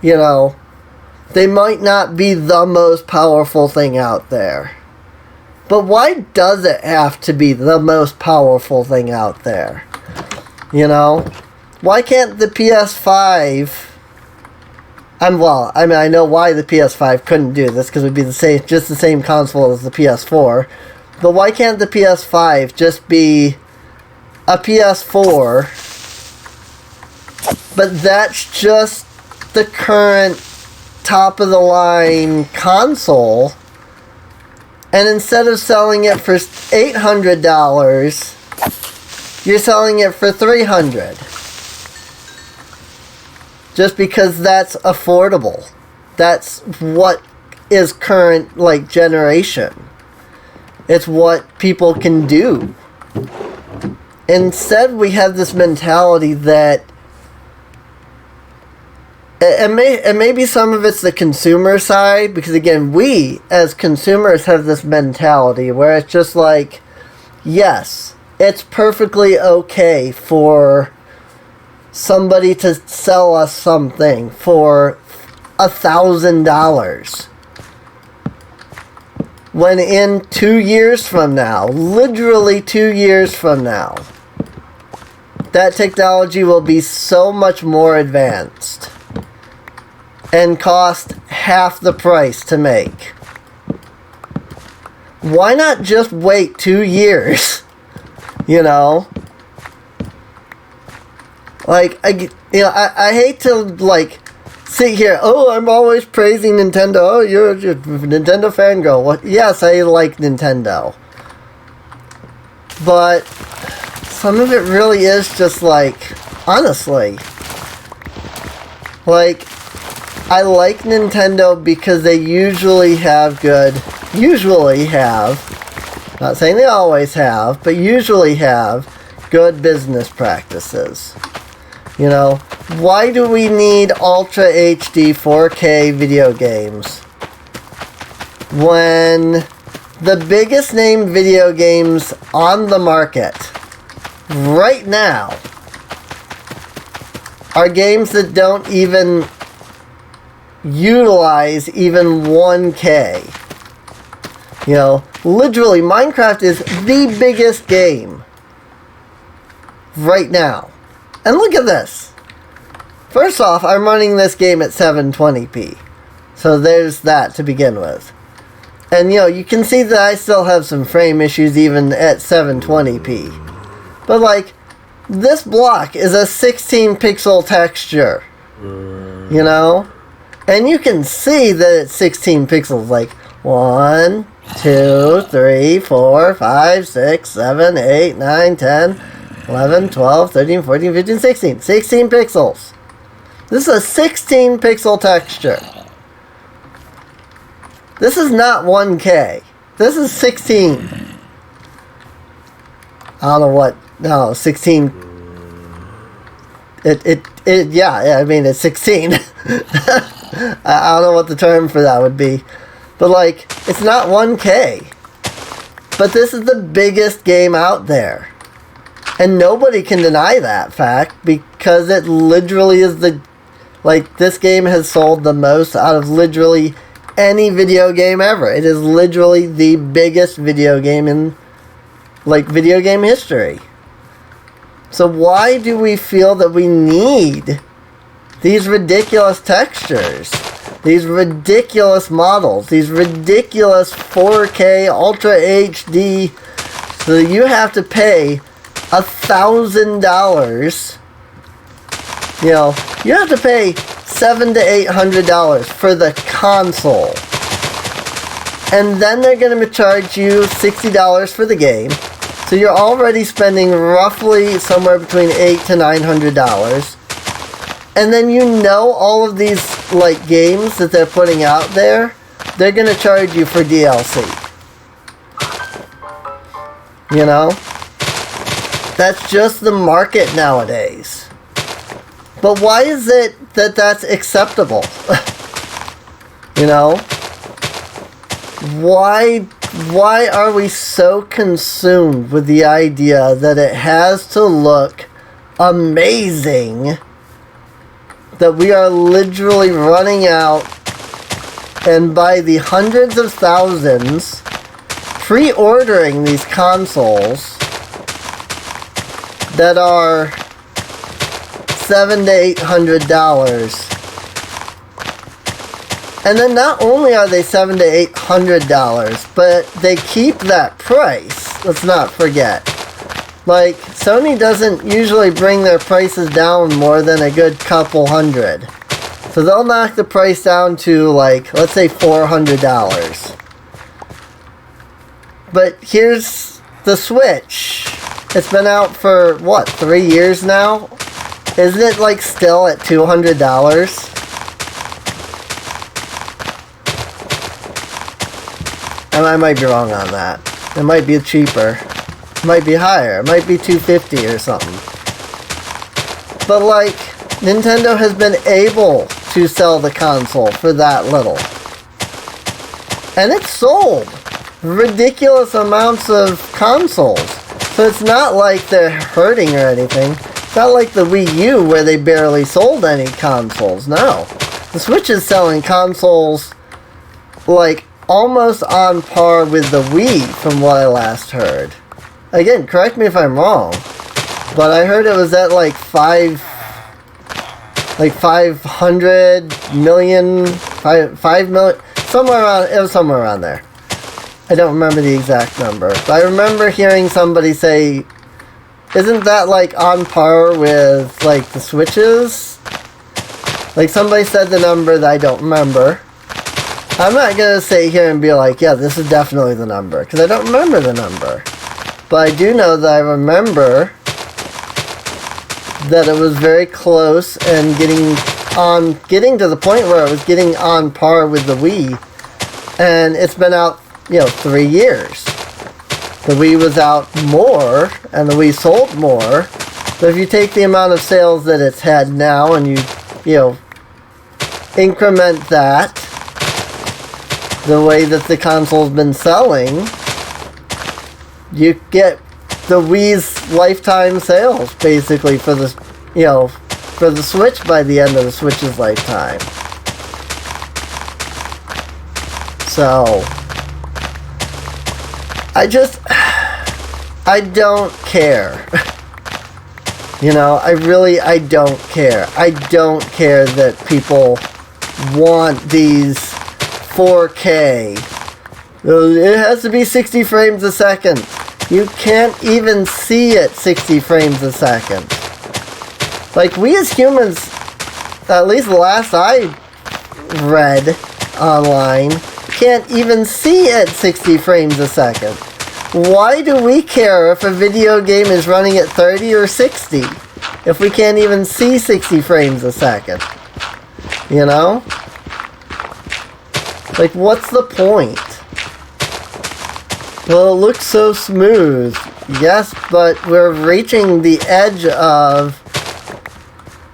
They might not be the most powerful thing out there. But why does it have to be the most powerful thing out there? Why can't the PS5... I know why the PS5 couldn't do this, because it would be just the same console as the PS4. But why can't the PS5 just be a PS4, but that's just the current top-of-the-line console, and instead of selling it for $800, you're selling it for $300. Just because that's affordable. That's what is current, generation. It's what people can do. Instead, we have this mentality that... And maybe some of it's the consumer side, because again, we as consumers have this mentality where it's just like, yes, it's perfectly okay for somebody to sell us something for $1,000. When in 2 years from now, literally 2 years from now, that technology will be so much more advanced and cost half the price to make. Why not just wait 2 years? I hate to sit here. Oh, I'm always praising Nintendo. Oh, you're a Nintendo fangirl. What? Yes, I like Nintendo, but some of it really is just honestly, I like Nintendo because they usually have, not saying they always have, but usually have good business practices. Why do we need Ultra HD 4K video games when the biggest name video games on the market right now are games that don't even utilize even 1K? Literally, Minecraft is the biggest game right now. And look at this. First off, I'm running this game at 720p. So there's that to begin with. And you can see that I still have some frame issues even at 720p. But this block is a 16 pixel texture. And you can see that it's 16 pixels. 1, 2, 3, 4, 5, 6, 7, 8, 9, 10, 11, 12, 13, 14, 15, 16. 16 pixels. This is a 16 pixel texture. This is not 1K. This is 16. I don't know what. No, 16. Yeah, I mean, it's 16. I don't know what the term for that would be. But, it's not 1K. But this is the biggest game out there. And nobody can deny that fact, because it literally is this game has sold the most out of literally any video game ever. It is literally the biggest video game in, video game history. So why do we feel that we need these ridiculous textures, these ridiculous models, these ridiculous 4K Ultra HD, so that you have to pay $1,000? You know, you have to pay $700 to $800 for the console. And then they're going to charge you $60 for the game. So you're already spending roughly somewhere between $800 to $900. And then you know all of these like games that they're putting out there, they're going to charge you for DLC. You know? That's just the market nowadays. But why is it that that's acceptable? You know? Why are we so consumed with the idea that it has to look amazing that we are literally running out and by the hundreds of thousands pre-ordering these consoles that are $700 to $800? And then not only are they $700 to $800, but they keep that price. Let's not forget. Like, Sony doesn't usually bring their prices down more than a good couple hundred. So they'll knock the price down to, like, let's say $400. But here's the Switch. It's been out for, what, 3 years now? Isn't it, like, still at $200? And I might be wrong on that. It might be cheaper. It might be higher. It might be $250 or something. But like, Nintendo has been able to sell the console for that little. And it's sold ridiculous amounts of consoles. So it's not like they're hurting or anything. It's not like the Wii U where they barely sold any consoles. No. The Switch is selling consoles like almost on par with the Wii from what I last heard. Again, correct me if I'm wrong, but I heard it was at like 500 million, 5 million, somewhere around, it was somewhere around there. I don't remember the exact number, but I remember hearing somebody say, isn't that like on par with like the Switches? Like somebody said the number that I don't remember. I'm not going to sit here and be like, yeah, this is definitely the number, because I don't remember the number. But I do know that I remember that it was very close and getting to the point where it was getting on par with the Wii. And it's been out, 3 years. The Wii was out more, and the Wii sold more. But if you take the amount of sales that it's had now and you increment that, the way that the console's been selling, you get the Wii's lifetime sales basically for the for the Switch by the end of the Switch's lifetime. So I don't care. I don't care. I don't care that people want these 4K. It has to be 60 frames a second. You can't even see it 60 frames a second. Like, we as humans, at least the last I read online, can't even see it 60 frames a second. Why do we care if a video game is running at 30 or 60 if we can't even see 60 frames a second? Like, what's the point? Well, it looks so smooth. Yes, but we're reaching the edge of,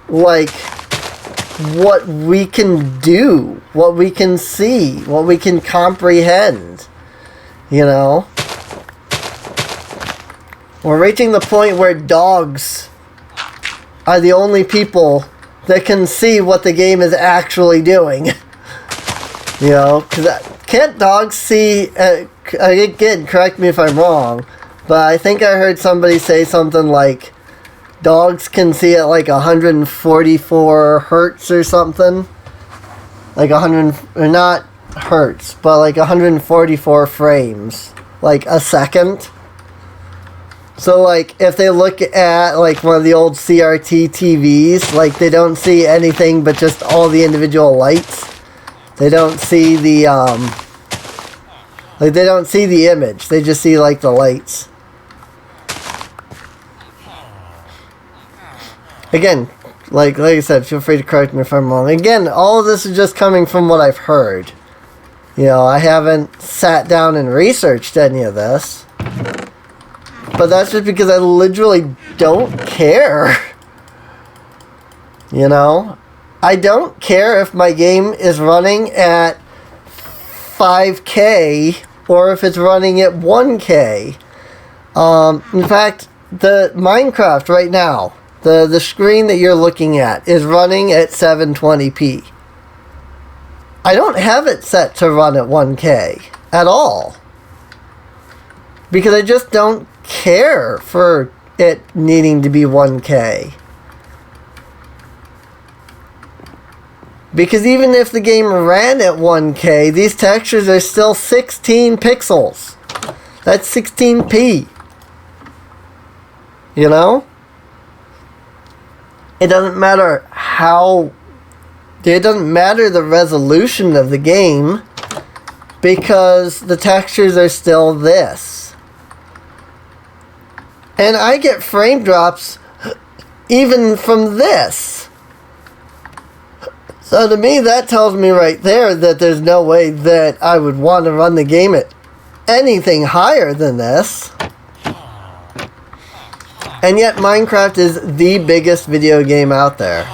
like, what we can do, what we can see, what we can comprehend. We're reaching the point where dogs are the only people that can see what the game is actually doing. Because can't dogs see, again, correct me if I'm wrong, but I think I heard somebody say something like, dogs can see at like 144 hertz or something. Like 100, or not hertz, but like 144 frames, like a second. So like if they look at like one of the old CRT TVs, like they don't see anything but just all the individual lights. They don't see the like they don't see the image. They just see like the lights. Again, like I said, feel free to correct me if I'm wrong. Again, all of this is just coming from what I've heard. You know, I haven't sat down and researched any of this. But that's just because I literally don't care. You know? I don't care if my game is running at 5K or if it's running at 1K. In fact, the Minecraft right now, the screen that you're looking at is running at 720p. I don't have it set to run at 1K at all. Because I just don't care for it needing to be 1K. Because even if the game ran at 1K, these textures are still 16 pixels. That's 16p. You know? It doesn't matter how... It doesn't matter the resolution of the game, because the textures are still this. And I get frame drops even from this. So to me, that tells me right there that there's no way that I would want to run the game at anything higher than this. And yet Minecraft is the biggest video game out there.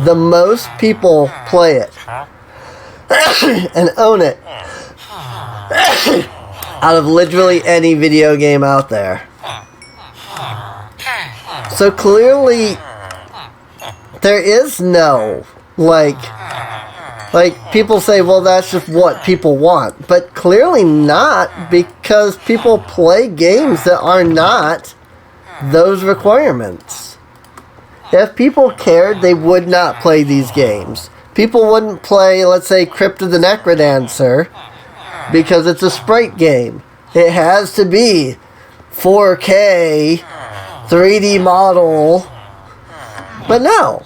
The most people play it and own it out of literally any video game out there. So clearly there is no like people say, well, that's just what people want, but clearly not, because people play games that are not those requirements. If people cared, they would not play these games. People wouldn't play, let's say, Crypt of the Necrodancer, because it's a sprite game. It has to be 4K, 3D model. But no.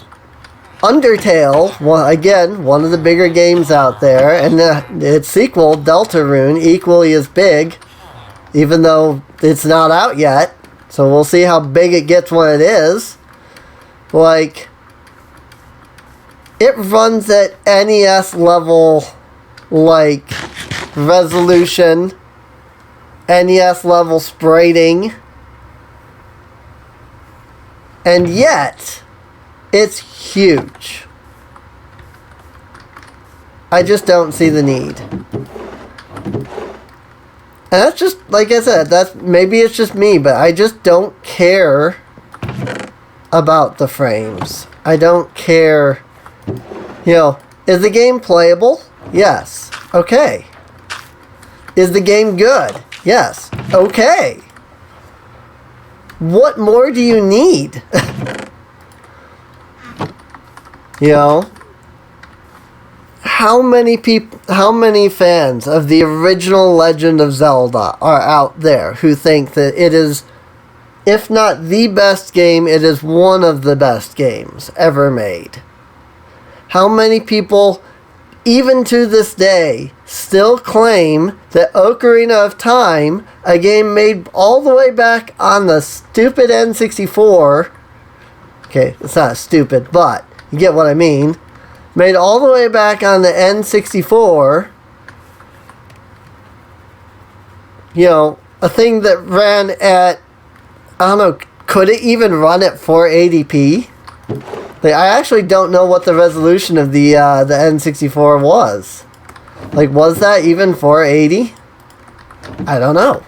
Undertale, well, again, one of the bigger games out there, and its sequel, Deltarune, equally as big, even though it's not out yet. So we'll see how big it gets when it is. Like, it runs at NES level, like, resolution, NES level spriting, and yet, it's huge. I just don't see the need. And that's just, like I said, that's, maybe it's just me, but I just don't care about the frames. I don't care. You know, is the game playable? Yes. Okay. Is the game good? Yes. Okay. What more do you need? You know? How many fans of the original Legend of Zelda are out there who think that it is, if not the best game, it is one of the best games ever made? How many people, even to this day, still claim that Ocarina of Time, a game made all the way back on the stupid N64, okay, it's not stupid, but you get what I mean, made all the way back on the N64, you know, a thing that ran at, I don't know, could it even run at 480p? Like, I actually don't know what the resolution of the N64 was. Like, was that even 480? I don't know.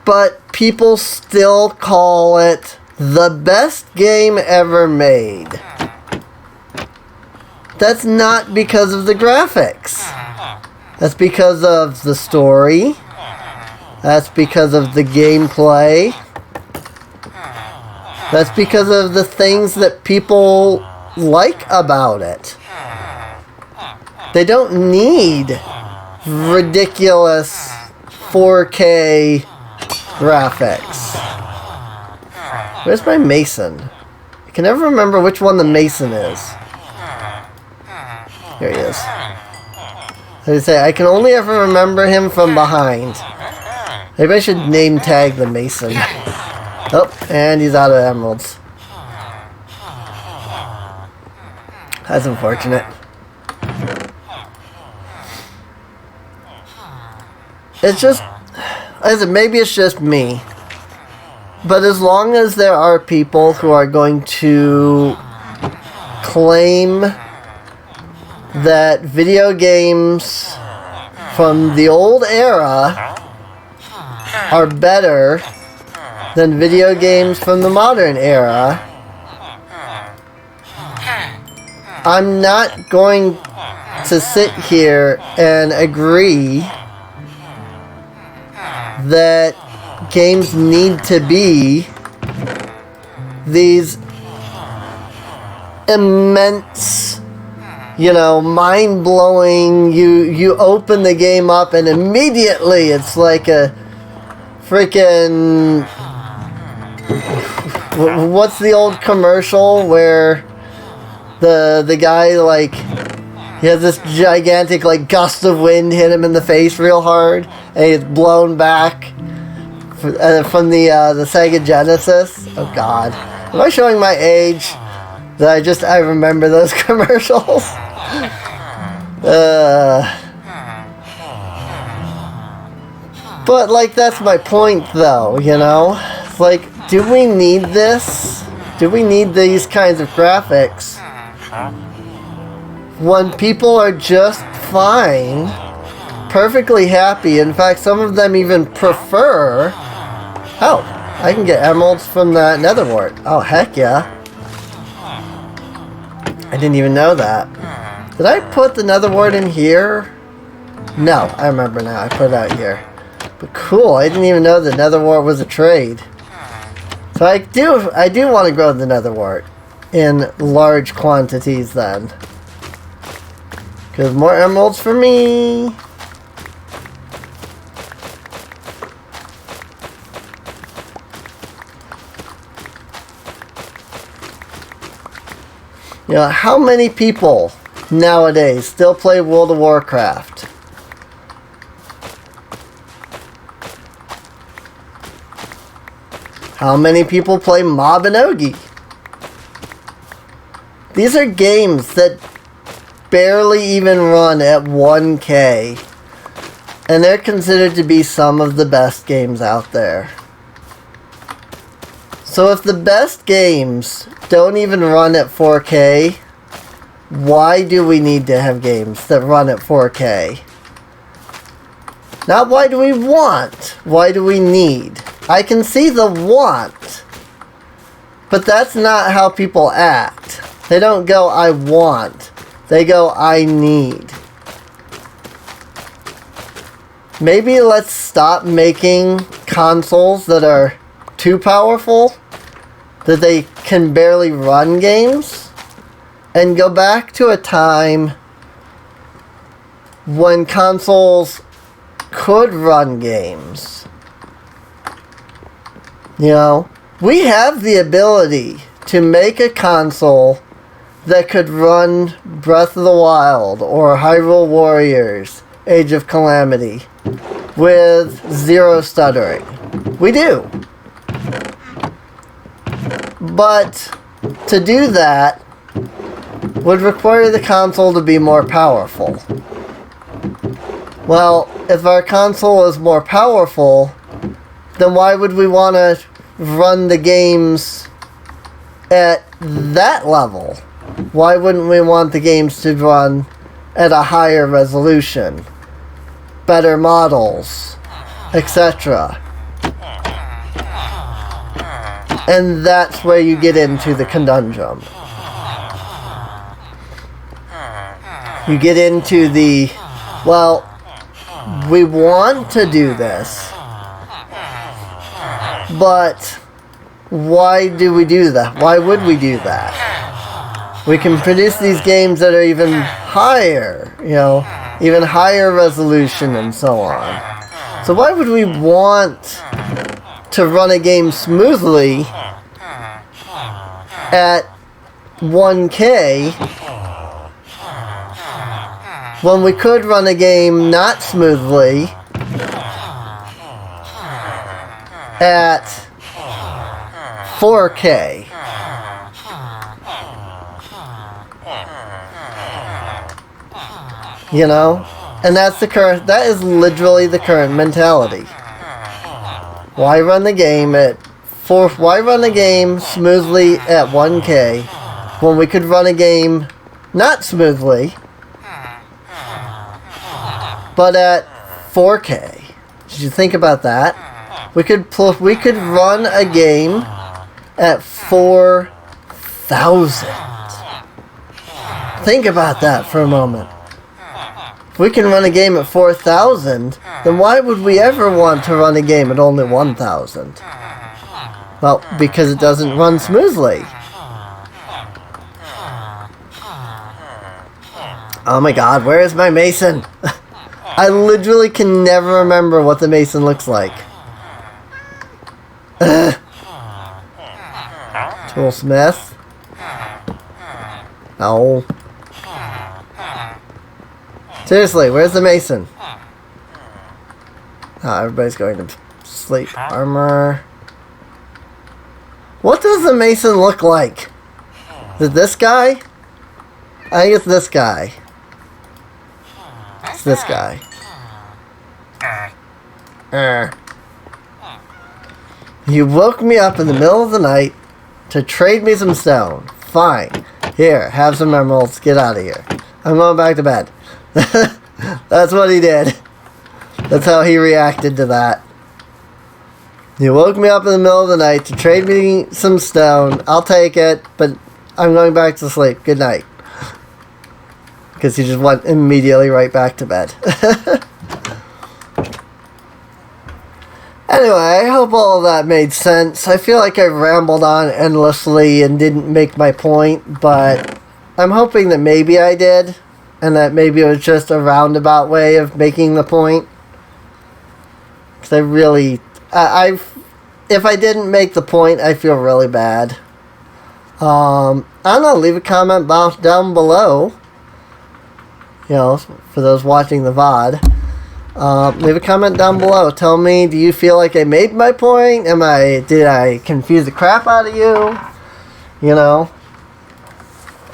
But people still call it the best game ever made. That's not because of the graphics. That's because of the story. That's because of the gameplay. That's because of the things that people like about it. They don't need ridiculous 4K graphics. Where's my Mason? I can never remember which one the Mason is. Here he is. As I say, I can only ever remember him from behind. Maybe I should name tag the Mason. Oh, and he's out of emeralds. That's unfortunate. It's just, as I said, maybe it's just me. But as long as there are people who are going to claim that video games from the old era are better than video games from the modern era, I'm not going to sit here and agree that games need to be these immense, mind-blowing, you open the game up and immediately it's like a freaking, what's the old commercial where the guy, like, he has this gigantic, like, gust of wind hit him in the face real hard and he's blown back from the Sega Genesis. Oh God, am I showing my age? That I remember those commercials. But like, that's my point, though. It's like, do we need this? Do we need these kinds of graphics when people are just fine, perfectly happy? In fact, some of them even prefer. Oh, I can get emeralds from that nether wart. Oh, heck yeah. I didn't even know that. Did I put the nether wart in here? No, I remember now. I put it out here. But cool, I didn't even know the nether wart was a trade. So I do want to grow the nether wart in large quantities then. Because more emeralds for me. How many people nowadays still play World of Warcraft? How many people play Mabinogi? These are games that barely even run at 1K, and they're considered to be some of the best games out there. So if the best games don't even run at 4K, why do we need to have games that run at 4K? Not why do we want, why do we need? I can see the want, but that's not how people act. They don't go, I want. They go, I need. Maybe let's stop making consoles that are too powerful, that they can barely run games, and go back to a time when consoles could run games. We have the ability to make a console that could run Breath of the Wild or Hyrule Warriors, Age of Calamity, with zero stuttering. We do. But to do that would require the console to be more powerful. Well, if our console is more powerful, then why would we want to run the games at that level? Why wouldn't we want the games to run at a higher resolution, better models, etc.? And that's where you get into the conundrum. You get into the, well, we want to do this, but why do we do that? Why would we do that? We can produce these games that are even higher, you know, even higher resolution and so on. So why would we want to run a game smoothly at 1K when we could run a game not smoothly at 4K? You know? And that is literally the current mentality. Why run the game smoothly at 1K when we could run a game not smoothly but at 4K? Did you think about that? We could run a game at 4,000. Think about that for a moment. If we can run a game at 4,000, then why would we ever want to run a game at only 1,000? Well, because it doesn't run smoothly. Oh my god, where is my Mason? I can never remember what the Mason looks like. Toolsmith? No. Seriously, where's the Mason? Oh, everybody's going to sleep. Armor. What does the Mason look like? Is it this guy? I think it's this guy. It's this guy. You woke me up in the middle of the night to trade me some stone. Fine. Here, have some emeralds. Get out of here. I'm going back to bed. That's what he did. That's how he reacted to that. You woke me up in the middle of the night to trade me some stone. I'll take it, but I'm going back to sleep. Good night. Because he just went immediately right back to bed. Anyway, I hope all of that made sense. I feel like I rambled on endlessly and didn't make my point, but I'm hoping that maybe I did, and that maybe it was just a roundabout way of making the point. Because I really... if I didn't make the point, I feel really bad. I don't know, leave a comment down below. You know, for those watching the VOD. Leave a comment down below. Tell me, do you feel like I made my point? Did I confuse the crap out of you? You know?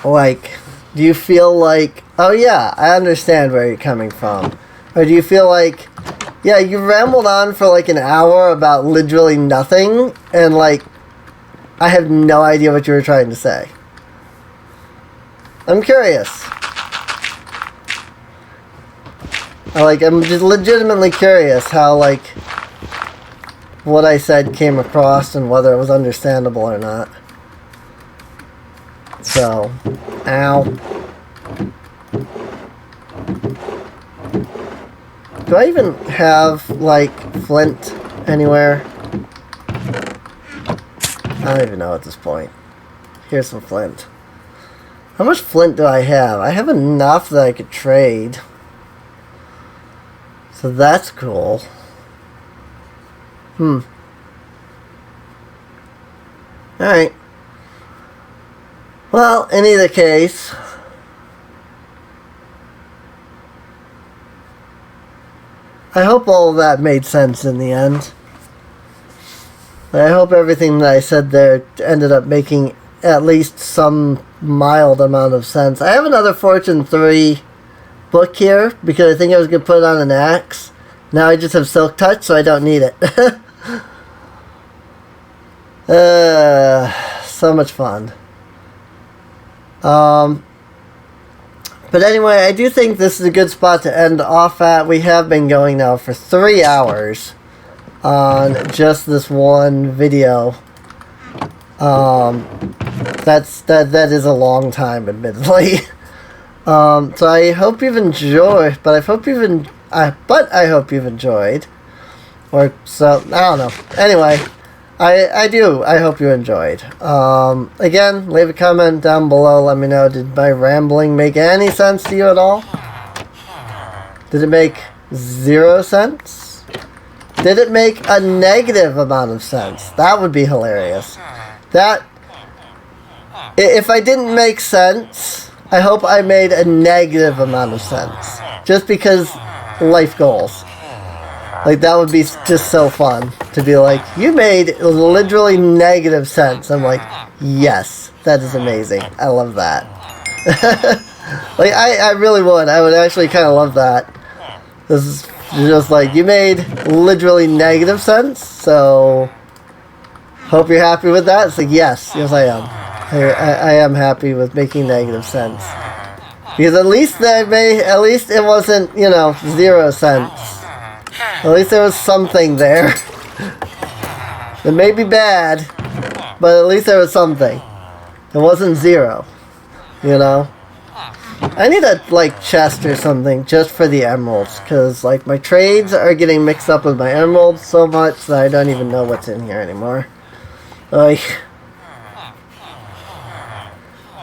Like, do you feel like, oh yeah, I understand where you're coming from? Or do you feel like, yeah, you rambled on for like an hour about literally nothing, and like, I have no idea what you were trying to say. I'm curious. I'm just legitimately curious how, like, what I said came across and whether it was understandable or not. So, ow. Do I even have, like, flint anywhere? I don't even know at this point. Here's some flint. How much flint do I have? I have enough that I could trade. So that's cool. Alright. Well, in either case, I hope all of that made sense in the end. I hope everything that I said there ended up making at least some mild amount of sense. I have another Fortune 3 book here because I think I was going to put it on an axe. Now I just have Silk Touch, so I don't need it. So much fun. But anyway, I do think this is a good spot to end off at. We have been going now for 3 hours on just this one video. That is a long time, admittedly. So I hope you've enjoyed, I hope you've enjoyed. Or so, I don't know. Anyway, I do. I hope you enjoyed. Again, leave a comment down below. Let me know, did my rambling make any sense to you at all? Did it make 0 sense? Did it make a negative amount of sense? That would be hilarious. That, if I didn't make sense, I hope I made a negative amount of sense. Just because life goals. Like, that would be just so fun to be like, you made literally negative sense. I'm like, yes, that is amazing. I love that. Like, I really would. I would actually kind of love that. This is just like, you made literally negative sense, so hope you're happy with that. It's like, yes, I am. I am happy with making negative sense. Because at least it wasn't, 0 cents. At least there was something there. It may be bad, but at least there was something. It wasn't 0, I need a, chest or something just for the emeralds, because, my trades are getting mixed up with my emeralds so much that I don't even know what's in here anymore. But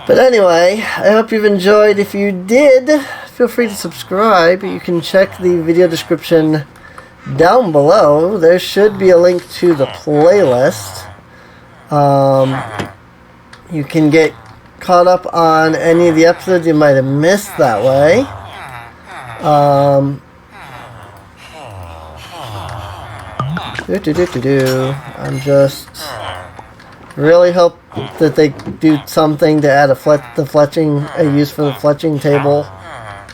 anyway, I hope you've enjoyed. If you did, feel free to subscribe. You can check the video description down below. There should be a link to the playlist. You can get caught up on any of the episodes you might have missed that way. I'm just really hope that they do something to add the use for the fletching table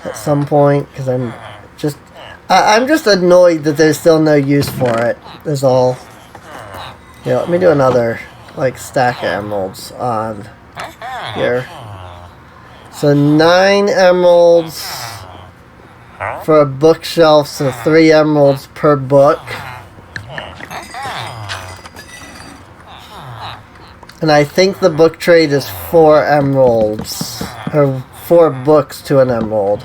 at some point, because I'm just annoyed that there's still no use for it, is all. Let me do another, stack of emeralds on here. So 9 emeralds for a bookshelf, so 3 emeralds per book. And I think the book trade is 4 emeralds, or 4 books to an emerald.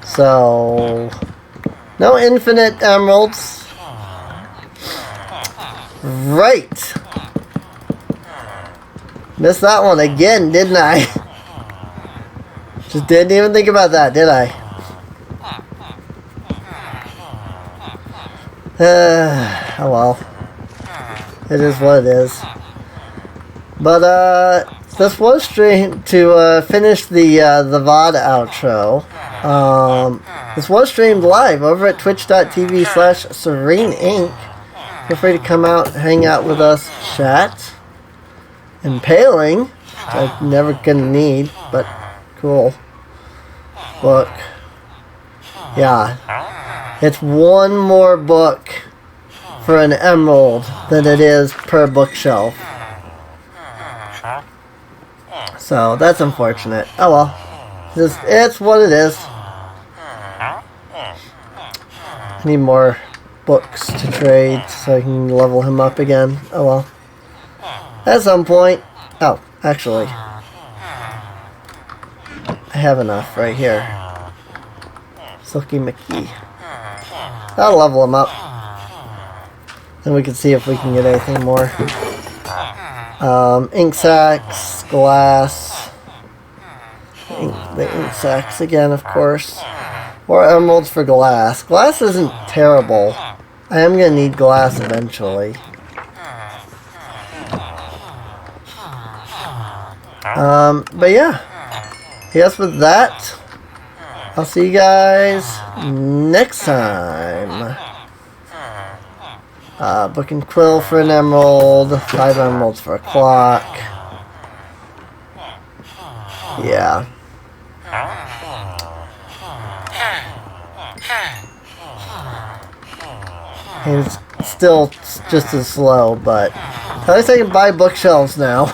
So, no infinite emeralds. Right. Missed that one again, didn't I? Just didn't even think about that, did I? Oh well. It is what it is. But, this was streamed to finish the VOD outro. This was streamed live over at twitch.tv/SereneInc. Feel free to come out, hang out with us, chat. Impaling, which I'm never gonna need, but cool. Book. Yeah. It's 1 more book for an emerald than it is per bookshelf. So, that's unfortunate. Oh well. It's what it is. I need more books to trade so I can level him up again. Oh well. At some point. Oh, actually. I have enough right here. Silky Mickey. That'll level him up. Then we can see if we can get anything more. Ink sacks, glass. The ink sacks again, of course. More emeralds for glass. Glass isn't terrible. I am going to need glass eventually. But yeah. Yes, with that, I'll see you guys next time. Book and quill for an emerald. 5 emeralds for a clock. Yeah. And it's still just as slow, but at least I can buy bookshelves now.